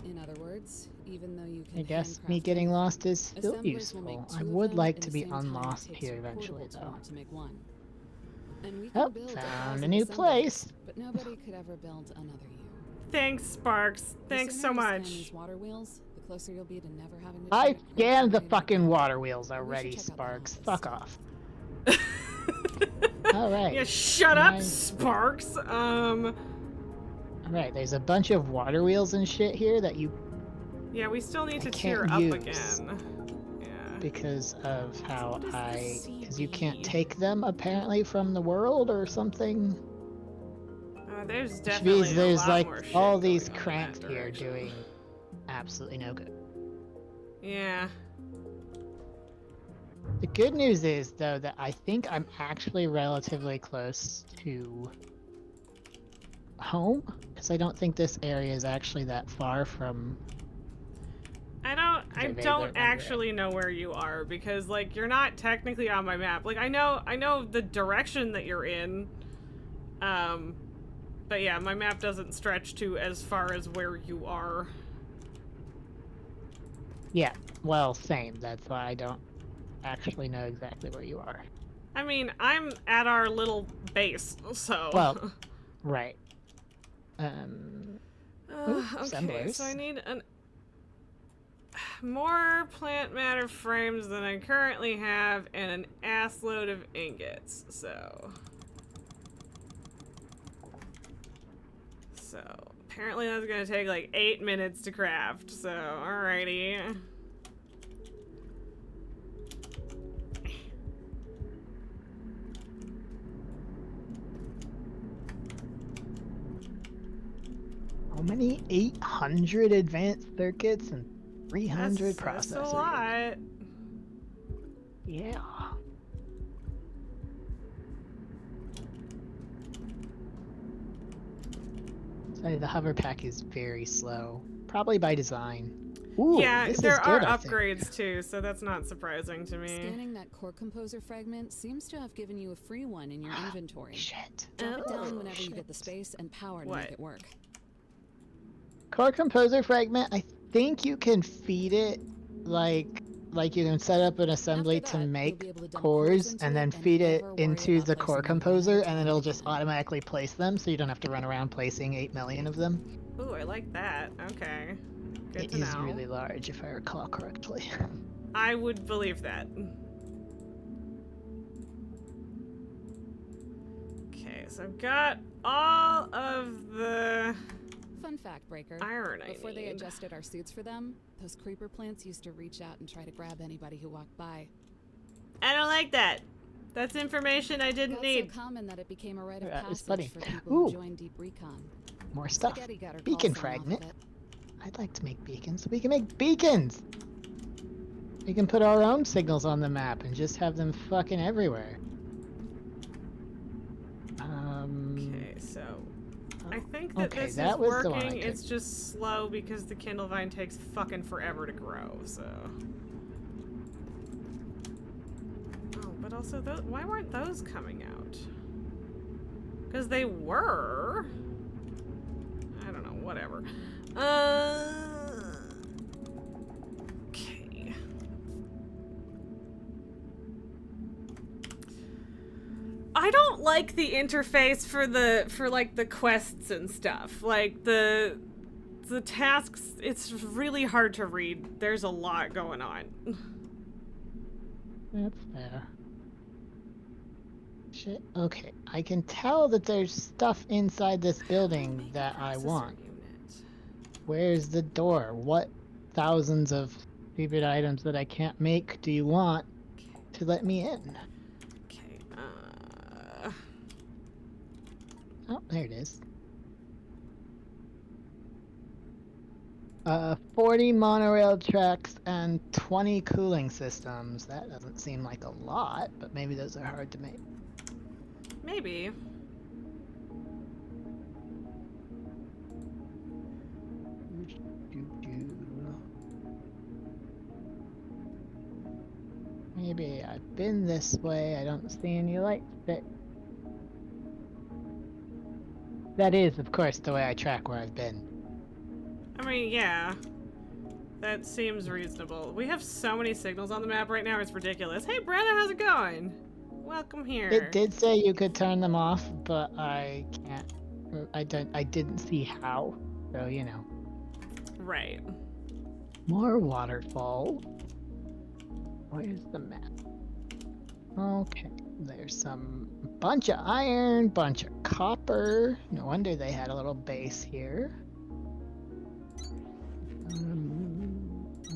In other words, even though you can I guess handcraft me getting anything, lost is still assemblers will make useful. two I of would them like in to the be same time it unlost takes here your eventually, portable though. tool to make one. And we Oh, can build found 1,000 a new assemblers, place. but nobody could ever build another you. Thanks, Sparks. Thanks The so sooner you scan much. these water wheels, the closer you'll be to never having to I try to crank scanned the generator fucking again. water wheels We should already, check out the Sparks. office. Fuck off. Alright. Yeah, shut up, Nice. Sparks. Alright, there's a bunch of water wheels and shit here that you Yeah, we still need I to can't tier up use. again. Yeah. because of how What is the because you can't CB? take them apparently from the world or something. There's Which definitely means there's a lot like more shit all these going on in cranks that here direction. doing absolutely no good. Yeah. The good news is though that I think I'm actually relatively close to home because I don't think this area is actually that far from. I vaguely don't remember actually know where you are because like you're not technically on my map. Like I know the direction that you're in. But yeah, my map doesn't stretch to as far as where you are. Yeah, well, same. That's why I don't actually know exactly where you are. I mean, I'm at our little base, so. Well, right. Ooh, Okay, assemblers. so I need more plant matter frames than I currently have and an ass load of ingots, so apparently that's gonna take like 8 minutes to craft, so alrighty. How many? 800 advanced circuits and 300 processors. That's a lot. Yeah. So the hover pack is very slow, probably by design. Ooh, Yeah, this there is are good, I think. upgrades too, so that's not surprising to me. Scanning that core composer fragment seems to have given you a free one in your inventory. Shit. Drop it down Oh, whenever you get the space and power to What? make it work. Core composer fragment. I think you can feed it like you can set up an assembly After to that, you'll make be able to dump cores into and it then feed it never worry into about the core placing them one composer, at a and then time it'll just again. automatically place them, so you don't have to run around placing 8 million of them. Ooh, I like that. Okay. Good It to is know. really large, if I recall correctly. I would believe that. Okay, so I've got all of the Fun fact, Breaker. iron I Before they need. adjusted our suits for them, those creeper plants used to reach out and try to grab anybody who walked by. I don't like that. That's information I didn't need. So common that it became a rite of That was passage funny. for people Ooh. who joined Deep Recon. More stuff. Spaghetti got her Beacon call sign off of fragment. it. I'd like to make beacons. We can make beacons! We can put our own signals on the map and just have them fucking everywhere. Okay, so I think that okay, this that is was the one I working. could- It's just slow because the Kindle Vine takes fucking forever to grow, so. Oh, but also, why weren't those coming out? Because they were. I don't know, whatever. Okay. I don't like the interface for like the quests and stuff. Like the tasks, it's really hard to read. There's a lot going on. That's fair. Shit. Okay, I can tell that there's stuff inside this building that I want. Where's the door? What thousands of stupid items that I can't make do you want to let me in? Okay, Oh, there it is. 40 monorail tracks and 20 cooling systems. That doesn't seem like a lot, but maybe those are hard to make. maybe. Maybe I've been this way. I don't see any lights. That is, of course, the way I track where I've been. I mean, yeah. That seems reasonable. We have so many signals on the map right now, it's ridiculous. Hey, Brenna, how's it going? Welcome here. It did say you could turn them off, but I can't. I didn't see how. So, you know. Right. More waterfall. Where's the map? Okay, there's some bunch of iron, bunch of copper. No wonder they had a little base here.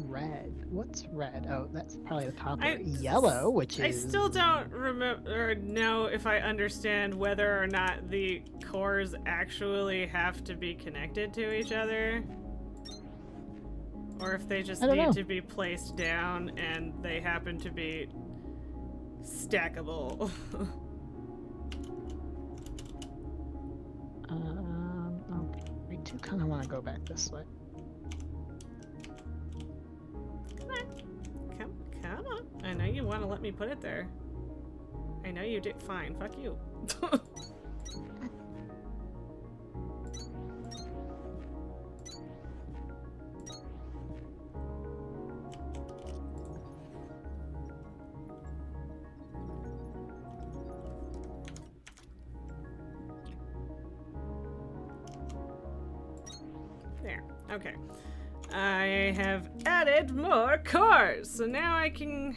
Red. What's red? Oh, that's probably the copper. Yellow, which is. I still don't remember or know if I understand whether or not the cores actually have to be connected to each other. Or if they just need to be placed down and they happen to be stackable. Okay. We do kind of want to go back this way. Come on. I know you want to let me put it there. I know you did. Fine. Fuck you. There. Okay. I have added more cores, so now I can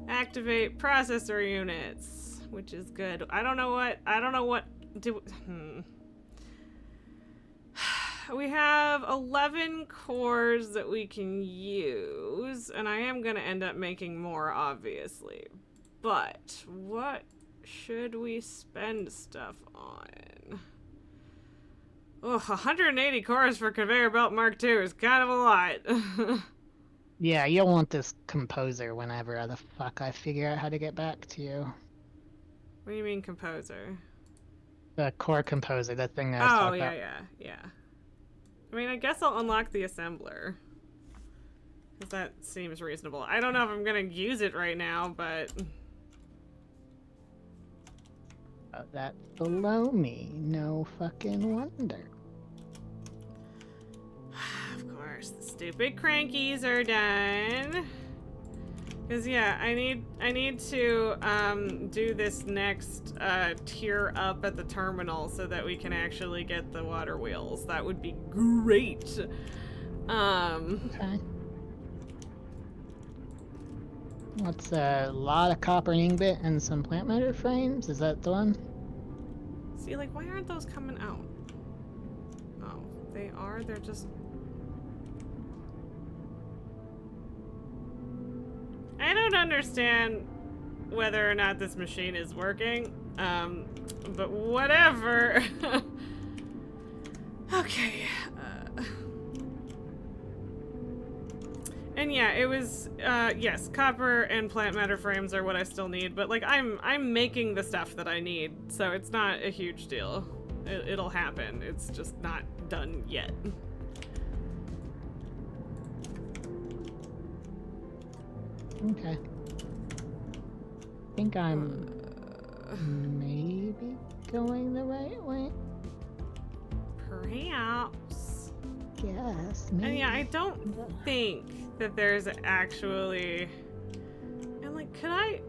activate processor units, which is good. I don't know what we have 11 cores that we can use, and I am gonna end up making more, obviously. But what should we spend stuff on? Oh, 180 cores for Conveyor Belt Mark II is kind of a lot. Yeah, you'll want this composer whenever the fuck I figure out how to get back to you. What do you mean composer? The core composer, that thing that I was talking about. Yeah. I mean, I guess I'll unlock the assembler. Because that seems reasonable. I don't know if I'm gonna use it right now, but... Oh, that's below me. No fucking wonder. Of course, the stupid crankies are done. Because yeah, I need to do this next tier up at the terminal so that we can actually get the water wheels. That would be great. Okay. What's a lot of copper ingot and some plant matter frames? Is that the one? See, like, why aren't those coming out? Oh, Oh, they are? They're just... I don't understand whether or not this machine is working, but whatever. Okay. And yeah, it was, yes, copper and plant matter frames are what I still need, but like I'm making the stuff that I need, so it's not a huge deal. It'll happen. It's just not done yet. Okay. I think I'm maybe going the right way. Perhaps. Yes. Maybe. And yeah, I don't think that there's actually... And like, could I...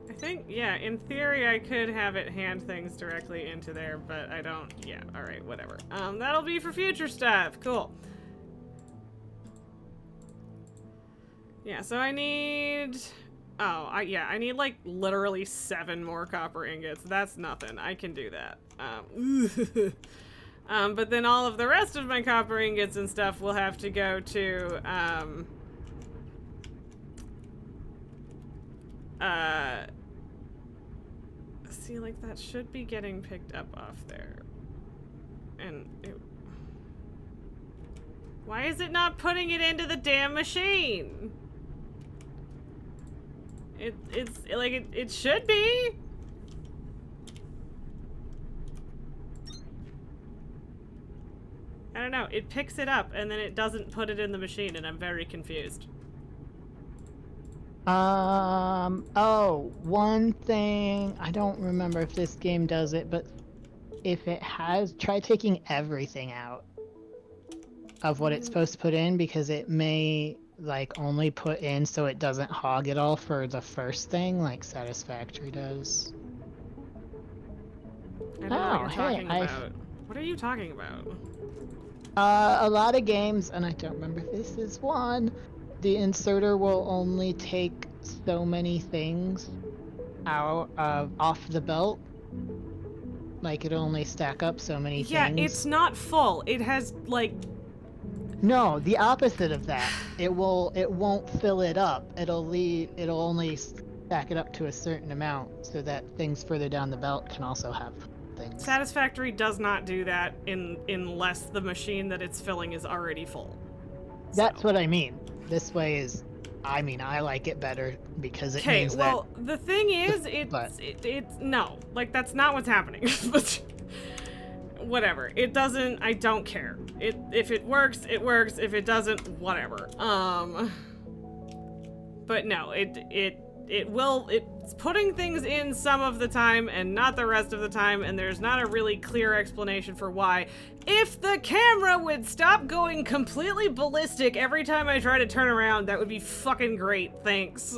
I think, yeah, in theory I could have it hand things directly into there, but I don't... Yeah, alright, whatever. That'll be for future stuff. Cool. Yeah, so I need... Oh, yeah, I need like literally 7 more copper ingots. That's nothing. I can do that. But then all of the rest of my copper ingots and stuff will have to go to, see, like, that should be getting picked up off there. And it... Why is it not putting it into the damn machine? It's like, it should be. I don't know, it picks it up and then it doesn't put it in the machine and I'm very confused. Oh, one thing, I don't remember if this game does it, but if it has, try taking everything out of what it's supposed to put in, because it may, like, only put in so it doesn't hog it all for the first thing, like Satisfactory does. I don't know what you're talking about. What are you talking about? A lot of games, and I don't remember if this is one, the inserter will only take so many things out off the belt. Like, it'll only stack up so many things. Yeah, it's not full. It has, like... No, the opposite of that. It won't fill it up. It'll only stack it up to a certain amount so that things further down the belt can also have things. Satisfactory does not do that unless the machine that it's filling is already full. That's what I mean. This way is, I mean, I like it better because it means that... Okay, well, the thing is, it's no, like, that's not what's happening. But whatever. It doesn't, I don't care. If it works, it works. If it doesn't, whatever. But no, it's putting things in some of the time and not the rest of the time, and there's not a really clear explanation for why. If the camera would stop going completely ballistic every time I try to turn around, that would be fucking great. Thanks.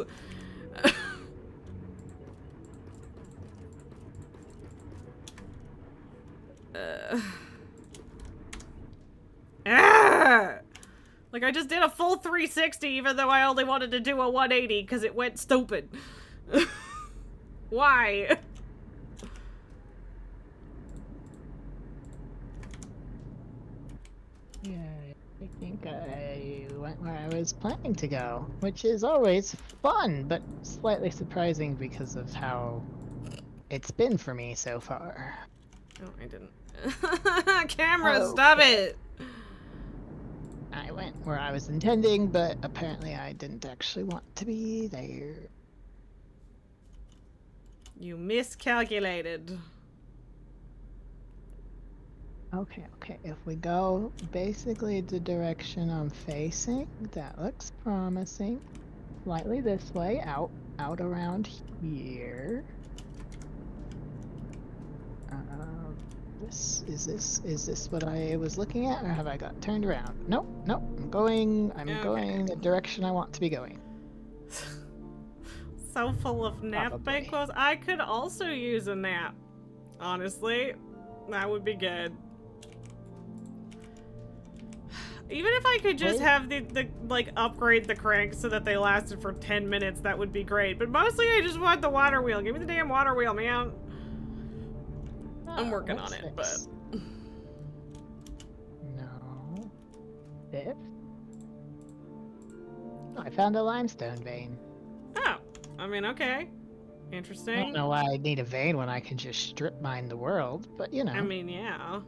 Like, I just did a full 360 even though I only wanted to do a 180 because it went stupid. Why? Yeah, I think I went where I was planning to go, which is always fun, but slightly surprising because of how it's been for me so far. Oh, I didn't. Camera, stop it! I went where I was intending, but apparently I didn't actually want to be there. You miscalculated. Okay, if we go basically the direction I'm facing, that looks promising. Slightly this way, out around here. Is this what I was looking at, or have I got turned around? Nope, I'm going the direction I want to be going. So full of nap bank quotes. I could also use a nap. Honestly, that would be good. Even if I could just have the like upgrade the crank so that they lasted for 10 minutes, that would be great. But mostly I just want the water wheel. Give me the damn water wheel, man. I'm working on it, but no. This? Oh, I found a limestone vein. oh, I mean, okay. Interesting. I don't know why I need a vein when I can just strip mine the world, but you know. I mean, yeah.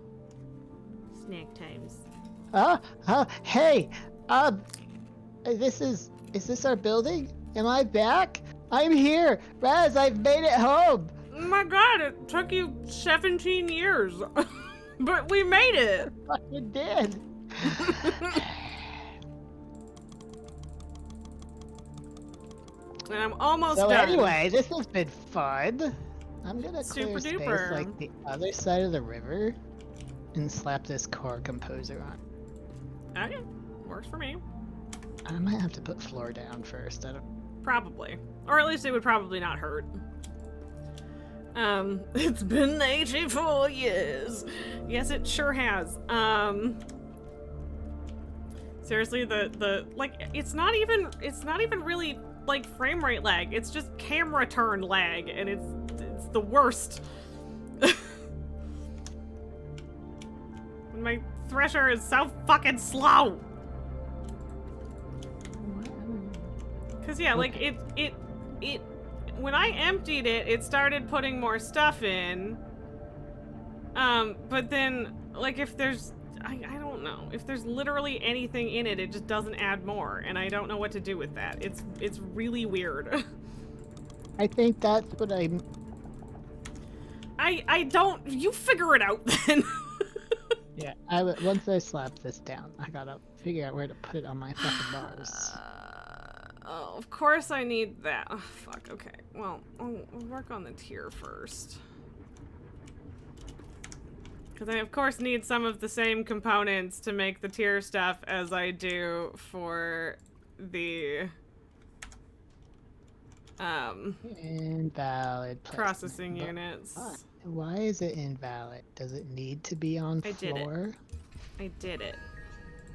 Snack times. Hey! Is this our building? Am I back? I'm here! Raz, I've made it home! Oh my god, it took you 17 years. But we made it! I fucking did! And I'm almost So done. anyway, this has been fun. I'm gonna clear Super space duper. like the other side of the river and slap this core composer on. Okay, works for me. I might have to put floor down first. I don't. Probably. Or at least it would probably not hurt. It's been 84 years. Yes, it sure has. Seriously, the like, it's not even really like frame rate lag. It's just camera turn lag, and it's the worst. My thresher is so fucking slow. Cause yeah, like it when I emptied it, it started putting more stuff in. But then like if there's I don't know. If there's literally anything in it, it just doesn't add more, and I don't know what to do with that. It's really weird. I think that's what I don't. You figure it out then. Yeah, once I slap this down, I gotta figure out where to put it on my fucking bars. Oh, of course I need that. Oh, fuck. Okay. Well, I'll work on the tier first. Because I, of course, need some of the same components to make the tier stuff as I do for the invalid processing units. Why is it invalid? Does it need to be on floor? I did it.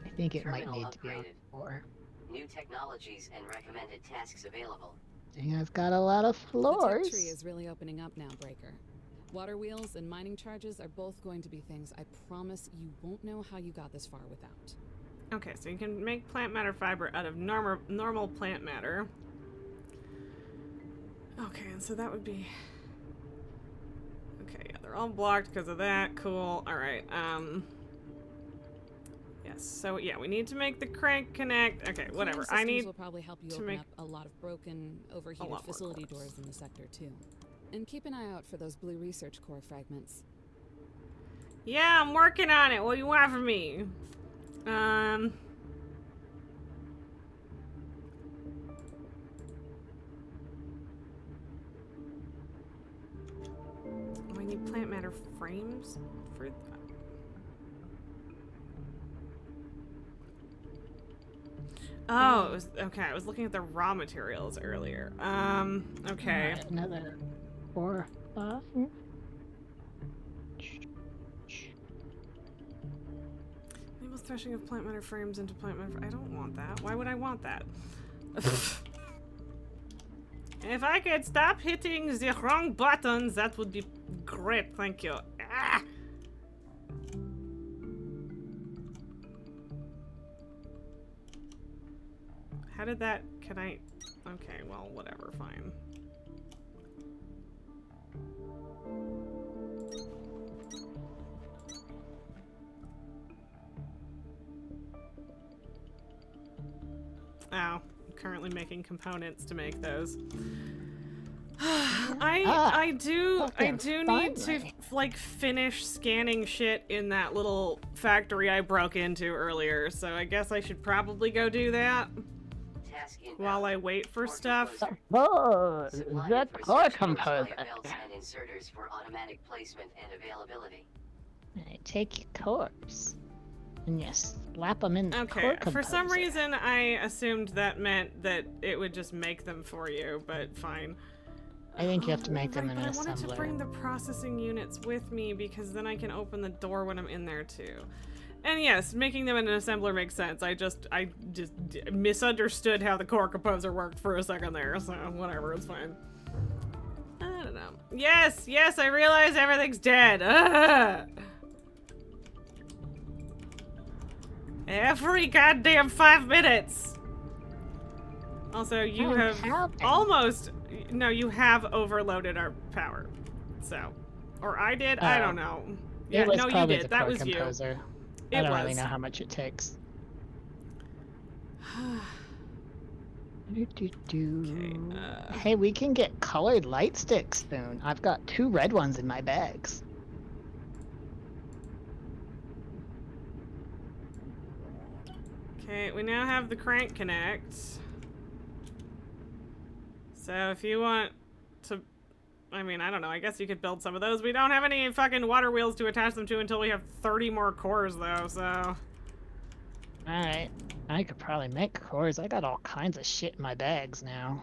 I think it might Terminal need to be on upgraded. floor. New technologies and recommended tasks available. Dang, I've got a lot of The tech floors. tree is really opening up now, Breaker. Water wheels and mining charges are both going to be things I promise you won't know how you got this far without. Okay, so you can make plant matter fiber out of normal plant matter. Okay, and so that would be... Okay, yeah, they're all blocked because of that. Cool. Alright, yes, so yeah, we need to make the crank connect. Okay, whatever. I need will probably help you to open make up a lot of broken, overheated lot more facility cores. doors in the sector too. And keep an eye out for those blue research core fragments. Yeah, I'm working on it. What do you want from me? I need plant matter frames for... Oh, it was, okay, I was looking at the raw materials earlier. Okay. Another 4, 5. Enable threshing of plant matter frames into plant matter. I don't want that. Why would I want that? If I could stop hitting the wrong buttons, that would be great. Thank you. Ah! How did that... Can I... Okay, well, whatever. Fine. Oh, I'm currently making components to make those. I do need to like finish scanning shit in that little factory I broke into earlier, so I guess I should probably go do that Task invalid. while I wait for Core stuff. composer. Oh, Supply that for core search composer. display belts and inserters for automatic placement and availability. Right, take your cores and you slap them in the core Okay, for some composer. reason I assumed that meant that it would just make them for you, but fine. I think you have to make them Right, in an but I wanted to assembler. bring the processing units with me because then I can open the door when I'm in there too. And yes, making them in an assembler makes sense. I just misunderstood how the core composer worked for a second there, so whatever, it's fine. I don't know. Yes, I realize everything's dead. Every goddamn 5 minutes. Also, you have almost... No, you have overloaded our power. So... Or I did? I don't know. Yeah, no, you did. That was composer. You. I don't really know how much it takes. Okay, hey, we can get colored light sticks soon. I've got 2 red ones in my bags. Okay, we now have the crank connect. So if you want to... I mean, I don't know. I guess you could build some of those. We don't have any fucking water wheels to attach them to until we have 30 more cores, though, so... Alright. I could probably make cores. I got all kinds of shit in my bags now.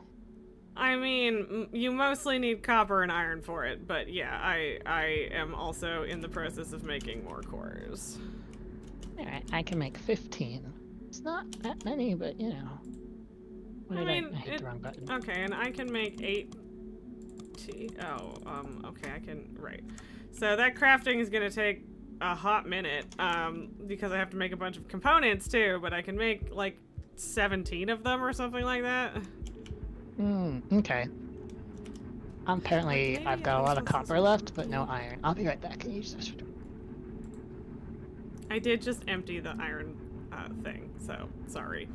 I mean, you mostly need copper and iron for it, but yeah, I am also in the process of making more cores. Alright, I can make 15. It's not that many, but you know. I hit the wrong button. Okay, and I can make 8... okay, I can... Right. So that crafting is gonna take a hot minute, because I have to make a bunch of components too, but I can make, like, 17 of them or something like that. Okay. Apparently, I've got a lot of copper left, but no iron. I'll be right back. Can you just... I did just empty the iron, thing, so, sorry.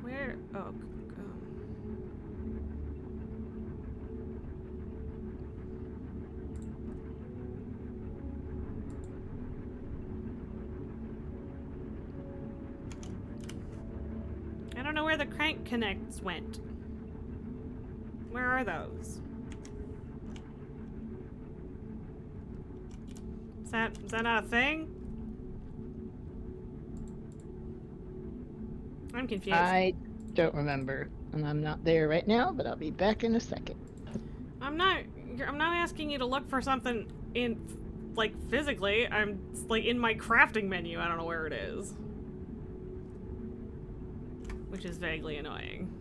Where? Oh, I don't know where the crank connects went. Where are those? Is that not a thing? I'm confused. I don't remember, and I'm not there right now, but I'll be back in a second. I'm not asking you to look for something in, like, physically. I'm, like, in my crafting menu. I don't know where it is. Which is vaguely annoying.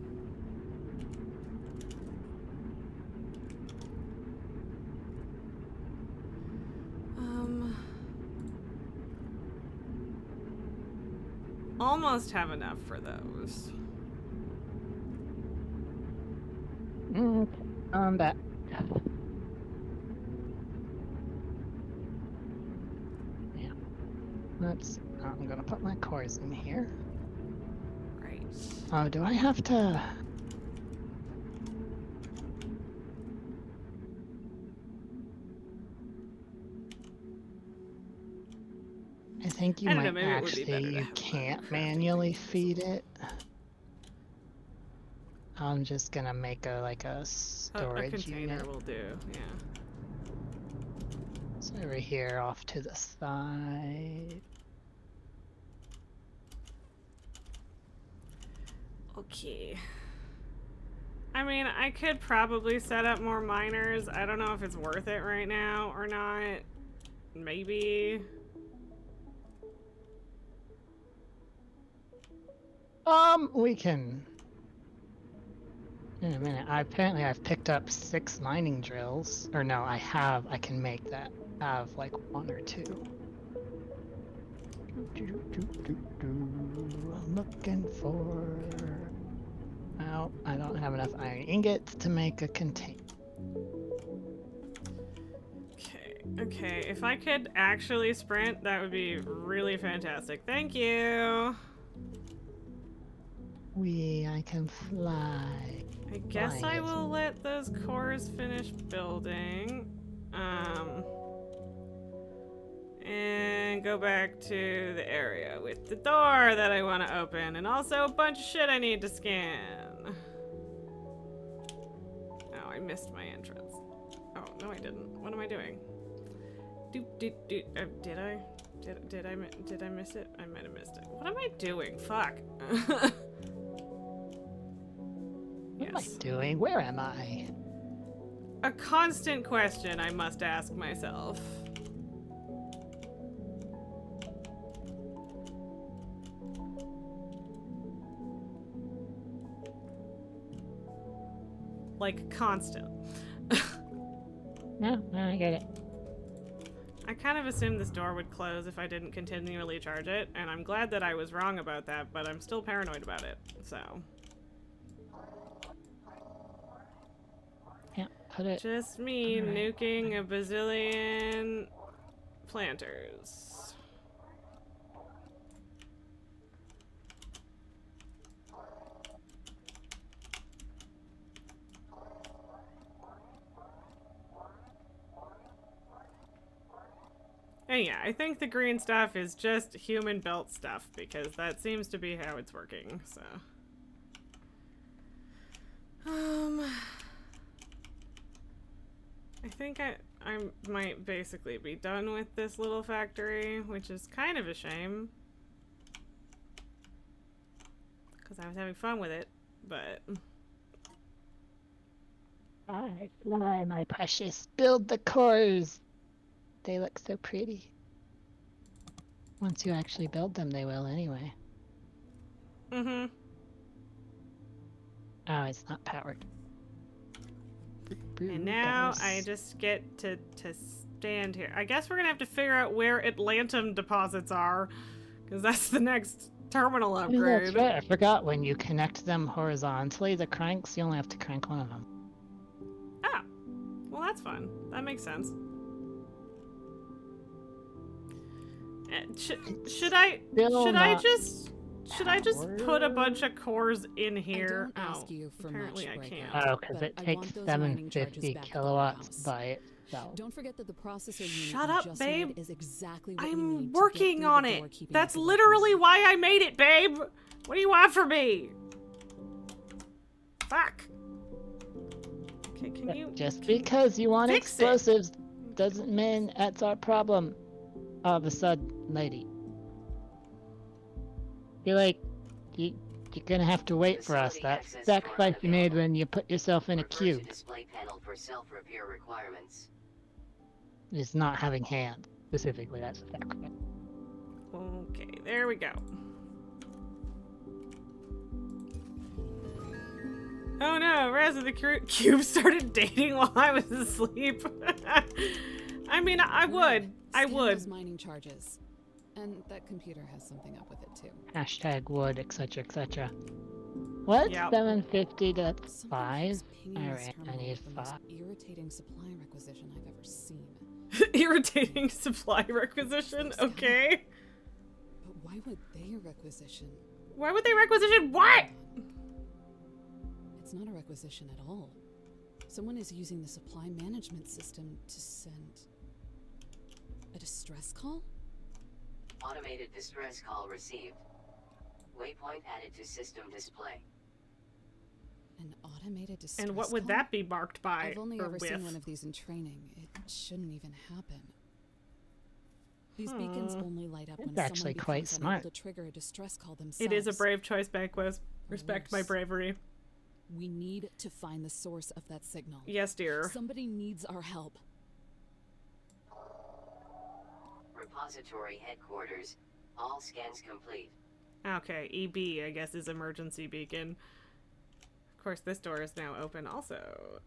Almost have enough for those. I'm back. Yeah. I'm gonna put my cores in here. Right. Oh, do I have to... I think you might actually, you can't manually feed it. I'm just gonna make a storage a container unit. Will do, yeah. It's over here off to the side. Okay. I mean, I could probably set up more miners. I don't know if it's worth it right now or not. Maybe. We can... In a minute. Apparently I've picked up 6 mining drills. Or no, I can make that. Have like 1 or 2. I'm looking for... Oh, I don't have enough iron ingots to make a container. Okay, if I could actually sprint, that would be really fantastic. Thank you! I can fly. I guess I will let those cores finish building. And go back to the area with the door that I want to open, and also a bunch of shit I need to scan. Oh, I missed my entrance. Oh, no I didn't. What am I doing? Did I? Did I miss it? I might have missed it. What am I doing? Fuck. What am I doing? Where am I? A constant question I must ask myself. Like, constant. No, I get it. I kind of assumed this door would close if I didn't continually charge it, and I'm glad that I was wrong about that, but I'm still paranoid about it, so. Yeah, put it. Just me nuking a bazillion planters. And yeah, I think the green stuff is just human built stuff because that seems to be how it's working, so. I think I might basically be done with this little factory, which is kind of a shame. Because I was having fun with it, but. Fly, fly, my precious. Build the cores. They look so pretty. Once you actually build them, they will anyway. Mm-hmm. Oh, it's not powered. And now I just get to stand here. I guess we're gonna have to figure out where Atlantum deposits are, because that's the next terminal upgrade. That's right. I forgot when you connect them horizontally, the cranks, you only have to crank one of them. Ah, well that's fun. That makes sense. Should I just put a bunch of cores in here? I don't ask you for apparently much I right can't. now, Oh, because it but I takes want those mining charges 750 back at the kilowatts warehouse. by itself. Don't forget that the processor unit Shut you up, just babe. made is exactly what we I'm need to working get on through the it. door, keeping That's the literally weapons. why I made it, babe. What do you want from me? Fuck. Okay, can you Just because you want fix it? explosives doesn't mean that's our problem. All of a sudden, lady. You're like, you're gonna have to wait for us. That's the sacrifice you made when you put yourself in a Refer to cube. display panel for self-repair requirements. Is not having hands. Specifically, that's the sacrifice. Okay, there we go. Oh no, Raz of the Cube started dating while I was asleep. I mean, I would. Scan those mining charges. And that computer has something up with it too. Hashtag wood, etc., etc. What's Yep. 750 to Something 5? keeps pinging this Alright, I terminal need with the most 5. irritating supply requisition I've ever seen. Irritating supply requisition, okay. But why would they requisition? Why would they requisition what? It's not a requisition at all. Someone is using the supply management system to send a distress call? Automated distress call received. Waypoint added to system display. An automated distress And what would call? that be marked by? I've only or ever with? seen one of these in training. It shouldn't even happen. These beacons only light up when It's actually someone quite becomes smart. unable to trigger a distress call themselves. It is a brave choice, Banquos. Respect my worse. bravery. We need to find the source of that signal. Yes, dear. Somebody needs our help. Repository headquarters. All scans complete. Okay, EB, I guess, is emergency beacon. Of course, this door is now open also.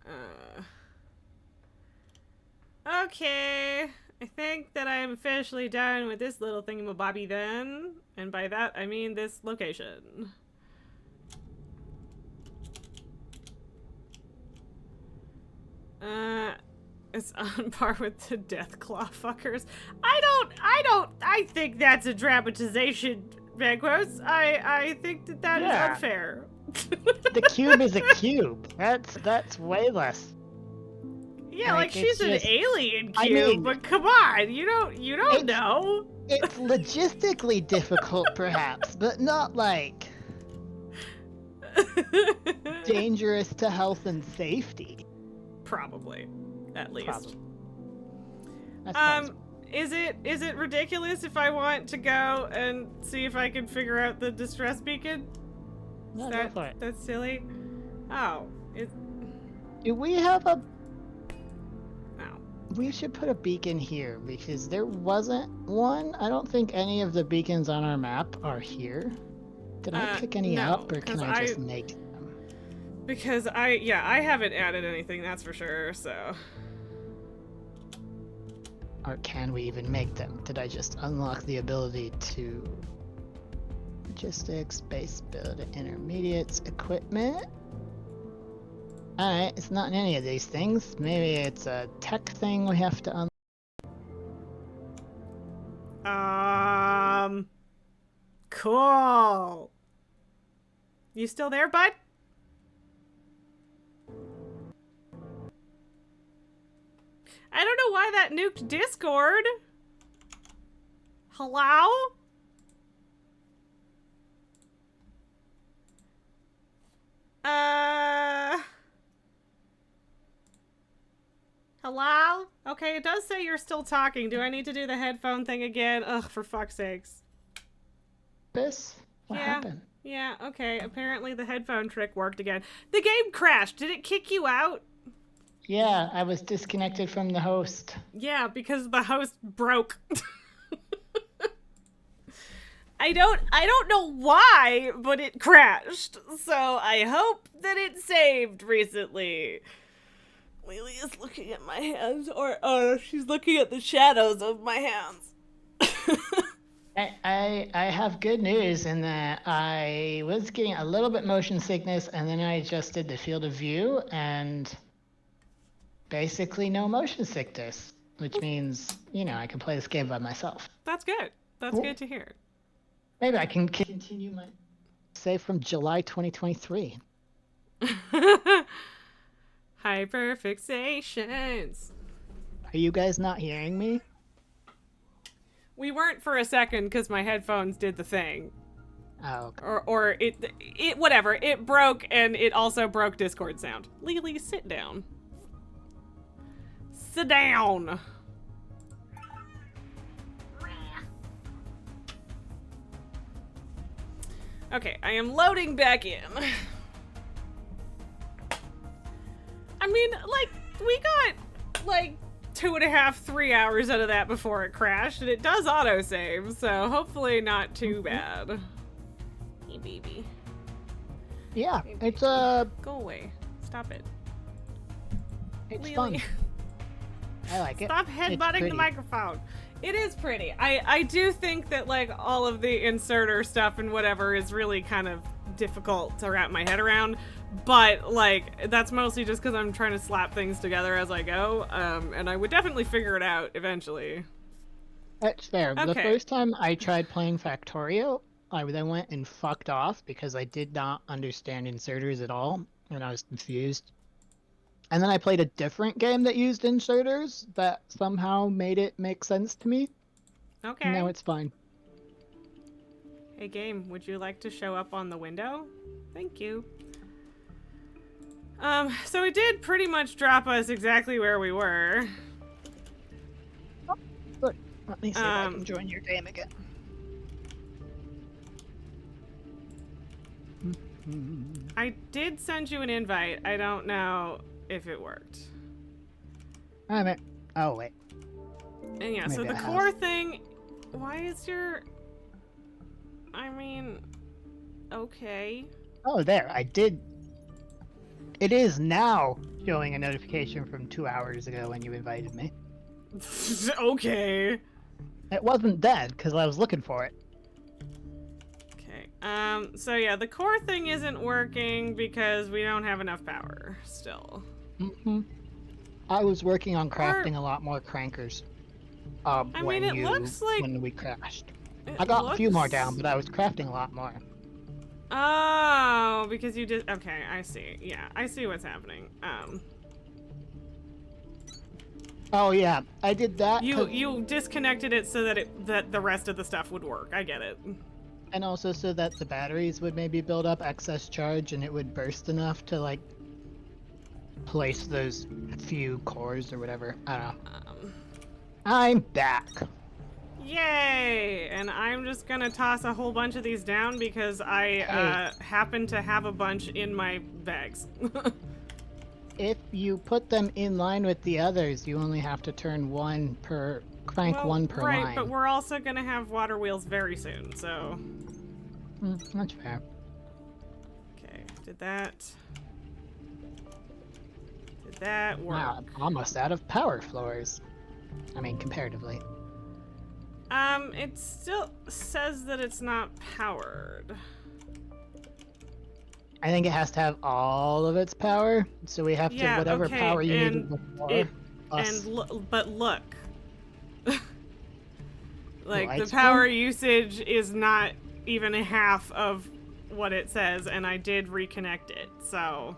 Okay. I think that I'm officially done with this little thingamabobby then. And by that, I mean this location. It's on par with the Deathclaw fuckers. I think that's a dramatization, Banquos. I think that is Yeah. unfair. The cube is a cube. That's way less. Yeah, Like, like she's it's just- an alien I cube, mean- but come on, you don't It's- know. It's logistically difficult, perhaps, but not like dangerous to health and safety. Probably, at least. Probably. That's possible. Is it ridiculous if I want to go and see if I can figure out the distress beacon? No, Is go for it. That's silly. Oh. Do we have a... Oh. We should put a beacon here, because there wasn't one. I don't think any of the beacons on our map are here. Did I pick any up, or can I just make them? Because I haven't added anything, that's for sure, so... Or can we even make them? Did I just unlock the ability to... Logistics, base build, intermediates, equipment? Alright, it's not in any of these things. Maybe it's a tech thing we have to unlock. Cool. You still there, bud? I don't know why that nuked Discord. Hello? Hello? Okay, it does say you're still talking. Do I need to do the headphone thing again? Ugh, for fuck's sakes. What happened? Yeah, okay. Apparently the headphone trick worked again. The game crashed. Did it kick you out? Yeah, I was disconnected from the host. Yeah, because the host broke. I don't know why, but it crashed. So I hope that it saved recently. Lily is looking at my hands, or she's looking at the shadows of my hands. I have good news in that I was getting a little bit motion sickness, and then I adjusted the field of view, and basically no motion sickness, which means, you know, I can play this game by myself. That's good. That's good to hear. Maybe I can continue my save from July 2023. Hyperfixations. Are you guys not hearing me? We weren't for a second because my headphones did the thing. Oh, okay. Or it whatever. It broke, and it also broke Discord sound. Lily, sit down. Sit down. Okay, I am loading back in. I mean, like, we got, like, 2.5, 3 hours out of that before it crashed, and it does autosave, so hopefully not too bad. Hey, baby. Yeah, Hey, it's Go away. Stop it. It's Lily. fun. I like it. Stop headbutting the microphone. It is pretty. I do think that, like, all of the inserter stuff and whatever is really kind of difficult to wrap my head around, but, like, that's mostly just because I'm trying to slap things together as I go, and I would definitely figure it out eventually. That's fair. Okay. The first time I tried playing Factorio, I then went and fucked off because I did not understand inserters at all, and I was confused. And then I played a different game that used inserters that somehow made it make sense to me. Okay. And now it's fine. Hey, game, would you like to show up on the window? Thank you. So it did pretty much drop us exactly where we were. Oh, good. Let me see if I can join your game again. I did send you an invite. I don't know if it worked. Oh, wait. And yeah, Maybe so the core thing... Why is your... I mean... Okay. Oh, there. I did... It is now showing a notification from 2 hours ago when you invited me. Okay. It wasn't dead, because I was looking for it. Okay. So yeah, the core thing isn't working because we don't have enough power still. Mm-hmm. I was working on crafting a lot more crankers. I mean, it looks like... when we crashed. I got a few more down, but I was crafting a lot more. Oh, because you did... Okay, I see. Yeah, I see what's happening. Oh yeah, I did that. You disconnected it so that the rest of the stuff would work. I get it. And also so that the batteries would maybe build up excess charge and it would burst enough to, like, place those few cores or whatever. I don't know. I'm back. Yay! And I'm just gonna toss a whole bunch of these down because I happen to have a bunch in my bags. If you put them in line with the others, you only have to turn one per crank, one per line. Right, but we're also gonna have water wheels very soon, so. That's fair. Okay, did that work? Wow, I'm almost out of power floors. I mean, comparatively. It still says that it's not powered. I think it has to have all of its power, so we have to whatever power you needed before. But look, like the Lights power usage is not even a half of what it says, and I did reconnect it, so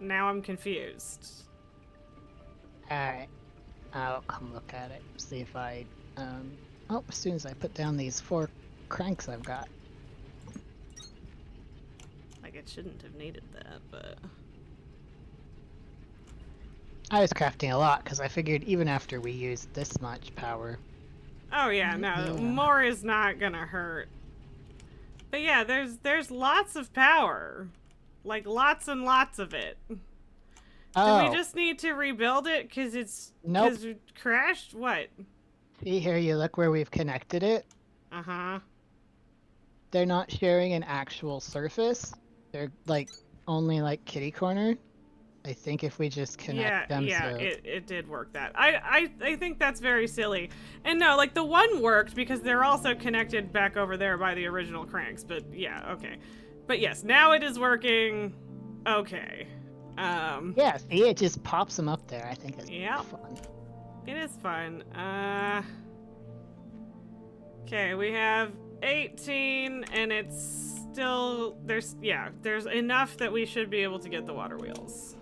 now I'm confused. Alright, I'll come look at it, see if I, oh, as soon as I put down these 4 cranks I've got. Like, it shouldn't have needed that, but... I was crafting a lot, because I figured even after we used this much power... Oh yeah, no, more is not gonna hurt. But yeah, there's lots of power. Like, lots and lots of it. Oh. Do we just need to rebuild it because it's... Nope. Because it crashed? What? See here, you look where we've connected it? Uh-huh. They're not sharing an actual surface. They're, like, only, like, kitty corner. I think if we just connect them so... it did work that. I think that's very silly. And no, like, the one worked because they're also connected back over there by the original cranks. But, yeah, okay. But yes, now it is working. Okay. Yeah, see, it just pops them up there. I think it's fun. It is fun. Okay, we have 18, and it's still... There's enough that we should be able to get the water wheels.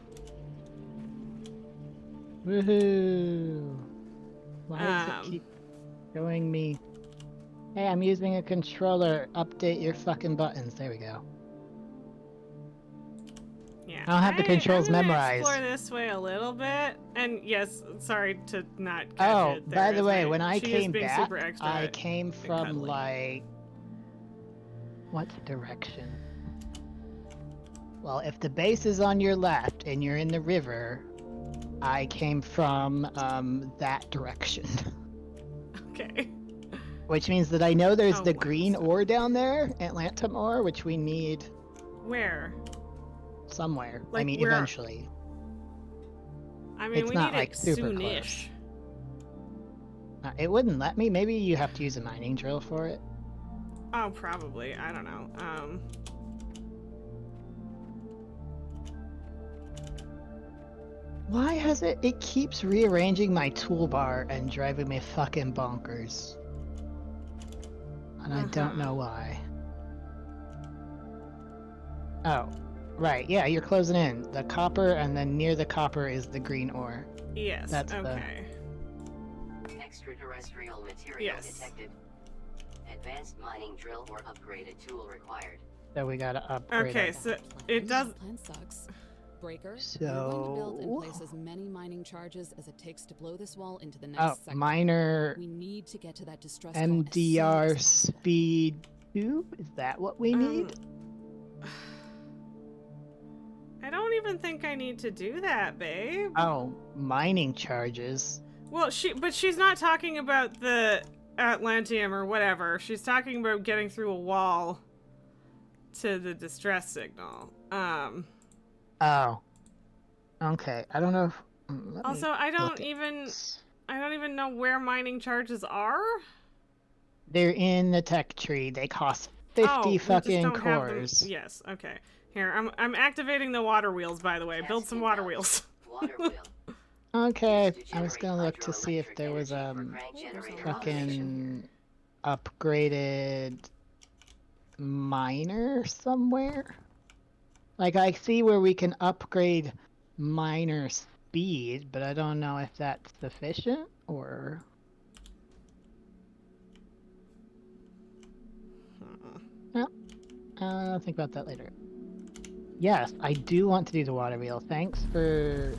Woohoo! Why does it keep showing me... Hey, I'm using a controller. Update your fucking buttons. There we go. Yeah. I don't have the controls memorized. Explore this way a little bit, and yes, sorry to not catch it. By the way, when I came back, I came from like what direction? Well, if the base is on your left and you're in the river, I came from that direction. Okay. Which means that I know there's the green ore down there, Atlantum ore, which we need. Where? Somewhere. Like, I mean, eventually. I mean, it's we not need like it super soonish. Close. It wouldn't let me. Maybe you have to use a mining drill for it. Oh, probably. I don't know. Why has it? It keeps rearranging my toolbar and driving me fucking bonkers. And I don't know why. Oh. Right, yeah, you're closing in. The copper, and then near the copper is the green ore. Yes, that's okay. Extraterrestrial material detected. Advanced mining drill or upgraded tool required. So we gotta upgrade Okay, so it does... Plan sucks. Breaker, so... we're going to build and place as many mining charges as it takes to blow this wall into the next sector. Miner... We need to get to that distress MDR speed 2? Is that what we need? I don't even think I need to do that, babe. Oh, mining charges. Well, she's not talking about the Atlantium or whatever. She's talking about getting through a wall to the distress signal. Oh. Okay. I don't know if... Also, I don't even know where mining charges are. They're in the tech tree. They cost 50 fucking cores. Yes, okay. Here, I'm activating the water wheels, by the way. Build some water wheels. Okay, I was gonna look to see if there was fucking upgraded miner somewhere. Like, I see where we can upgrade miner speed, but I don't know if that's sufficient or... Well, I'll think about that later. Yes, I do want to do the water wheel. Thanks for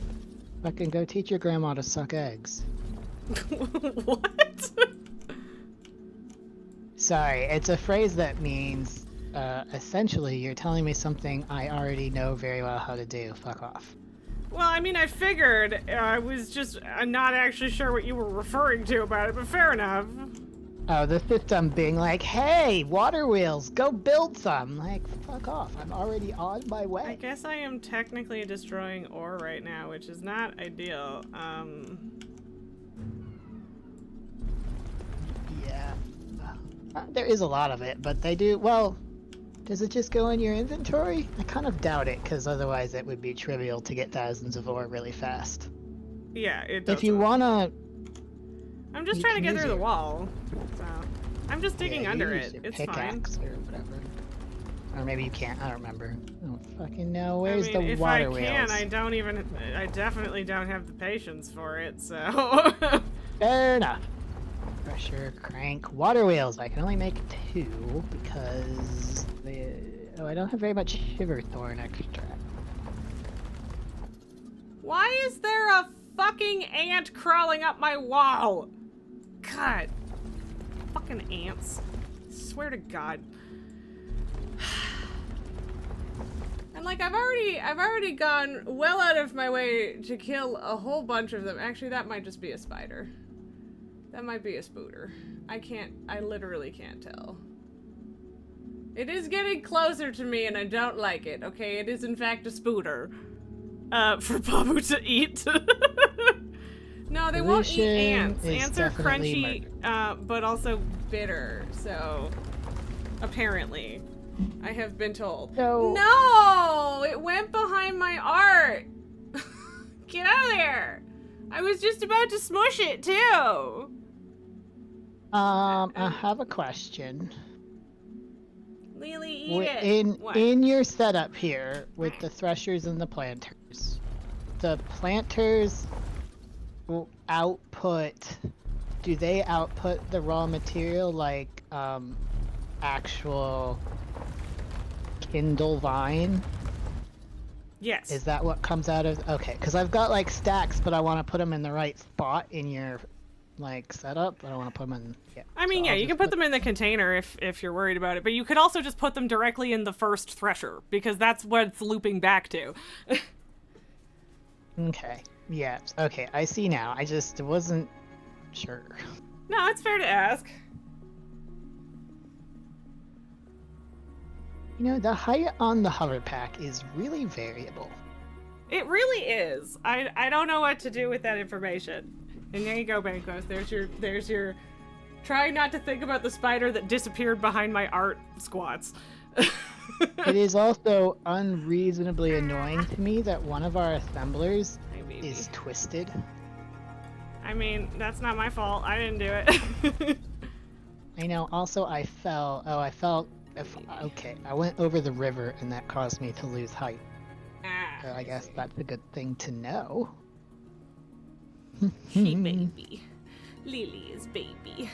fucking go teach your grandma to suck eggs. What? Sorry, it's a phrase that means, essentially, you're telling me something I already know very well how to do. Fuck off. Well, I mean, I figured. I was just not actually sure what you were referring to about it, but fair enough. Oh, the system being like, hey, water wheels, go build some. Like, fuck off. I'm already on my way. I guess I am technically destroying ore right now, which is not ideal. Yeah. There is a lot of it, but they do, well, does it just go in your inventory? I kind of doubt it, because otherwise it would be trivial to get thousands of ore really fast. Yeah, it does. If you wanna... I'm just trying to get through the wall, so... I'm just digging under it. It's fine. Pickaxe or whatever. Or maybe you can't, I don't remember. I don't fucking know. Where's the if water I wheels? can, I definitely don't have the patience for it, so... Fair enough. Pressure, crank, water wheels. I can only make 2 because I don't have very much shiver thorn extract. Why is there a fucking ant crawling up my wall? God. Fucking ants. Swear to God. And like I've already gone well out of my way to kill a whole bunch of them. Actually, that might just be a spider. That might be a spooter. I literally can't tell. It is getting closer to me and I don't like it, okay? It is in fact a spooter. For Babu to eat. No, they won't eat ants. Ants are crunchy, but also bitter, so... Apparently. I have been told. No! It went behind my art! Get out of there! I was just about to smush it, too! I have a question. Lily, eat it! In your setup here, with the threshers and the planters, the planters will output... Do they output the raw material like, actual Kindle vine? Yes. Is that what comes out of... Okay, because I've got like stacks, but I want to put them in the right spot in your like setup. I don't want to put them in... Yeah. I mean, yeah, you can put them in the container if you're worried about it, but you could also just put them directly in the first thresher, because that's what it's looping back to. Okay. Yeah. Okay, I see now. I just wasn't sure. No, it's fair to ask. You know, the height on the hover pack is really variable. It really is. I don't know what to do with that information. And there you go, Bankos. There's your trying not to think about the spider that disappeared behind my art squats. It is also unreasonably annoying to me that one of our assemblers is twisted. I mean, that's not my fault. I didn't do it. I know. Also, I fell. Oh, I fell. Okay, I went over the river and that caused me to lose height. So I guess that's a good thing to know. Hey, baby. Lily's baby.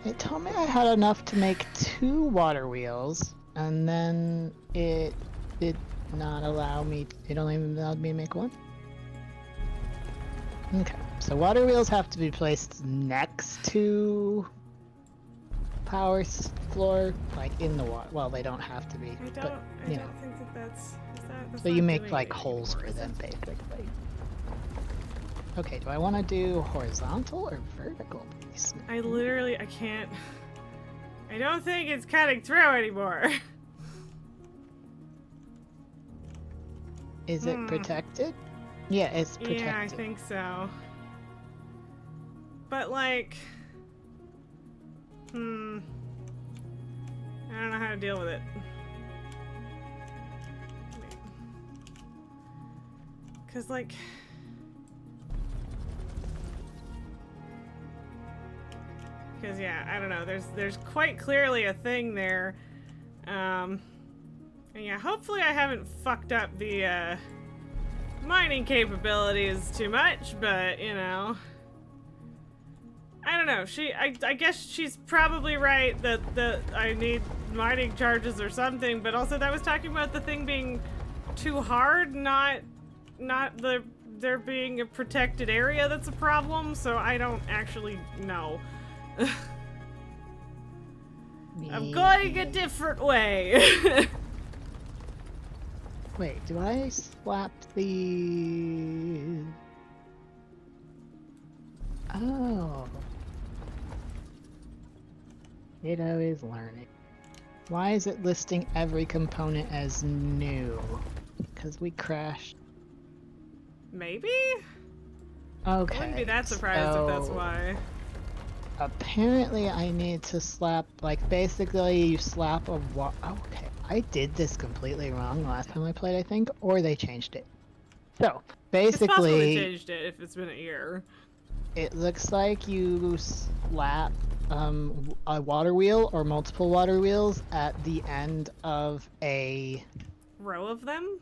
It told me I had enough to make 2 water wheels, and then it did not allow me. It only allowed me to make 1. Okay, so water wheels have to be placed next to power floor, like in the water. Well, they don't have to be, I but don't you know. think that's So you make like holes for them, basically. Okay, do I want to do horizontal or vertical placement? I can't. I don't think it's cutting through anymore. Is it protected? Yeah, it's protected. Yeah, I think so. But like, I don't know how to deal with it. Cause like, yeah, I don't know. There's quite clearly a thing there, and yeah, hopefully I haven't fucked up the mining capabilities too much, but you know. I don't know. I guess she's probably right that I need mining charges or something, but also that was talking about the thing being too hard, not the there being a protected area that's a problem, so I don't actually know. I'm going a different way. Wait, do I slap the... Oh. Kiddo is learning. Why is it listing every component as new? Because we crashed. Maybe? Okay. I wouldn't be that surprised if that's why. Apparently I need to slap, like, basically you slap a okay, I did this completely wrong last time I played, I think, or they changed it. So, basically... It's possible they changed it if it's been a year. It looks like you slap a water wheel or multiple water wheels at the end of a row of them?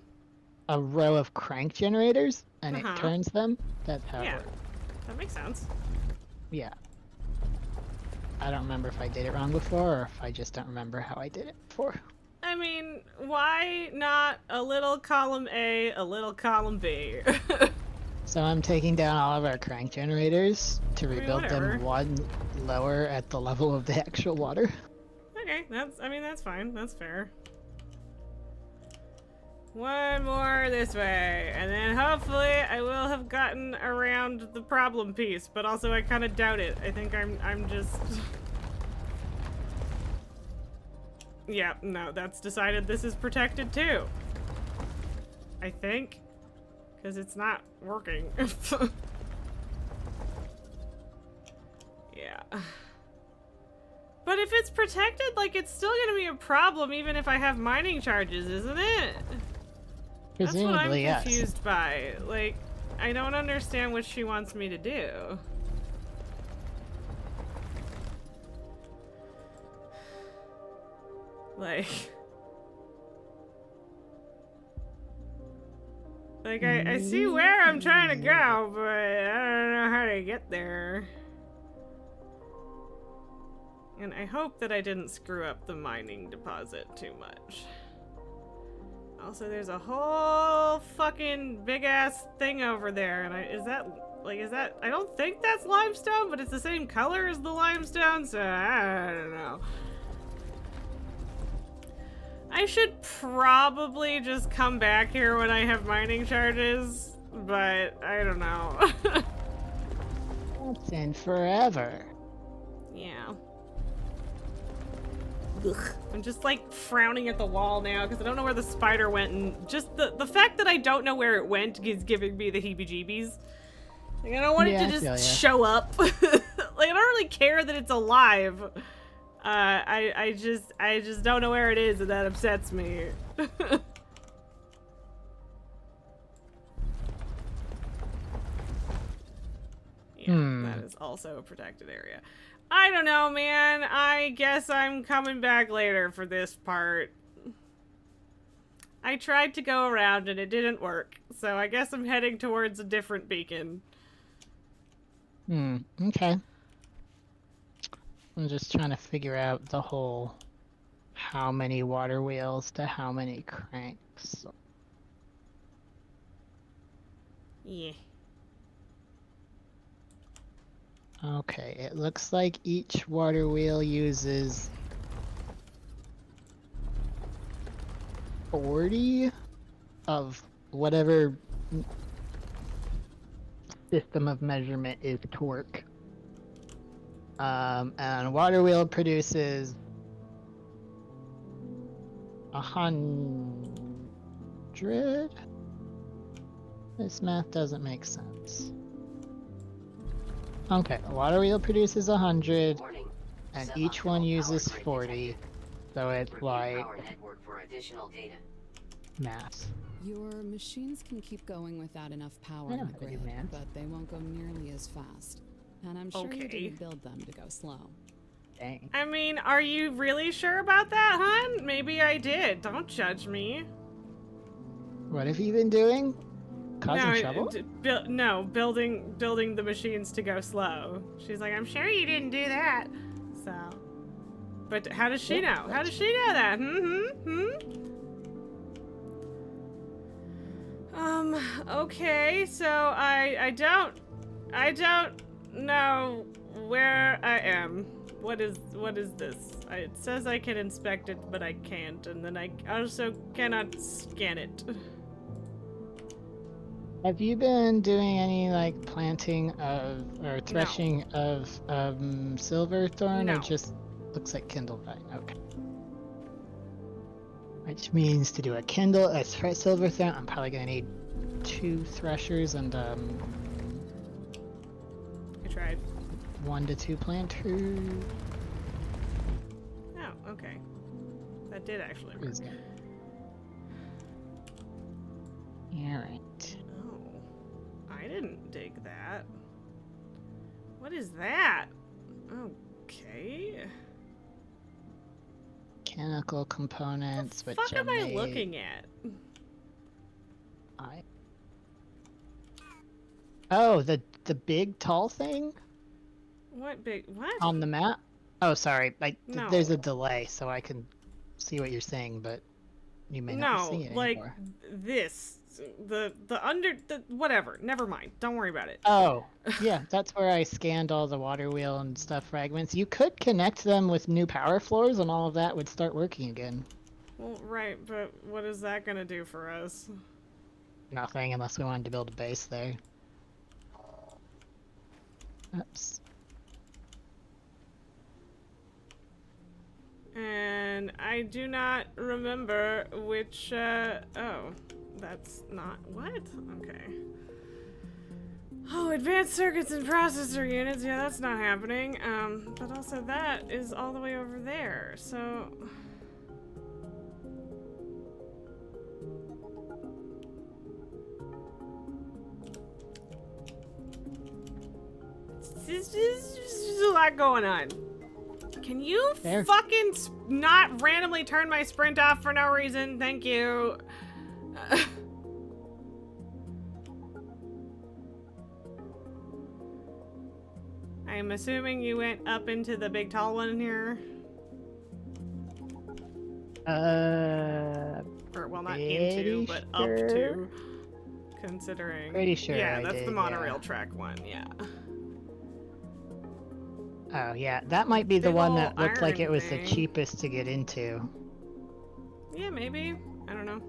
A row of crank generators, and it turns them. That's how it works. That makes sense. Yeah. I don't remember if I did it wrong before, or if I just don't remember how I did it before. I mean, why not a little column A, a little column B? So I'm taking down all of our crank generators to rebuild them one lower at the level of the actual water. Okay, that's fine. That's fair. One more this way, and then hopefully I will have gotten around the problem piece, but also I kind of doubt it. I think I'm just... Yeah, no, that's decided this is protected too. I think. Because it's not working. Yeah. But if it's protected, like, it's still gonna be a problem even if I have mining charges, isn't it? That's what I'm confused by. Like, I don't understand what she wants me to do. Like, I see where I'm trying to go, but I don't know how to get there. And I hope that I didn't screw up the mining deposit too much. Also, there's a whole fucking big-ass thing over there, and is that, I don't think that's limestone, but it's the same color as the limestone, so I don't know. I should probably just come back here when I have mining charges, but I don't know. That's in forever. Yeah. Ugh. I'm just like frowning at the wall now because I don't know where the spider went, and just the fact that I don't know where it went is giving me the heebie-jeebies. Like, I don't want it to just show up. Like, I don't really care that it's alive. I just don't know where it is, and that upsets me. That is also a protected area. I don't know, man. I guess I'm coming back later for this part. I tried to go around and it didn't work, so I guess I'm heading towards a different beacon. Okay. I'm just trying to figure out the whole how many water wheels to how many cranks. Yeah. Okay, it looks like each water wheel uses 40 of whatever system of measurement is torque. And water wheel produces 100? This math doesn't make sense. Okay, a water wheel produces 100, and each one uses 40, so it's like math. Your machines can keep going without enough power in the grid, but they won't go nearly as fast. And I'm sure you didn't build them to go slow. Dang. I mean, are you really sure about that, hon? Maybe I did. Don't judge me. What have you been doing? Causing trouble? No, building the machines to go slow. She's like, I'm sure you didn't do that. So, but how does she know? How does she know that? Okay, so I don't know where I am. What is this? It says I can inspect it, but I can't, and then I also cannot scan it. Have you been doing any like planting of or threshing of silverthorn, No. or just looks like kindlevine? Okay. Which means to do a silverthorn, I'm probably gonna need 2 threshers and I tried. 1 to 2 planters. Oh, okay. That did actually work. Alright. Oh. I didn't dig that. What is that? Okay. Mechanical components, What the fuck am I looking at? Oh, the big tall thing? What big what? On the map? Oh, sorry. No. There's a delay, so I can see what you're saying, but you may not see it anymore. This. The whatever. Never mind. Don't worry about it. Oh, yeah, that's where I scanned all the water wheel and stuff fragments. You could connect them with new power floors and all of that would start working again. Well, right, but what is that gonna do for us? Nothing, unless we wanted to build a base there. Oops. And I do not remember which, oh, that's not, what? Okay. Oh, advanced circuits and processor units, yeah, that's not happening. But also that is all the way over there, so... There's a lot going on. Can you fucking not randomly turn my sprint off for no reason? Thank you. I'm assuming you went up into the big tall one here? Or, well, not into, but up to. Considering. Pretty sure yeah, I that's did, the monorail track one, yeah. Oh, yeah, that might be the Big one ol' that looked like it was iron the thing. cheapest to get into. Yeah, maybe. I don't know.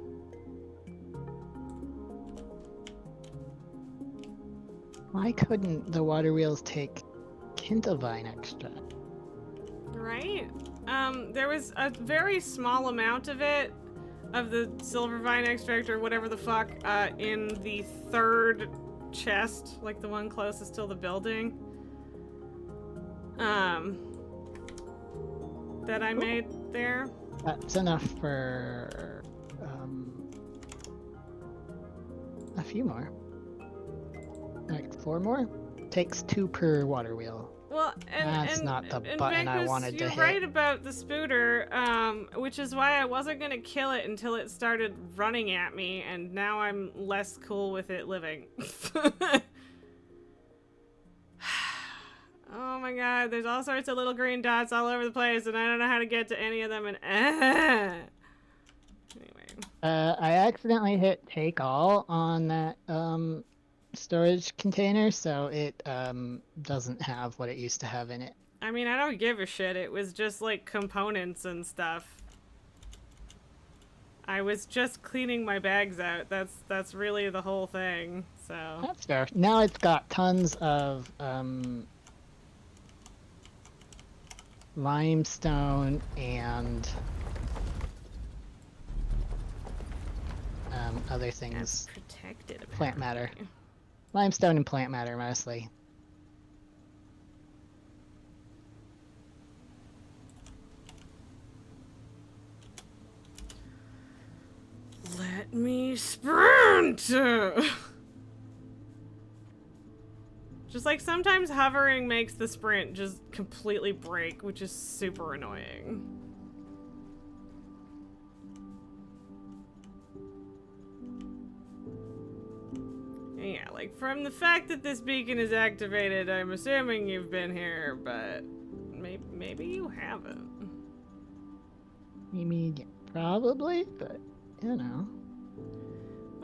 Why couldn't the water wheels take kindlevine extract? Right? There was a very small amount of it, of the silvervine extract or whatever the fuck, in the 3rd chest, like the one closest to the building. That I made there. That's enough for a few more. Like 4 more? Takes 2 per water wheel. Well, That's not the button I wanted to hit. You're right about the spooter, which is why I wasn't gonna kill it until it started running at me, and now I'm less cool with it living. Oh my god, there's all sorts of little green dots all over the place, and I don't know how to get to any of them, and Anyway. I accidentally hit take all on that storage container, so it doesn't have what it used to have in it. I mean, I don't give a shit. It was just like components and stuff. I was just cleaning my bags out. That's really the whole thing. So that's fair. Now it's got tons of limestone and other things. That's protected, apparently. Plant matter. Limestone and plant matter mostly. Let me sprint! Just like sometimes hovering makes the sprint just completely break, which is super annoying. Yeah, like from the fact that this beacon is activated, I'm assuming you've been here, but maybe you haven't. Maybe, probably, but you know.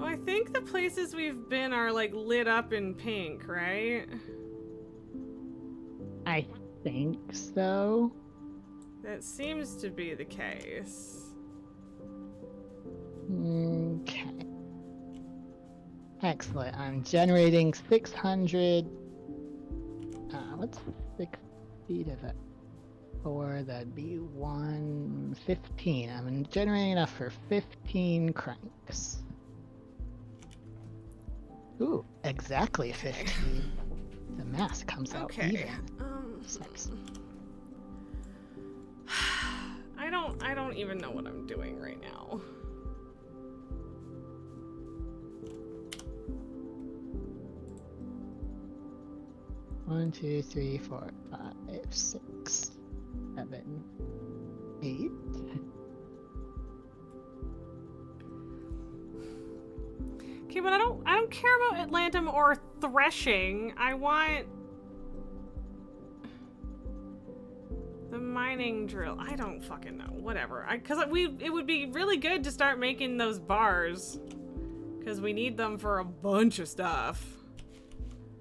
Oh, I think the places we've been are like lit up in pink, right? I think so. That seems to be the case. Okay. Excellent. I'm generating 600. What's 6 feet of it? 4, that'd be 115. I'm generating enough for 15 cranks. Ooh, exactly 15. The math comes out even. Nice. I don't even know what I'm doing right now. One, 2, 3, 4, 5, 6, 7, 8. Okay, but I don't care about Atlantum or threshing. I want the mining drill. I don't fucking know. Whatever. It would be really good to start making those bars, because we need them for a bunch of stuff.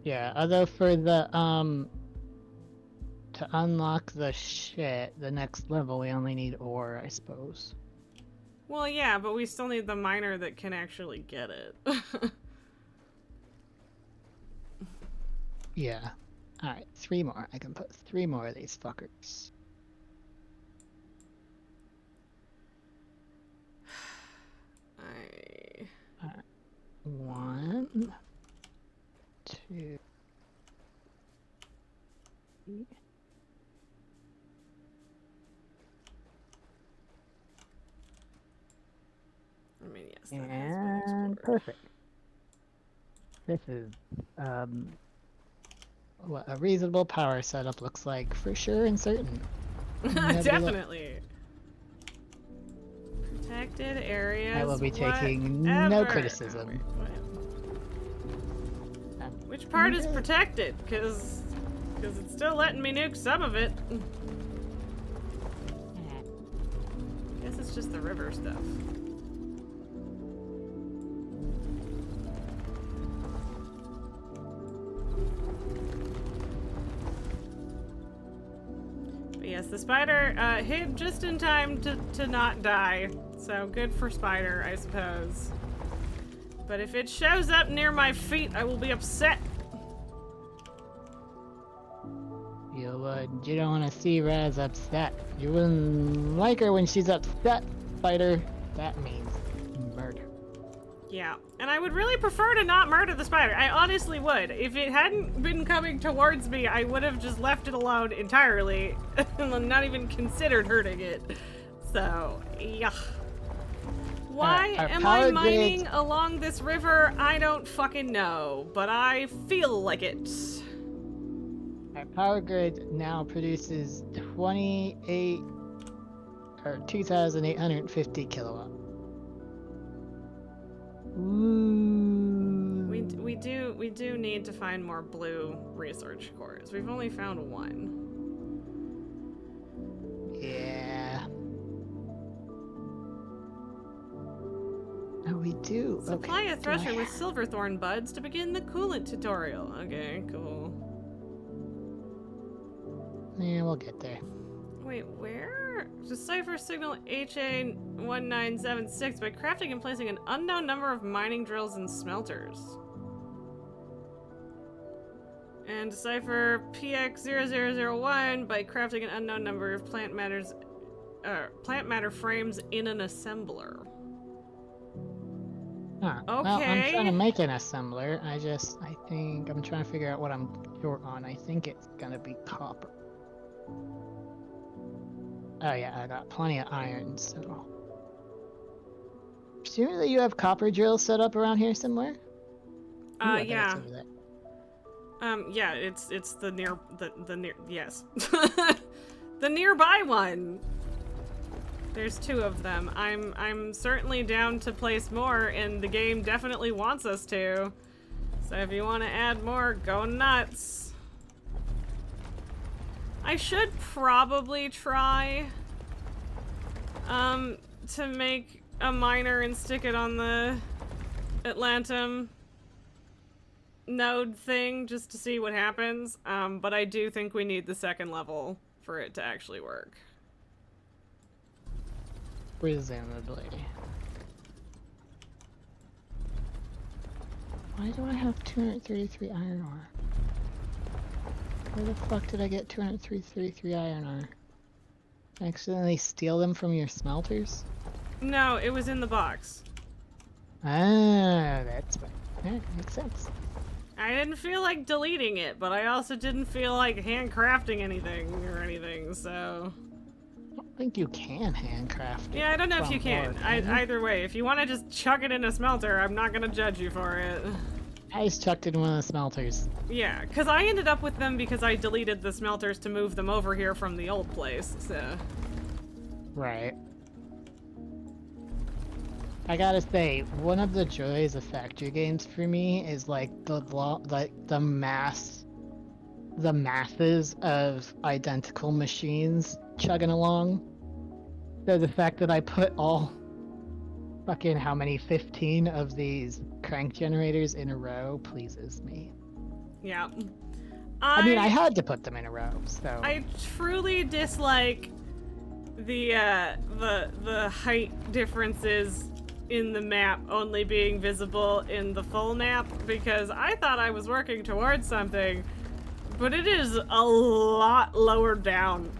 Yeah, although for the to unlock the shit, the next level, we only need ore, I suppose. Well, yeah, but we still need the miner that can actually get it. Yeah. Alright, 3 more. I can put 3 more of these fuckers. Alright. 1, 2, 3. I mean, yes. That And perfect. This is what a reasonable power setup looks like for sure and certain. Definitely. Protected areas. I will be taking no criticism. Which part is protected? Because it's still letting me nuke some of it. Guess it's just the river stuff. But yes, the spider hid just in time to not die. So good for Spider, I suppose. But if it shows up near my feet, I will be upset. You would. You don't want to see Raz upset. You wouldn't like her when she's upset, Spider. That means murder. Yeah, and I would really prefer to not murder the spider. I honestly would. If it hadn't been coming towards me, I would have just left it alone entirely and not even considered hurting it. So, yeah. Why am I mining along this river? I don't fucking know, but I feel like it. Our power grid now produces 2,850 kilowatt. Ooh. We do need to find more blue research cores. We've only found 1. Yeah. Oh, we do. Supply a thresher with silverthorn buds to begin the coolant tutorial. Okay, cool. Yeah, we'll get there. Wait, where? Decipher signal HA1976 by crafting and placing an unknown number of mining drills and smelters. And decipher PX0001 by crafting an unknown number of plant matter frames in an assembler. Huh. Okay. Well, I'm trying to make an assembler. I think I'm trying to figure out what I'm short on. I think it's gonna be copper. Oh yeah, I got plenty of iron, so. Presumably you have copper drills set up around here somewhere? Yeah. Over there. Yeah, it's the near yes. The nearby one. There's 2 of them. I'm certainly down to place more, and the game definitely wants us to. So if you want to add more, go nuts. I should probably try to make a miner and stick it on the Atlantum node thing just to see what happens, but I do think we need the second level for it to actually work. Presumably. Why do I have 233 iron ore? Where the fuck did I get 233 iron ore? Accidentally steal them from your smelters? No, it was in the box. Ah, that's right. That makes sense. I didn't feel like deleting it, but I also didn't feel like handcrafting anything or anything, so... I don't think you can handcraft it. Yeah, I don't know if you can. Either way, if you want to just chuck it in a smelter, I'm not gonna judge you for it. I just chucked it in one of the smelters. Yeah, because I ended up with them because I deleted the smelters to move them over here from the old place, so... Right. I gotta say, one of the joys of factory games for me is like the masses of identical machines chugging along. So the fact that I put all fucking how many 15 of these crank generators in a row pleases me. Yeah. I mean, I had to put them in a row, so I truly dislike the height differences in the map only being visible in the full map, because I thought I was working towards something, but it is a lot lower down.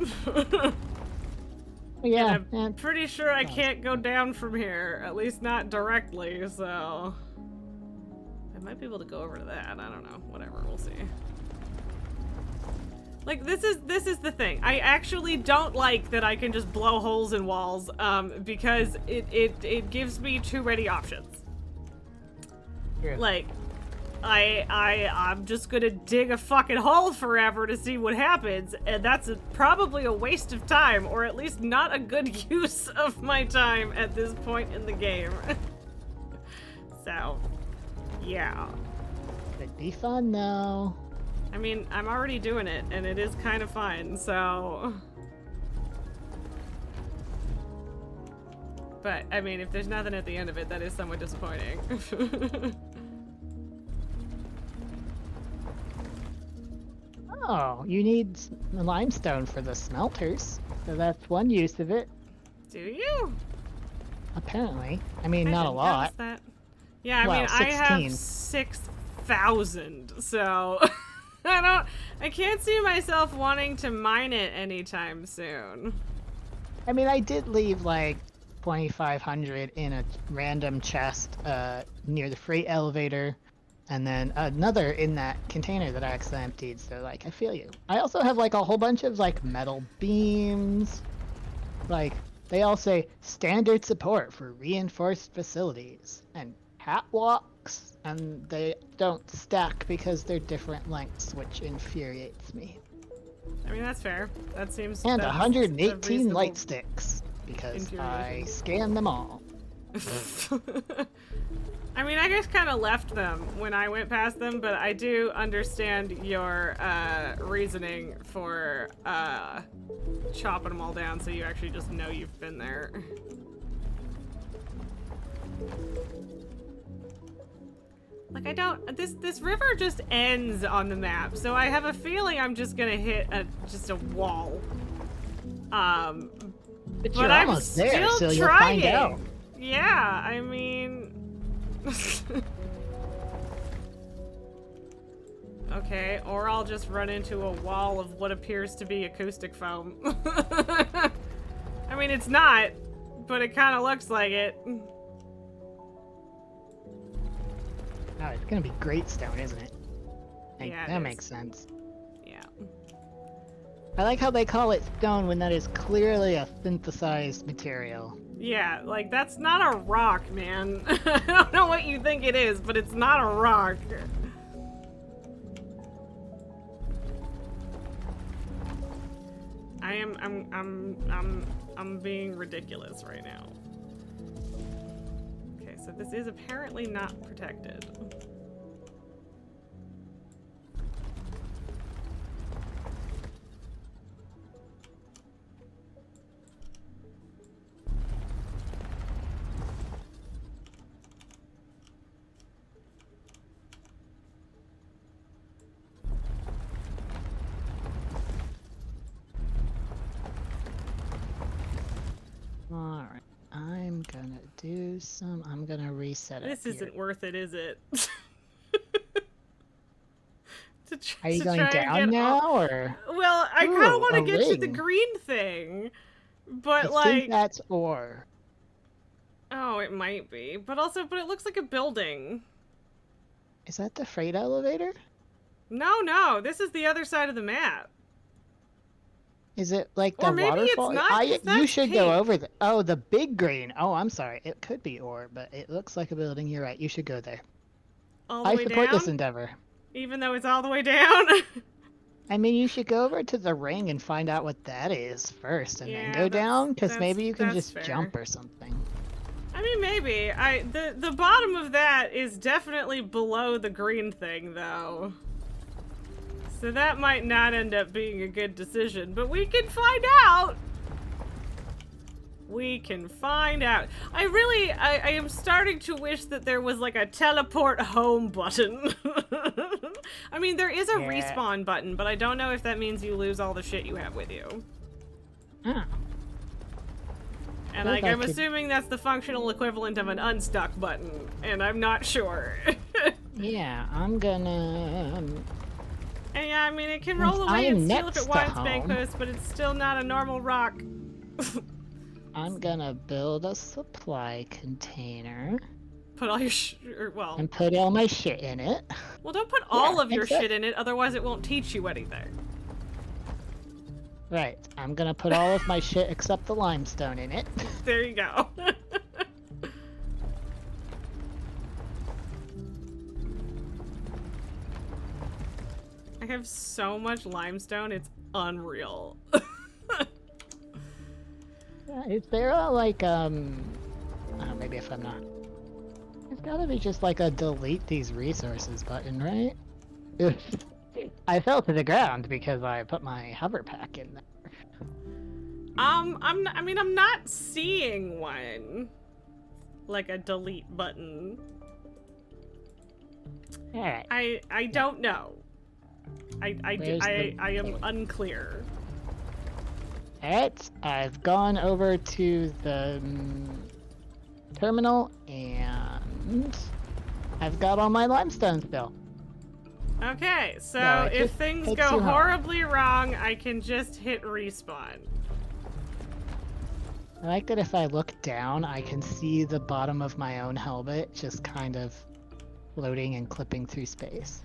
yeah, and I'm pretty sure I can't go down from here, at least not directly, so I might be able to go over to that. I don't know, whatever, we'll see. Like, this is the thing. I actually don't like that I can just blow holes in walls, because it gives me too many options. Yeah. Like, I'm just gonna dig a fucking hole forever to see what happens, and that's probably a waste of time, or at least not a good use of my time at this point in the game. So, yeah. Could be fun though. I mean, I'm already doing it, and it is kind of fun, so... But, I mean, if there's nothing at the end of it, that is somewhat disappointing. Oh, you need limestone for the smelters, so that's one use of it. Do you? Apparently. I mean, not a lot. That. Yeah, I well, mean, 16. I have 6,000, so... I can't see myself wanting to mine it anytime soon. I mean, I did leave like 2,500 in a random chest near the freight elevator, and then another in that container that I accidentally emptied, so like, I feel you. I also have like a whole bunch of like metal beams. Like, they all say standard support for reinforced facilities, and catwalks, and they don't stack because they're different lengths, which infuriates me. I mean, that's fair. That seems... And 118 light sticks, because I scanned them all. I mean, I just kind of left them when I went past them, but I do understand your reasoning for chopping them all down so you actually just know you've been there. Like, I don't... This river just ends on the map, so I have a feeling I'm just gonna hit just a wall. But you're almost there, so you'll find out. Yeah, I mean... Okay, or I'll just run into a wall of what appears to be acoustic foam. I mean, it's not, but it kind of looks like it. Oh, it's gonna be great stone, isn't it? Yeah, that makes sense. Yeah. I like how they call it stone when that is clearly a synthesized material. Yeah, like, that's not a rock, man. I don't know what you think it is, but it's not a rock. I'm being ridiculous right now. Okay, so this is apparently not protected. Alright. I'm gonna reset it. This isn't worth it, is it? Are you going down now, or? Well, I kind of want to get to the ring. green thing, but I like... think that's ore. Oh, it might be. But it looks like a building. Is that the freight elevator? No, this is the other side of the map. Is it like the or maybe waterfall? It's not, you should pink. go over the. Oh, the big green. Oh, I'm sorry. It could be ore, but it looks like a building. You're right. You should go there. All the way I support down? this endeavor. Even though it's all the way down? I mean, you should go over to the ring and find out what that is first, and then go down, because maybe you can just jump or something. I mean, maybe. The bottom of that is definitely below the green thing, though. So that might not end up being a good decision, but we can find out! We can find out. I am starting to wish that there was like a teleport home button. I mean, there is a respawn button, but I don't know if that means you lose all the shit you have with you. Ah. And like, I'm assuming that's the functional equivalent of an unstuck button, and I'm not sure. Yeah, I'm gonna... And yeah, I mean, it can roll away and steal if it wants home. Banquist, but it's still not a normal rock. I'm gonna build a supply container. Put all your and put all my shit in it. Well, don't put all of your shit in it, otherwise it won't teach you anything. Right. I'm gonna put all of my shit except the limestone in it. There you go. I have so much limestone, it's unreal. Is there a, like, maybe if I'm not... There's gotta be just, like, a delete these resources button, right? I fell to the ground because I put my hover pack in there. I'm not seeing one. Like a delete button. Alright. I don't know. I am unclear. Alright, I've gone over to the terminal and I've got all my limestone still. Okay, so if things go horribly wrong, I can just hit respawn. I like that if I look down, I can see the bottom of my own helmet just kind of floating and clipping through space.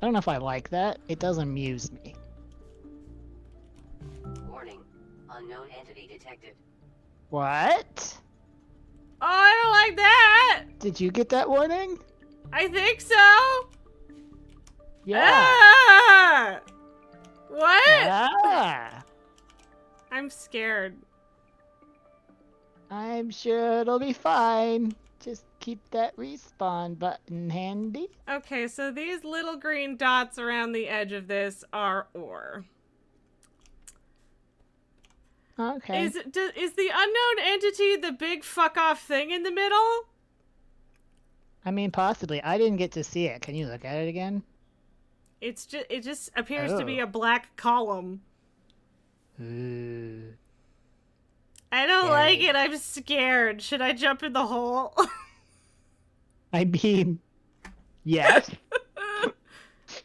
I don't know if I like that. It does amuse me. Warning. Unknown entity detected. What? Oh, I don't like that! Did you get that warning? I think so! Yeah. Ah! What? Ah. I'm scared. I'm sure it'll be fine. Just keep that respawn button handy. Okay, so these little green dots around the edge of this are ore. Okay. Is the unknown entity the big fuck off thing in the middle? I mean, possibly. I didn't get to see it. Can you look at it again? It just appears to be a black column. Ooh. I don't like it. I'm scared. Should I jump in the hole? I mean, yes. I'm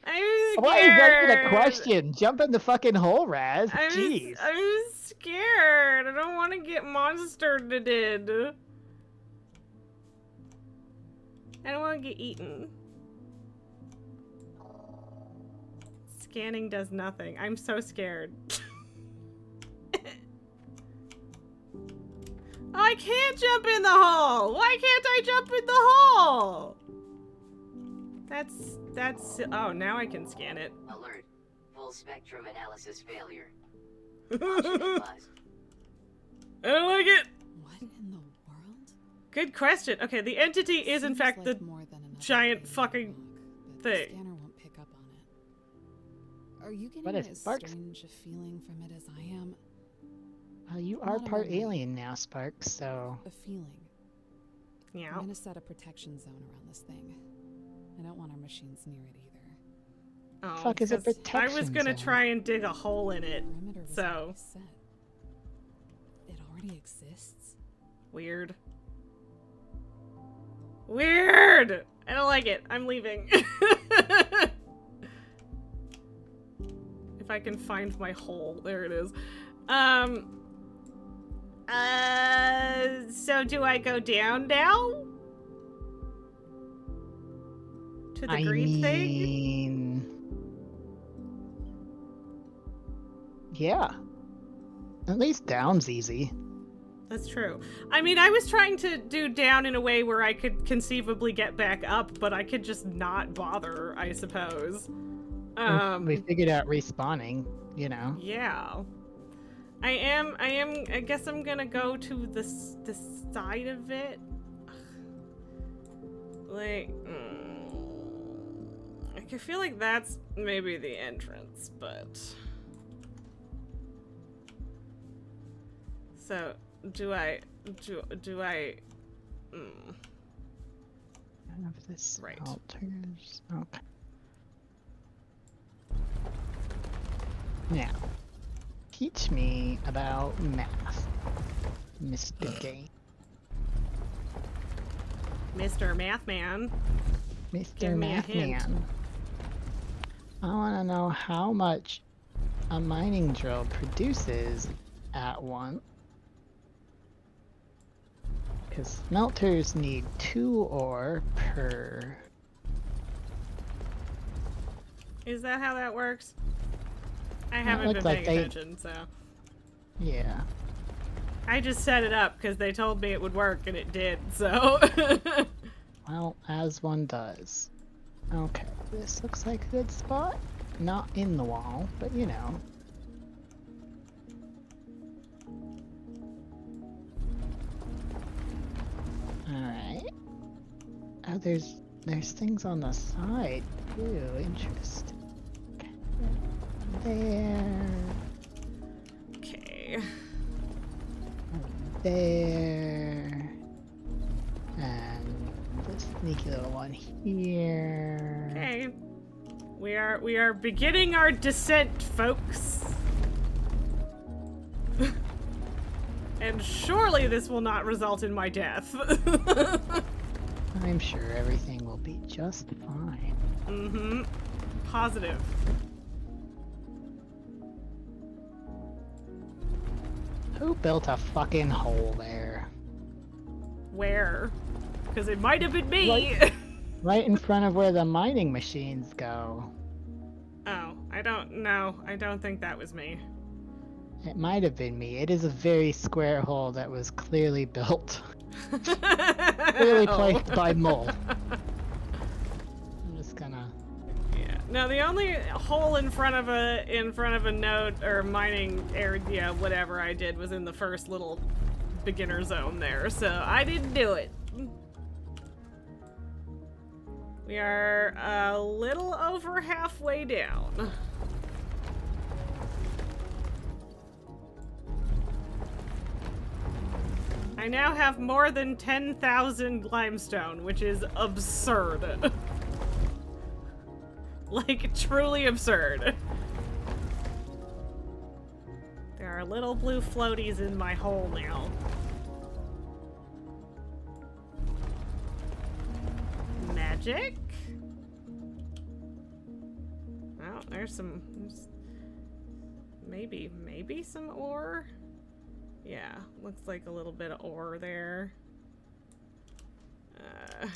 scared. Why is that even a question? Jump in the fucking hole, Raz. Jeez. I'm scared. I don't want to get monstered. I don't want to get eaten. Scanning does nothing. I'm so scared. I can't jump in the hole! Why can't I jump in the hole? That's oh, now I can scan it. Alert. Full spectrum analysis failure. Caution advised. I don't like it. What in the world? Good question. Okay, the entity is in fact the giant fucking thing. The scanner won't pick up on it. Are you getting as strange a feeling from it as I am? Well, you are part alien now, Sparks, so... A feeling. Yeah. I'm gonna set a protection zone around this thing. I don't want our machines near it either. Oh, fuck is a protection I was gonna zone? try and dig a hole in it, The perimeter was so... already set. It already exists? Weird. Weird! I don't like it. I'm leaving. If I can find my hole. There it is. So do I go down now? To the green thing? Yeah. At least down's easy. That's true. I mean, I was trying to do down in a way where I could conceivably get back up, but I could just not bother, I suppose. We figured out respawning, you know. Yeah. I guess I'm gonna go to the side of it. Like, I feel like that's maybe the entrance, but... So, do I... Have this Right. alters. Okay. Now, teach me about math, Mr. Game. Mr. Mathman. Mr. Give me a hint. Mathman. I want to know how much a mining drill produces at once. Because smelters need 2 ore per. Is that how that works? I haven't been paying attention, so. Yeah. I just set it up because they told me it would work, and it did, so. Well, as one does. Okay, this looks like a good spot. Not in the wall, but you know. Alright. Oh, there's things on the side too. Interesting. There. Okay. There. And this sneaky little one here. Okay. We are beginning our descent, folks. And surely this will not result in my death. I'm sure everything will be just fine. Mm-hmm. Positive. Who built a fucking hole there? Where? Because it might have been me. Right in front of where the mining machines go. Oh, I don't know. I don't think that was me. It might have been me. It is a very square hole that was clearly built. Clearly placed by Mole. I'm just gonna. Yeah. No, the only hole in front of a node or mining area, whatever I did, was in the first little beginner zone there. So I didn't do it. We are a little over halfway down. I now have more than 10,000 limestone, which is absurd. Like, truly absurd. There are little blue floaties in my hole now. Magic? Oh, there's maybe some ore? Yeah, looks like a little bit of ore there. I'm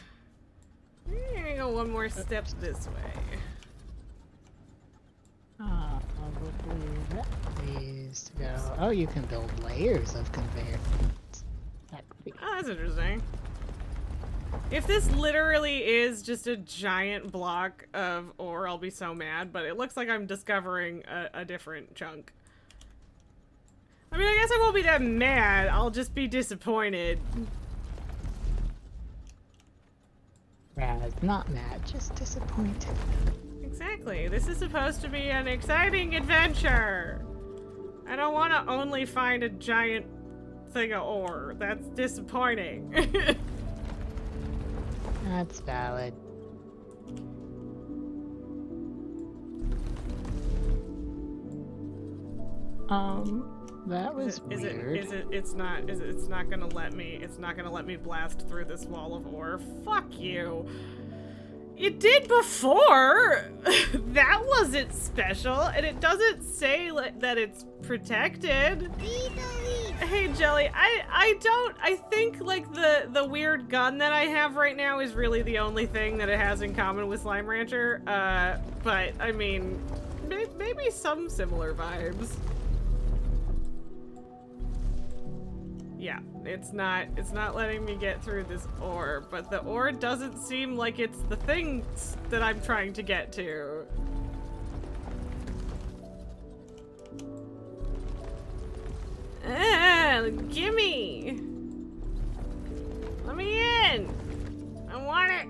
gonna go one more step this way. Probably that needs to go. Oh, you can build layers of conveyor belts. Oh, that's interesting. If this literally is just a giant block of ore, I'll be so mad, but it looks like I'm discovering a different chunk. I mean, I guess I won't be that mad. I'll just be disappointed. Raz, not mad, just disappointed. Exactly. This is supposed to be an exciting adventure. I don't want to only find a giant thing of ore. That's disappointing. That's valid. That was weird. It's not gonna let me. It's not gonna let me blast through this wall of ore. Fuck you. It did before. That wasn't special, and it doesn't say that it's protected. Hey Jelly, I think like the weird gun that I have right now is really the only thing that it has in common with Slime Rancher. But I mean, maybe some similar vibes. Yeah, it's not letting me get through this ore, but the ore doesn't seem like it's the things that I'm trying to get to. Gimme! Let me in! I want it!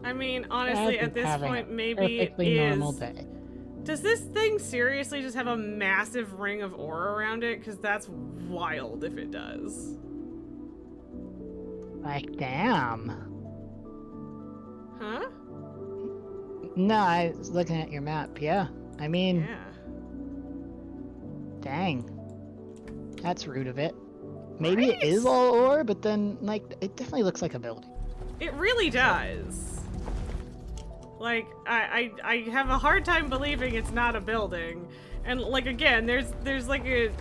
I mean, honestly, at this point, maybe it is. Normal day. Does this thing seriously just have a massive ring of ore around it? Because that's wild if it does. Like, damn. Huh? No, I was looking at your map, yeah. I mean... Yeah. Dang. That's rude of it. Maybe it is all ore, but then, like, it definitely looks like a building. It really does. Like, I have a hard time believing it's not a building. And, like, again, there's like a...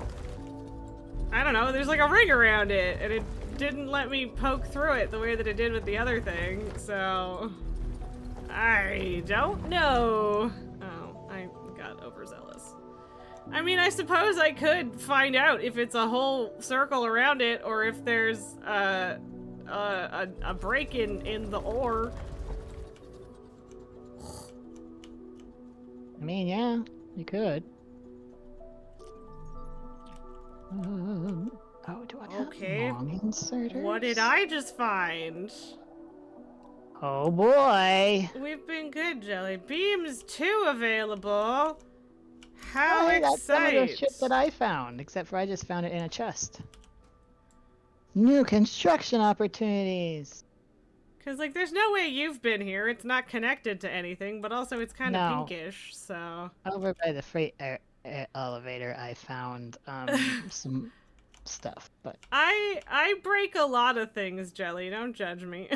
I don't know, there's like a ring around it, and it didn't let me poke through it the way that it did with the other thing, so... I don't know. Oh, I got overzealous. I mean, I suppose I could find out if it's a whole circle around it, or if there's a break in the ore. I mean, yeah, you could. Oh, do I have long inserters? What did I just find? Oh boy! We've been good, Jelly. Beams 2 available. How hey, exciting! That's some of the shit that I found, except for I just found it in a chest. New construction opportunities! Because, like, there's no way you've been here. It's not connected to anything, but also it's kind of pinkish, so... Over by the freight elevator, I found some stuff, but... I break a lot of things, Jelly. Don't judge me.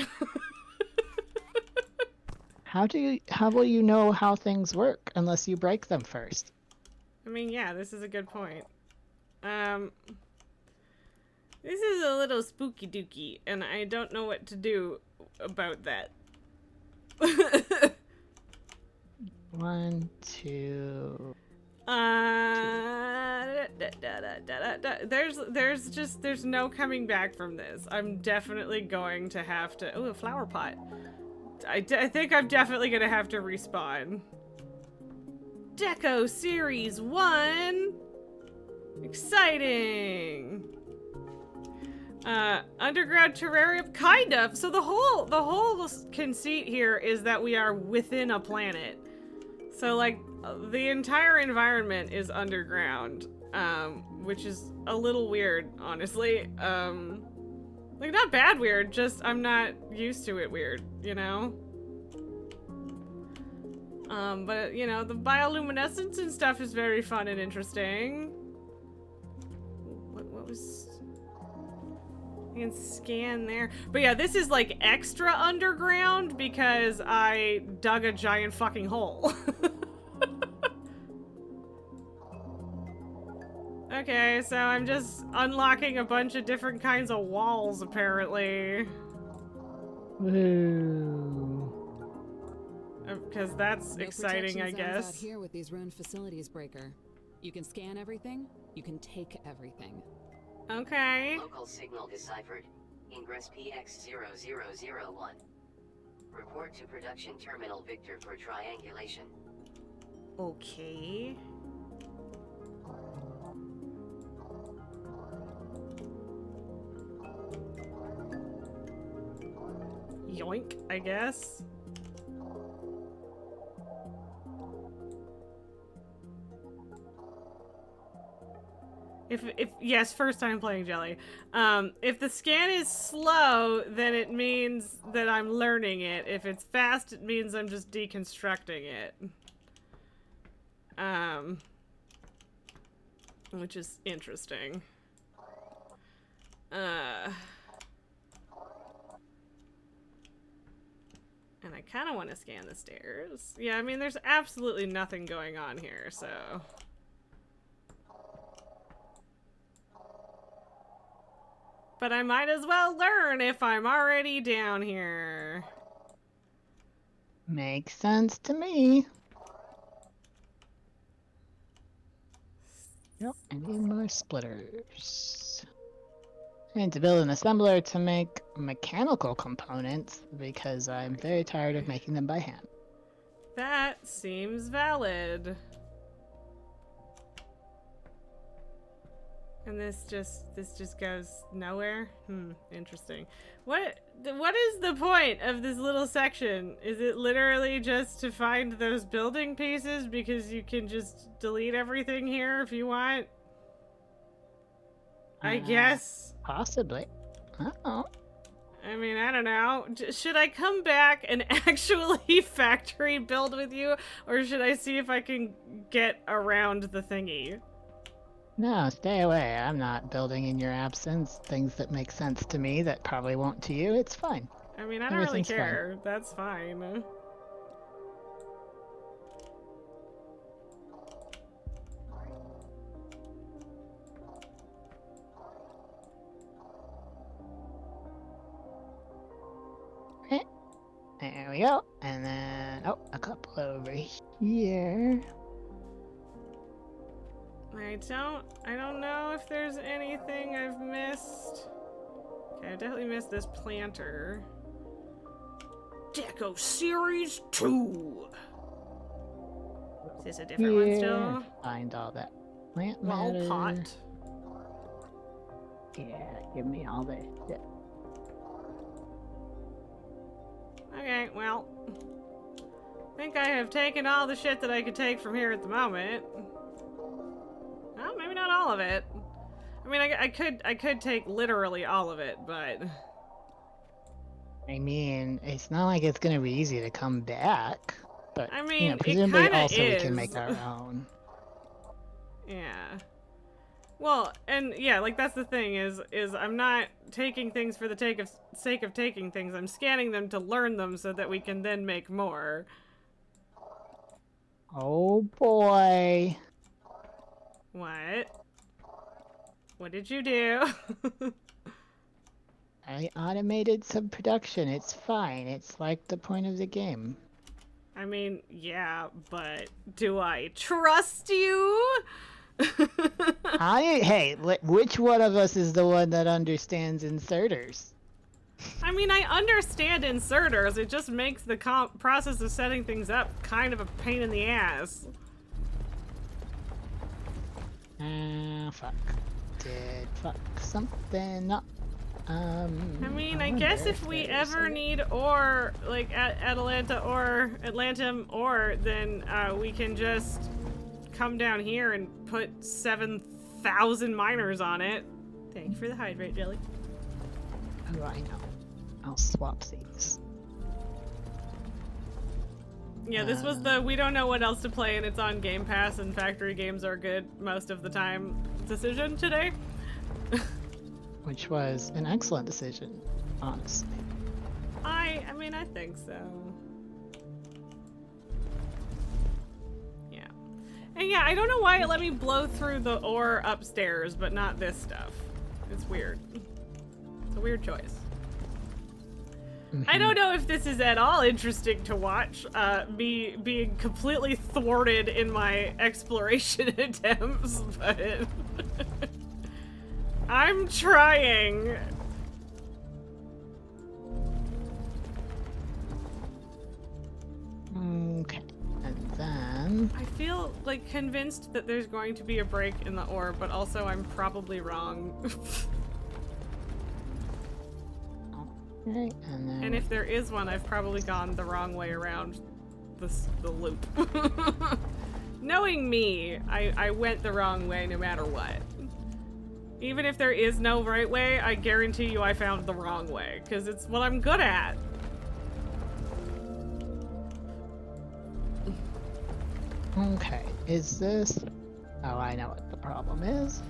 How will you know how things work unless you break them first? I mean, yeah, this is a good point. This is a little spooky dooky, and I don't know what to do about that. 1, 2... There's no coming back from this. I'm definitely going to have to... Oh, a flower pot. I think I'm definitely gonna have to respawn. Deco Series 1! Exciting! Underground terrarium, kind of. So the whole conceit here is that we are within a planet. So like the entire environment is underground, which is a little weird, honestly. Like not bad weird, just I'm not used to it weird, you know? But you know, the bioluminescence and stuff is very fun and interesting. What was... I can scan there. But yeah, this is like extra underground because I dug a giant fucking hole. Okay, so I'm just unlocking a bunch of different kinds of walls, apparently. Woo. Because that's exciting, I guess. Out here with these ruined facilities, Breaker. You can scan everything, you can take everything. Okay. Local signal deciphered. Ingress PX0001. Report to production terminal Victor for triangulation. Okay. Yoink, I guess. If yes, first time playing Jelly. If the scan is slow, then it means that I'm learning it. If it's fast, it means I'm just deconstructing it. which is interesting. And I kind of want to scan the stairs. Yeah, I mean, there's absolutely nothing going on here, so... But I might as well learn if I'm already down here. Makes sense to me. Yep, I need more splitters. I need to build an assembler to make mechanical components because I'm very tired of making them by hand. That seems valid. And this just goes nowhere? Interesting. What is the point of this little section? Is it literally just to find those building pieces because you can just delete everything here if you want? I guess. Possibly. Uh-oh. I mean, I don't know. Should I come back and actually factory build with you? Or should I see if I can get around the thingy? No, stay away. I'm not building in your absence things that make sense to me that probably won't to you. It's fine. I mean, I don't really care. That's fine. There we go. And then, oh, a couple over here. I don't know if there's anything I've missed. Okay, I definitely missed this planter. Deco Series 2! Is this a different one still? Find all that plant matter. Pot. Yeah, give me all that shit. Okay, well. I think I have taken all the shit that I could take from here at the moment. Well, maybe not all of it. I mean, I could take literally all of it, but... I mean, it's not like it's gonna be easy to come back. But, I mean, you know, presumably it kinda also is. we can make our own. Yeah. Well, and yeah, like that's the thing is I'm not taking things for the sake of taking things. I'm scanning them to learn them so that we can then make more. Oh boy. What? What did you do? I automated some production. It's fine. It's like the point of the game. I mean, yeah, but do I trust you? Hey, which one of us is the one that understands inserters? I mean, I understand inserters. It just makes the process of setting things up kind of a pain in the ass. Fuck. Did fuck something up. I mean, I guess if we ever need ore, like at Atalanta or Atlantum ore, then we can just come down here and put 7,000 miners on it. Thank you for the hydrate, Jelly. Oh, I know. I'll swap these. Yeah, this was the we don't know what else to play and it's on Game Pass and factory games are good most of the time decision today. Which was an excellent decision, honestly. I mean, I think so. Yeah. And yeah, I don't know why it let me blow through the ore upstairs, but not this stuff. It's weird. It's a weird choice. I don't know if this is at all interesting to watch, me being completely thwarted in my exploration attempts, but I'm trying. Okay, and then... I feel like convinced that there's going to be a break in the ore, but also I'm probably wrong. Okay, and then... And if there is one, I've probably gone the wrong way around the loop. Knowing me, I went the wrong way no matter what. Even if there is no right way, I guarantee you I found the wrong way, because it's what I'm good at. Okay, is this... Oh, I know what the problem is.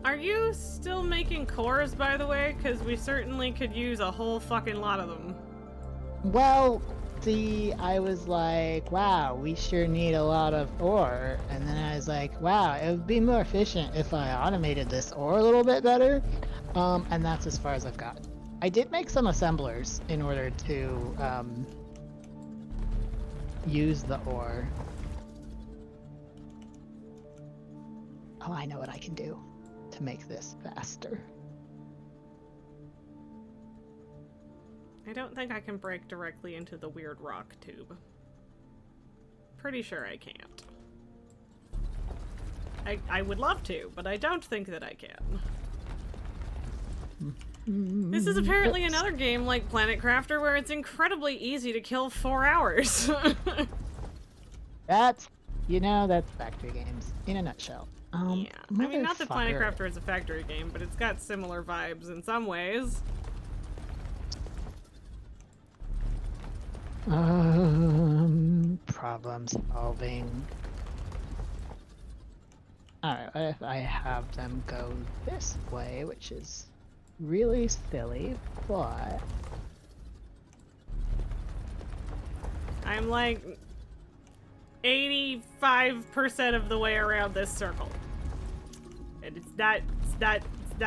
Are you still making cores, by the way? Because we certainly could use a whole fucking lot of them. Well, see, I was like, wow, we sure need a lot of ore. And then I was like, wow, it would be more efficient if I automated this ore a little bit better. And that's as far as I've got. I did make some assemblers in order to use the ore. Oh, I know what I can do to make this faster. I don't think I can break directly into the weird rock tube. Pretty sure I can't. I would love to, but I don't think that I can. This is apparently another game like Planet Crafter where it's incredibly easy to kill 4 hours. That's, that's factory games in a nutshell. Yeah, I mean, not that Planet Crafter is a factory game, but it's got similar vibes in some ways. Problem solving. Alright, what if I have them go this way, which is really silly, but... I'm like 85% of the way around this circle. And it's not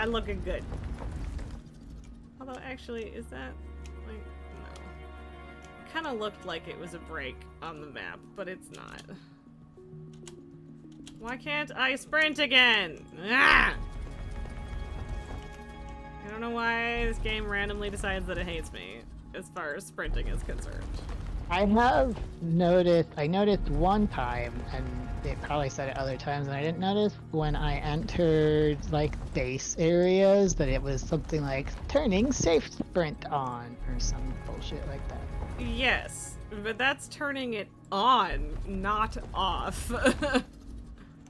looking good. Although actually, is that like, no. It kind of looked like it was a break on the map, but it's not. Why can't I sprint again? Ah! I don't know why this game randomly decides that it hates me as far as sprinting is concerned. I noticed one time, and they probably said it other times, and I didn't notice when I entered, like, base areas, that it was something like, turning safe sprint on, or some bullshit like that. Yes, but that's turning it on, not off.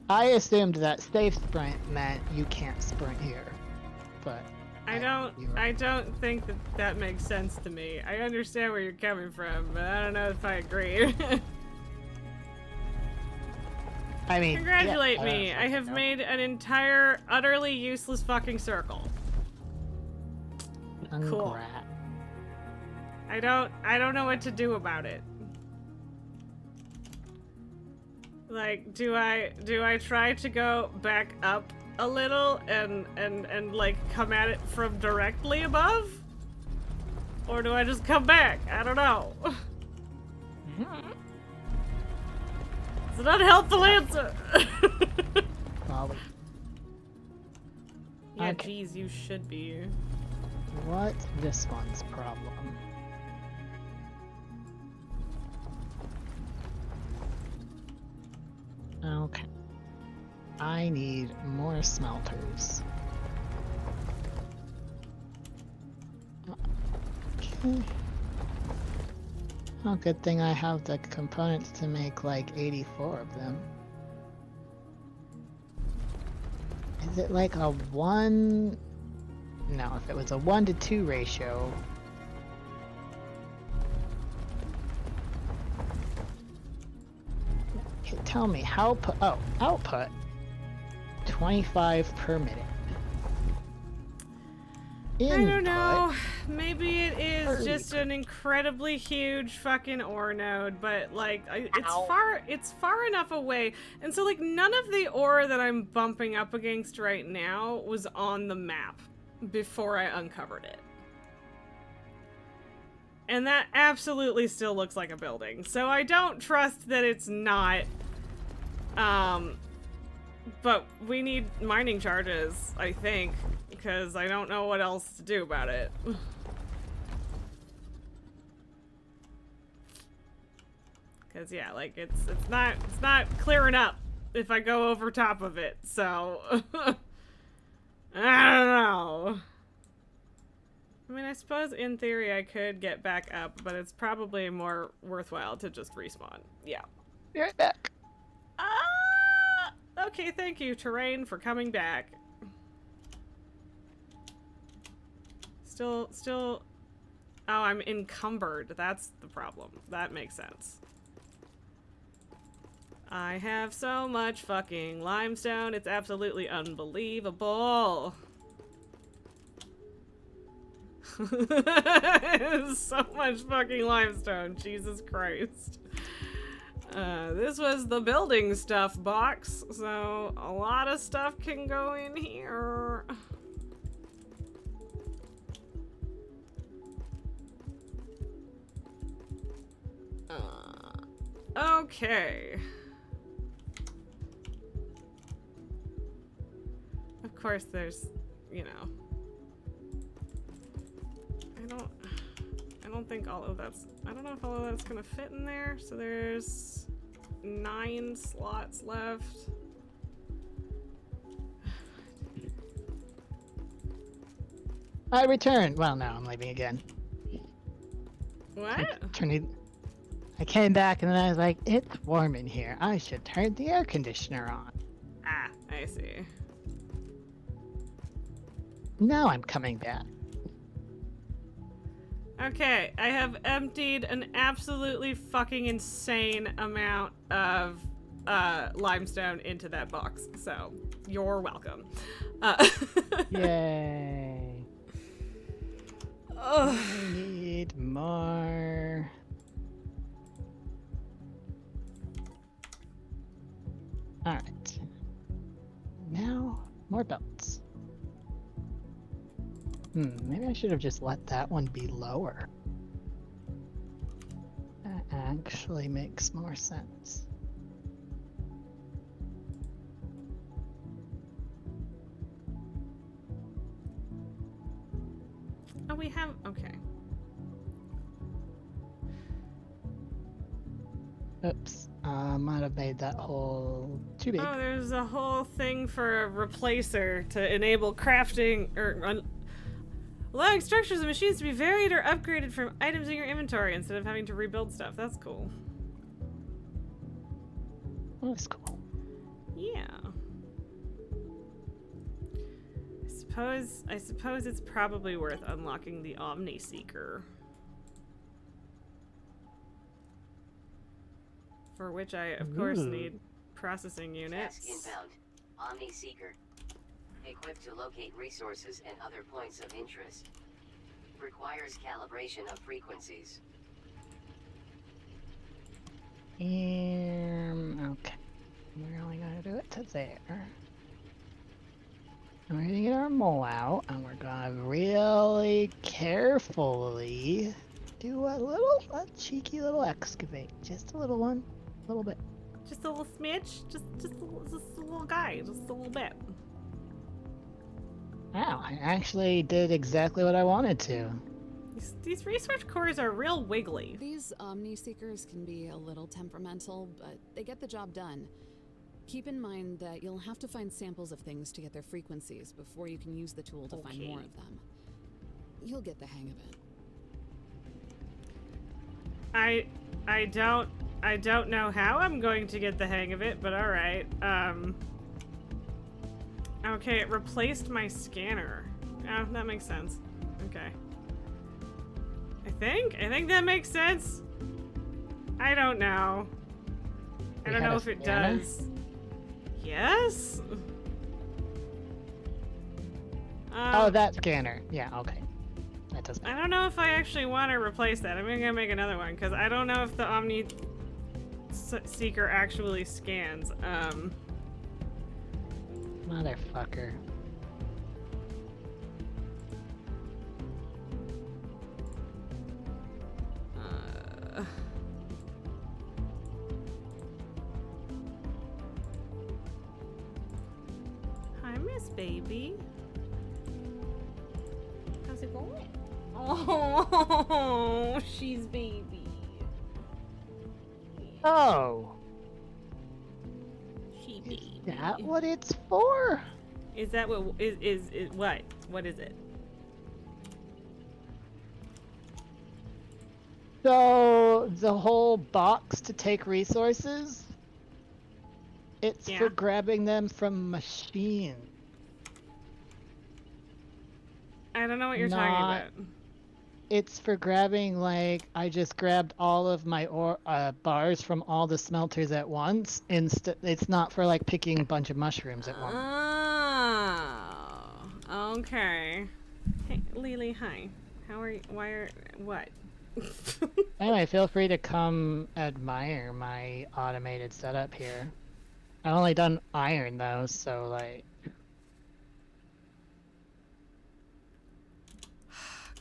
I assumed that safe sprint meant you can't sprint here, but... I don't think that makes sense to me. I understand where you're coming from, but I don't know if I agree. I mean, congratulate me. I have made an entire, utterly useless fucking circle. Cool. I don't know what to do about it. Like, do I try to go back up a little and like come at it from directly above? Or do I just come back? I don't know. It's an unhelpful answer. Probably. Yeah, okay. geez, you should be. What's this one's problem? Okay. I need more smelters. Okay. Oh, good thing I have the components to make like 84 of them. Is it like a 1? No, if it was a 1-to-2 ratio. Okay, tell me, output 25 per minute. Input, I don't know. Maybe it is just an incredibly huge fucking ore node, but like it's far enough away. And so like none of the ore that I'm bumping up against right now was on the map before I uncovered it. And that absolutely still looks like a building. So I don't trust that it's not. But we need mining charges, I think, because I don't know what else to do about it. Because yeah, like it's not clearing up if I go over top of it. So I don't know. I mean, I suppose in theory I could get back up, but it's probably more worthwhile to just respawn. Yeah. Be right back. Okay, thank you, terrain, for coming back. Still Oh, I'm encumbered. That's the problem. That makes sense. I have so much fucking limestone. It's absolutely unbelievable. So much fucking limestone. Jesus Christ. This was the building stuff box, so a lot of stuff can go in here. Okay. Of course there's, you know. I don't think all of that's, I don't know if all of that's gonna fit in there. So there's 9 slots left. I returned. Well, no, I'm leaving again. What? I came back and then I was like, it's warm in here. I should turn the air conditioner on. Ah, I see. Now I'm coming back. Okay, I have emptied an absolutely fucking insane amount of limestone into that box, so you're welcome. Yay. Ugh. I need more. Alright. Now, more belts. Maybe I should have just let that one be lower. That actually makes more sense. Oh, we have, okay. Oops. Might have made that hole too big. Oh, there's a whole thing for a replacer to enable crafting, or allowing structures and machines to be varied or upgraded from items in your inventory instead of having to rebuild stuff. That's cool. That's cool. Yeah. I suppose it's probably worth unlocking the Omni Seeker. For which I, of course, need processing units. Task inbound. Omni Seeker. Equipped to locate resources and other points of interest. Requires calibration of frequencies. Okay. We're only gonna do it to there. And we're gonna get our mole out, and we're gonna really carefully do a cheeky little excavate. Just a little one. A little bit. Just a little smidge? Just a little guy. Just a little bit. Wow, I actually did exactly what I wanted to. These research cores are real wiggly. These Omni Seekers can be a little temperamental, but they get the job done. Keep in mind that you'll have to find samples of things to get their frequencies before you can use the tool to find more of them. You'll get the hang of it. I don't know how I'm going to get the hang of it, but alright. Okay, it replaced my scanner. Oh, that makes sense. Okay. I think that makes sense. I don't know. I don't know if it does. Yes? Oh, that scanner. Yeah, okay. That does. I don't know if I actually want to replace that. I'm gonna make another one because I don't know if the Omni Seeker actually scans. Motherfucker. Hi, Miss Baby. How's it going? Oh, she's baby. Oh. She baby. Is that what it's for? Is that what is what? What is it? So the whole box to take resources, it's for grabbing them from machines. I don't know what you're talking about. it's for grabbing, like, I just grabbed all of my bars from all the smelters at once. It's not for, like, picking a bunch of mushrooms at once. Oh, okay. Hey, Lily, hi. How are you? What? Anyway, feel free to come admire my automated setup here. I've only done iron, though, so, like...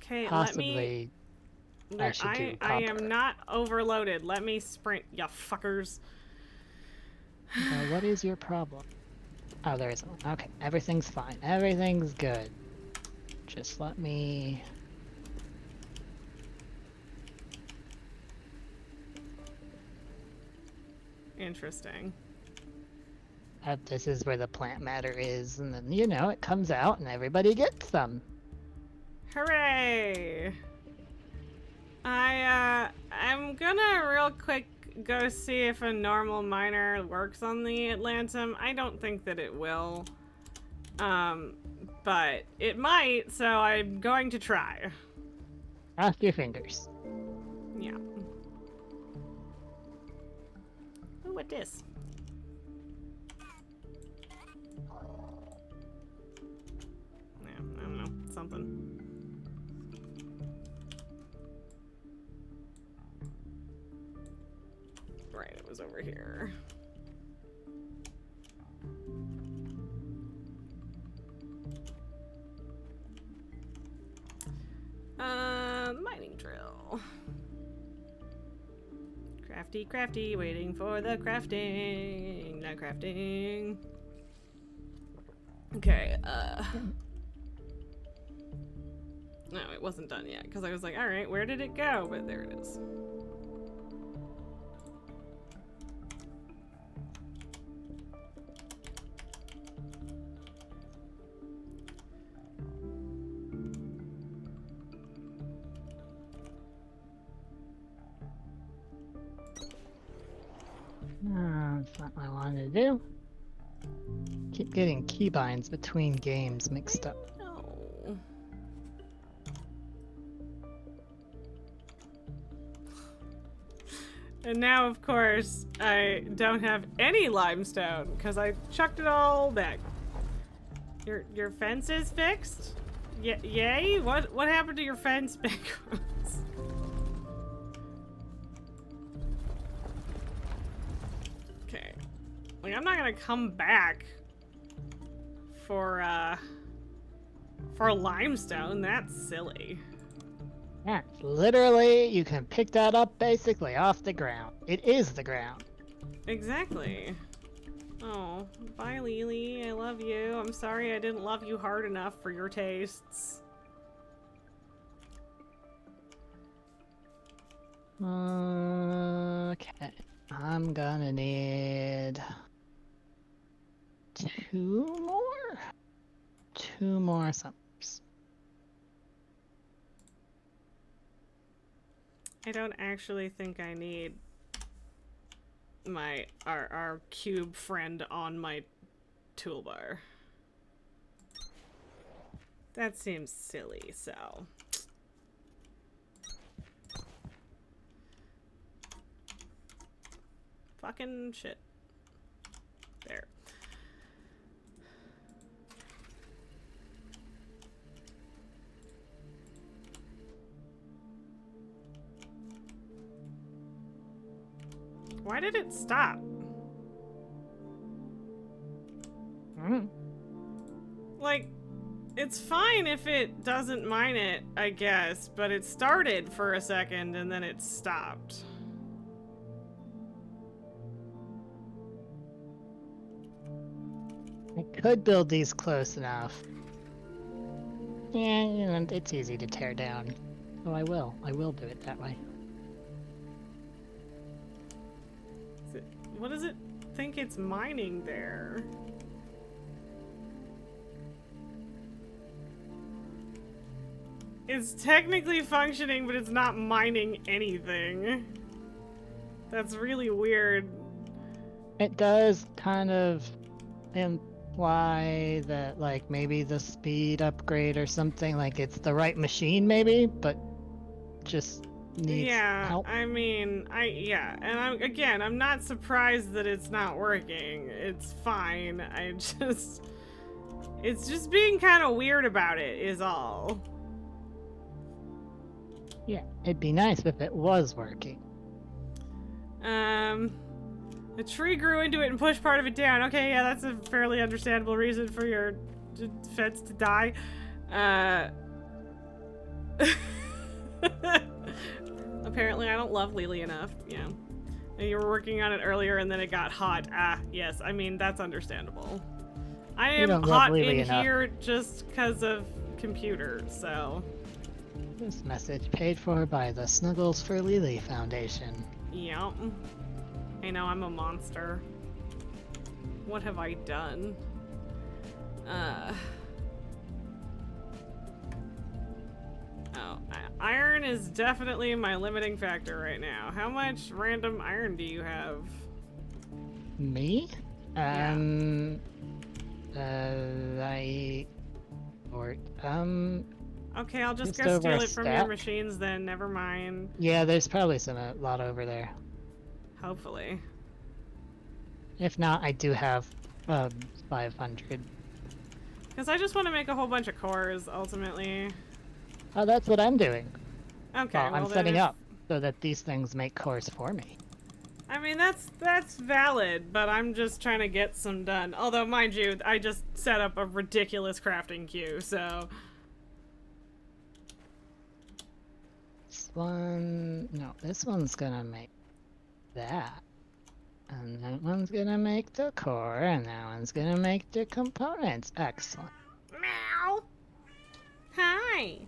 Okay, possibly I am not overloaded. Let me sprint, ya fuckers. What is your problem? Oh, there isn't one. Okay, everything's fine. Everything's good. Just let me... Interesting. This is where the plant matter is, and then, you know, it comes out and everybody gets some. Hooray! I'm gonna real quick go see if a normal miner works on the Atlantum. I don't think that it will. But it might, so I'm going to try. Cross your fingers. Yeah. Ooh, what this? Yeah, I don't know. Something. Right, it was over here. Mining drill. Crafty, crafty, waiting for the crafting. Not crafting. Okay, no, it wasn't done yet, because I was like, alright, where did it go? But there it is. That's not what I wanted to do. Keep getting keybinds between games mixed up. No. And now, of course, I don't have any limestone because I chucked it all back. Your fence is fixed? Yay? What happened to your fence, Backwards? Okay. Like, I'm not gonna come back for limestone. That's silly. Yeah, literally, you can pick that up basically off the ground. It is the ground. Exactly. Oh, bye, Lily. I love you. I'm sorry I didn't love you hard enough for your tastes. Okay. I'm gonna need... two more summers. I don't actually think I need our cube friend on my toolbar. That seems silly, so. Fucking shit. There. Why did it stop? Like, it's fine if it doesn't mine it, I guess, but it started for a second and then it stopped. I could build these close enough. Yeah, you know, it's easy to tear down. So I will do it that way. What does it think it's mining there? It's technically functioning, but it's not mining anything. That's really weird. It does kind of imply that, like, maybe the speed upgrade or something, like it's the right machine maybe, but just needs help. I mean, and I'm not surprised that it's not working. It's fine. It's just being kind of weird about it is all. Yeah, it'd be nice if it was working. The tree grew into it and pushed part of it down. Okay, yeah, that's a fairly understandable reason for your fence to die. Apparently I don't love Lily enough. Yeah. And you were working on it earlier and then it got hot. Yes, I mean, that's understandable. I am hot in here just because of computer, so... This message paid for by the Snuggles for Lily Foundation. Yep. I know, I'm a monster. What have I done? Iron is definitely my limiting factor right now. How much random iron do you have? Me? Yeah. Okay, I'll just go steal it from your machines then, never mind. Yeah, there's probably a lot over there. Hopefully. If not, I do have 500. Because I just want to make a whole bunch of cores, ultimately. Oh, that's what I'm doing. Okay, well I'm setting up so that these things make cores for me. I mean, that's valid, but I'm just trying to get some done. Although, mind you, I just set up a ridiculous crafting queue, so... This one's gonna make that. And that one's gonna make the core, and that one's gonna make the components. Excellent. Meow! Hi!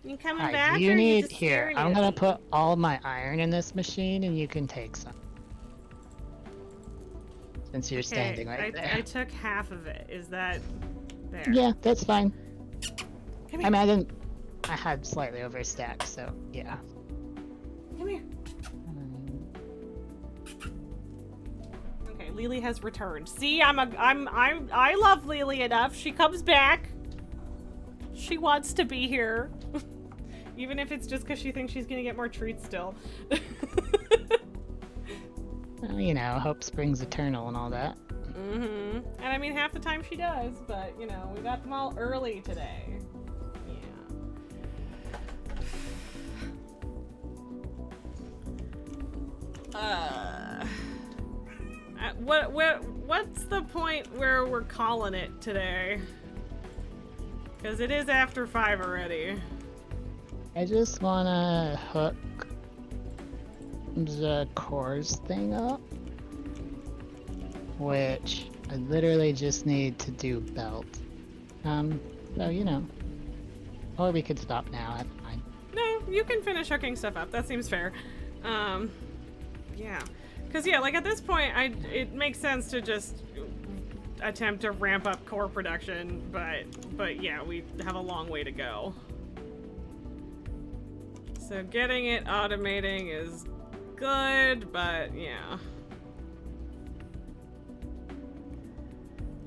You coming Hi, back? You or need you just here. I'm gonna put all my iron in this machine, and you can take some. Since you're standing right there. I took half of it. Is that there? Yeah, that's fine. Come here. I mean, I had slightly overstacked, so yeah. Come here. Okay, Lily has returned. See, I love Lily enough. She comes back. She wants to be here. Even if it's just because she thinks she's gonna get more treats still. Well, you know, hope springs eternal and all that. Mm-hmm. And I mean, half the time she does, but, you know, we got them all early today. What's the point where we're calling it today? Because it is after 5 already. I just wanna hook the cores thing up, which I literally just need to do belt. So you know, or we could stop now. That's fine. No, you can finish hooking stuff up. That seems fair. Yeah. Because, yeah, like, at this point, it makes sense to just attempt to ramp up core production, but yeah, we have a long way to go. So getting it automating is good, but, yeah.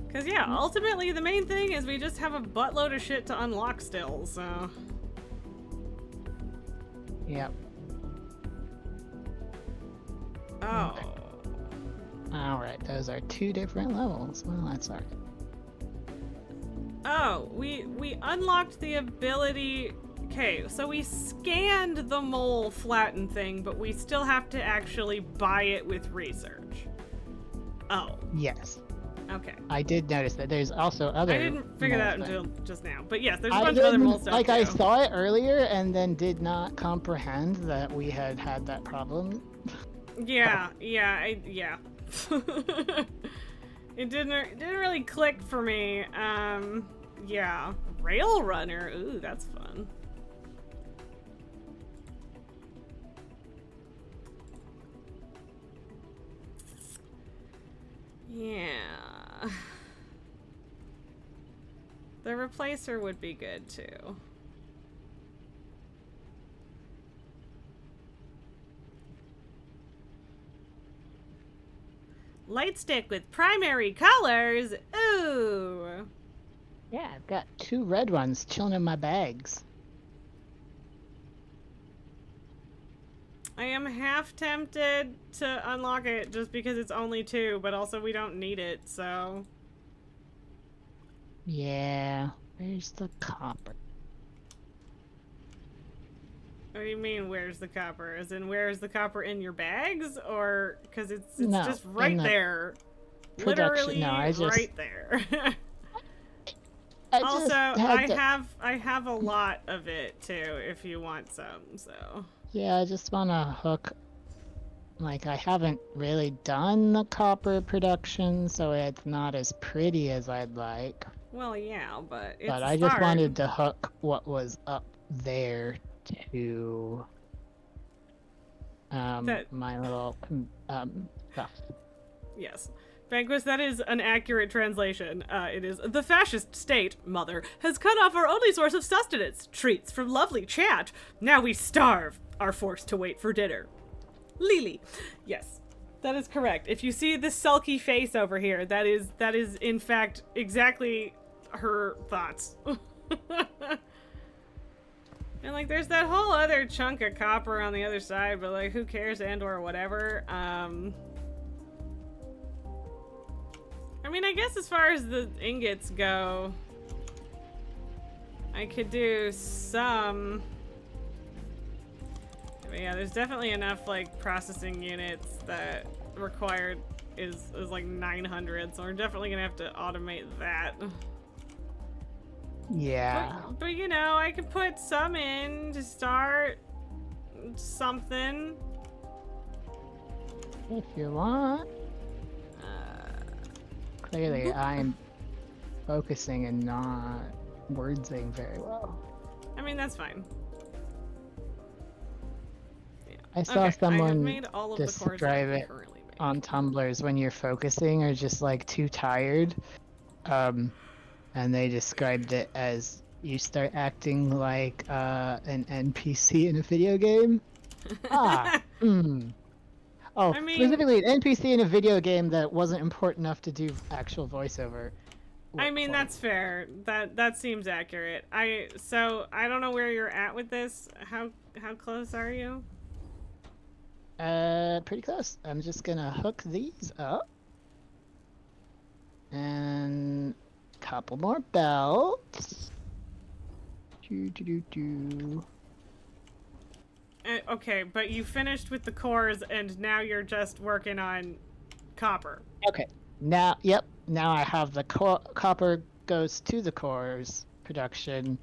Because, yeah, ultimately, the main thing is we just have a buttload of shit to unlock still, so... Yep. Oh. Okay. Alright, those are 2 different levels. Well, that's alright. Oh, we unlocked the ability... Okay, so we scanned the mole flatten thing, but we still have to actually buy it with research. Oh. Yes. Okay. I did notice that there's also other... I didn't figure that out until just now. But yes, there's a bunch of other mole stuff Like, too. I saw it earlier and then did not comprehend that we had that problem. Yeah, yeah. It didn't really click for me. Yeah. Rail Runner. Ooh, that's fun. Yeah. The replacer would be good too. Light stick with primary colors. Ooh. Yeah, I've got 2 red ones chilling in my bags. I am half tempted to unlock it just because it's only 2, but also we don't need it, so... Yeah, where's the copper? What do you mean, where's the copper? As in, where's the copper in your bags? Or, because it's No, just right there. Literally right there. Also, I have a lot of it, too, if you want some, so... Yeah, I just want to hook... Like, I haven't really done the copper production, so it's not as pretty as I'd like. Well, yeah, but it's But I just wanted to hook what was up there to my little stuff. Yes. Vanquish, that is an accurate translation. It is, the fascist state, mother, has cut off our only source of sustenance, treats from lovely chat. Now we starve, are forced to wait for dinner. Lily. Yes, that is correct. If you see this sulky face over here, that is in fact exactly her thoughts. And like there's that whole other chunk of copper on the other side, but like who cares, and or whatever. I mean, I guess as far as the ingots go, I could do some. But yeah, there's definitely enough like processing units that required is like 900, so we're definitely gonna have to automate that. Yeah. But you know, I could put some in to start something. If you want. Clearly, I'm focusing and not wordsing very well. I mean, that's fine. I saw someone describe it on Tumblr's when you're focusing or just like too tired. And they described it as you start acting like an NPC in a video game. Oh, I mean, specifically an NPC in a video game that wasn't important enough to do actual voiceover. I mean, that's fair. That seems accurate. So I don't know where you're at with this. How close are you? Pretty close. I'm just gonna hook these up. And a couple more belts. Okay, but you finished with the cores and now you're just working on copper. Okay. Now, yep. Now I have the copper goes to the cores production.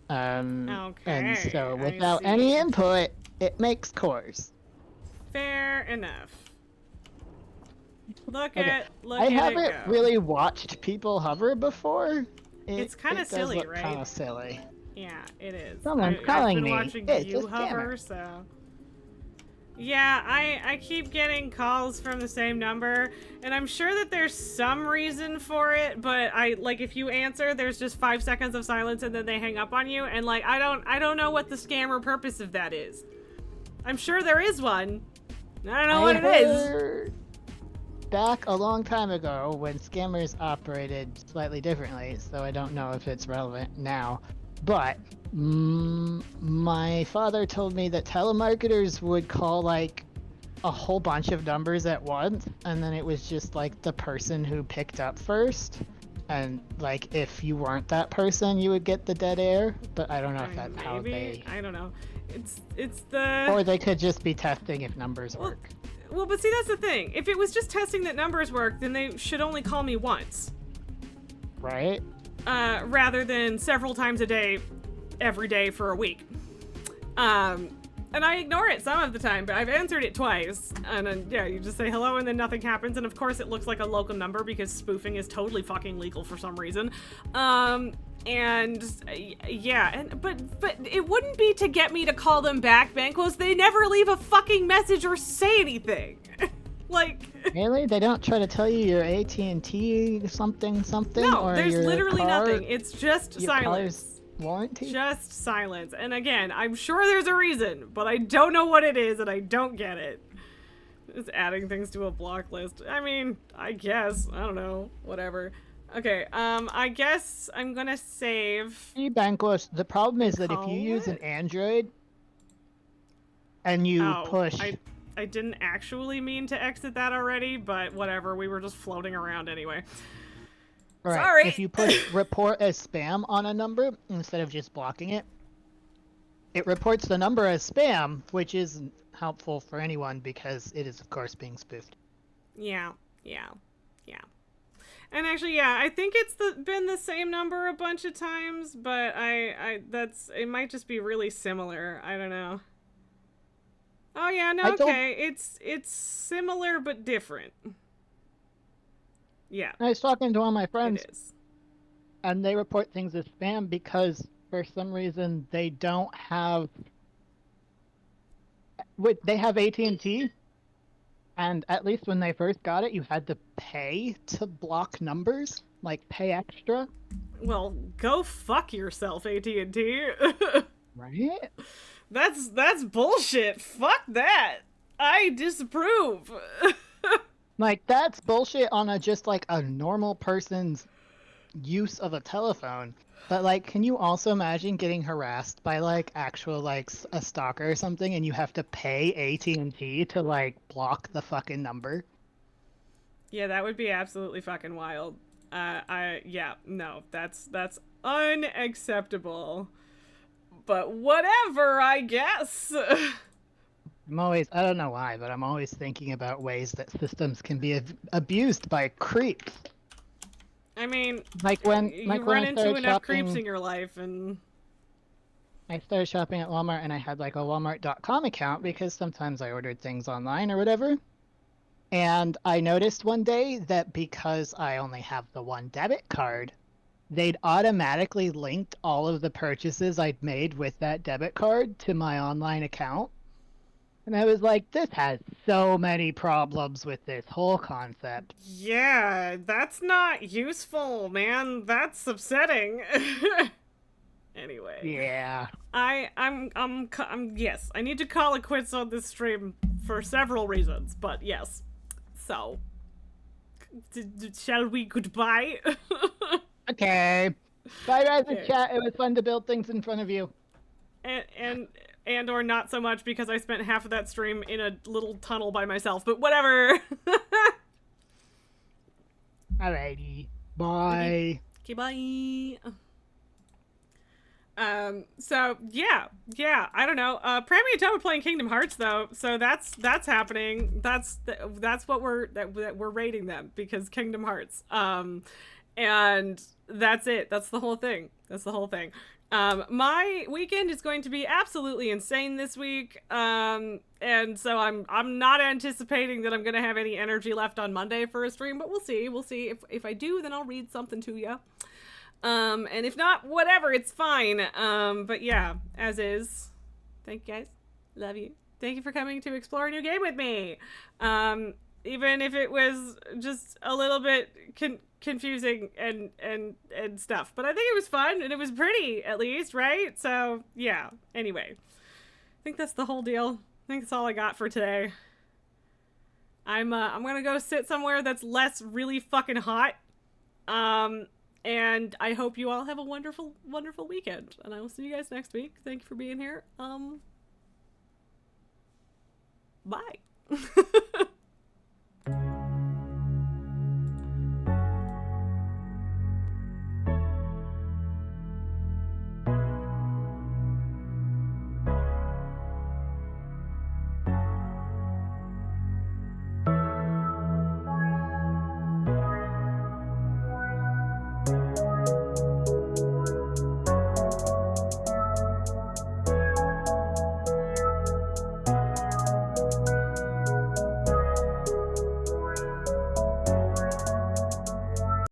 Okay. And so without any input, it makes cores. Fair enough. Look I at it haven't go. really watched people hover before. It's kind of silly, right? Kind of silly. Yeah, it is. Someone's calling me. I've been watching you hover, so. Yeah, I keep getting calls from the same number, and I'm sure that there's some reason for it, but if you answer, there's just 5 seconds of silence and then they hang up on you, and like I don't know what the scammer purpose of that is. I'm sure there is one. I don't know what it is. Back a long time ago when scammers operated slightly differently, so I don't know if it's relevant now. But my father told me that telemarketers would call like a whole bunch of numbers at once, and then it was just like the person who picked up first. And like if you weren't that person, you would get the dead air. But I don't know if that's how they. I don't know. It's the. Or they could just be testing if numbers work. Well, but see, that's the thing. If it was just testing that numbers work, then they should only call me once. Right? Rather than several times a day, every day for a week. And I ignore it some of the time, but I've answered it twice. And then, yeah, you just say hello and then nothing happens. And of course it looks like a local number because spoofing is totally fucking legal for some reason. And yeah, but it wouldn't be to get me to call them back, Banquos. They never leave a fucking message or say anything. Like, really? They don't try to tell you your AT&T something? No, or there's your literally nothing. It's just silence. Warranty? Just silence. And again, I'm sure there's a reason, but I don't know what it is and I don't get it. It's adding things to a block list. I mean, I guess. I don't know. Whatever. Okay, I guess I'm gonna save... Hey, Banquos, the problem is that if you use an Android... and you push. I didn't actually mean to exit that already, but whatever. We were just floating around anyway. Right. Sorry. If you push report as spam on a number instead of just blocking it, it reports the number as spam, which isn't helpful for anyone because it is, of course, being spoofed. Yeah. And actually, yeah, I think it's been the same number a bunch of times, but it might just be really similar. I don't know. Oh yeah, no, okay. It's similar but different. Yeah. I was talking to one of my friends. It is. And they report things as spam because for some reason they don't have. They have AT&T, and at least when they first got it, you had to pay to block numbers, like pay extra. Well, go fuck yourself, AT&T. Right? That's bullshit. Fuck that. I disapprove. Like that's bullshit on just like a normal person's use of a telephone. But like, can you also imagine getting harassed by like actual like a stalker or something, and you have to pay AT&T to like block the fucking number? Yeah, that would be absolutely fucking wild. No, that's unacceptable. But whatever, I guess. I don't know why, but I'm always thinking about ways that systems can be abused by creeps. I mean, like when you like run when I into started enough shopping, creeps in your life, and I started shopping at Walmart, and I had like a Walmart.com account because sometimes I ordered things online or whatever. And I noticed one day that because I only have the one debit card, they'd automatically linked all of the purchases I'd made with that debit card to my online account. And I was like, this has so many problems with this whole concept. yeah, that's not useful, man. That's upsetting. Anyway. Yeah. Yes, I need to call it quits on this stream for several reasons, but yes. So, shall we goodbye? Okay. Bye, guys in chat. It was fun to build things in front of you. And or not so much because I spent half of that stream in a little tunnel by myself, but whatever. Alrighty. Bye. Okay, bye. So yeah, I don't know. Prammy and Toad playing Kingdom Hearts though, so that's happening. That's what we're rating them because Kingdom Hearts. And that's it. That's the whole thing. My weekend is going to be absolutely insane this week. And so I'm not anticipating that I'm gonna have any energy left on Monday for a stream, but we'll see. If I do, then I'll read something to you. And if not, whatever, it's fine. But yeah, as is. Thank you guys. Love you. Thank you for coming to explore a new game with me. Even if it was just a little bit confusing and stuff. But I think it was fun and it was pretty, at least, right? So, yeah. Anyway. I think that's the whole deal. I think that's all I got for today. I'm gonna go sit somewhere that's less really fucking hot. And I hope you all have a wonderful, wonderful weekend. And I will see you guys next week. Thank you for being here. Bye.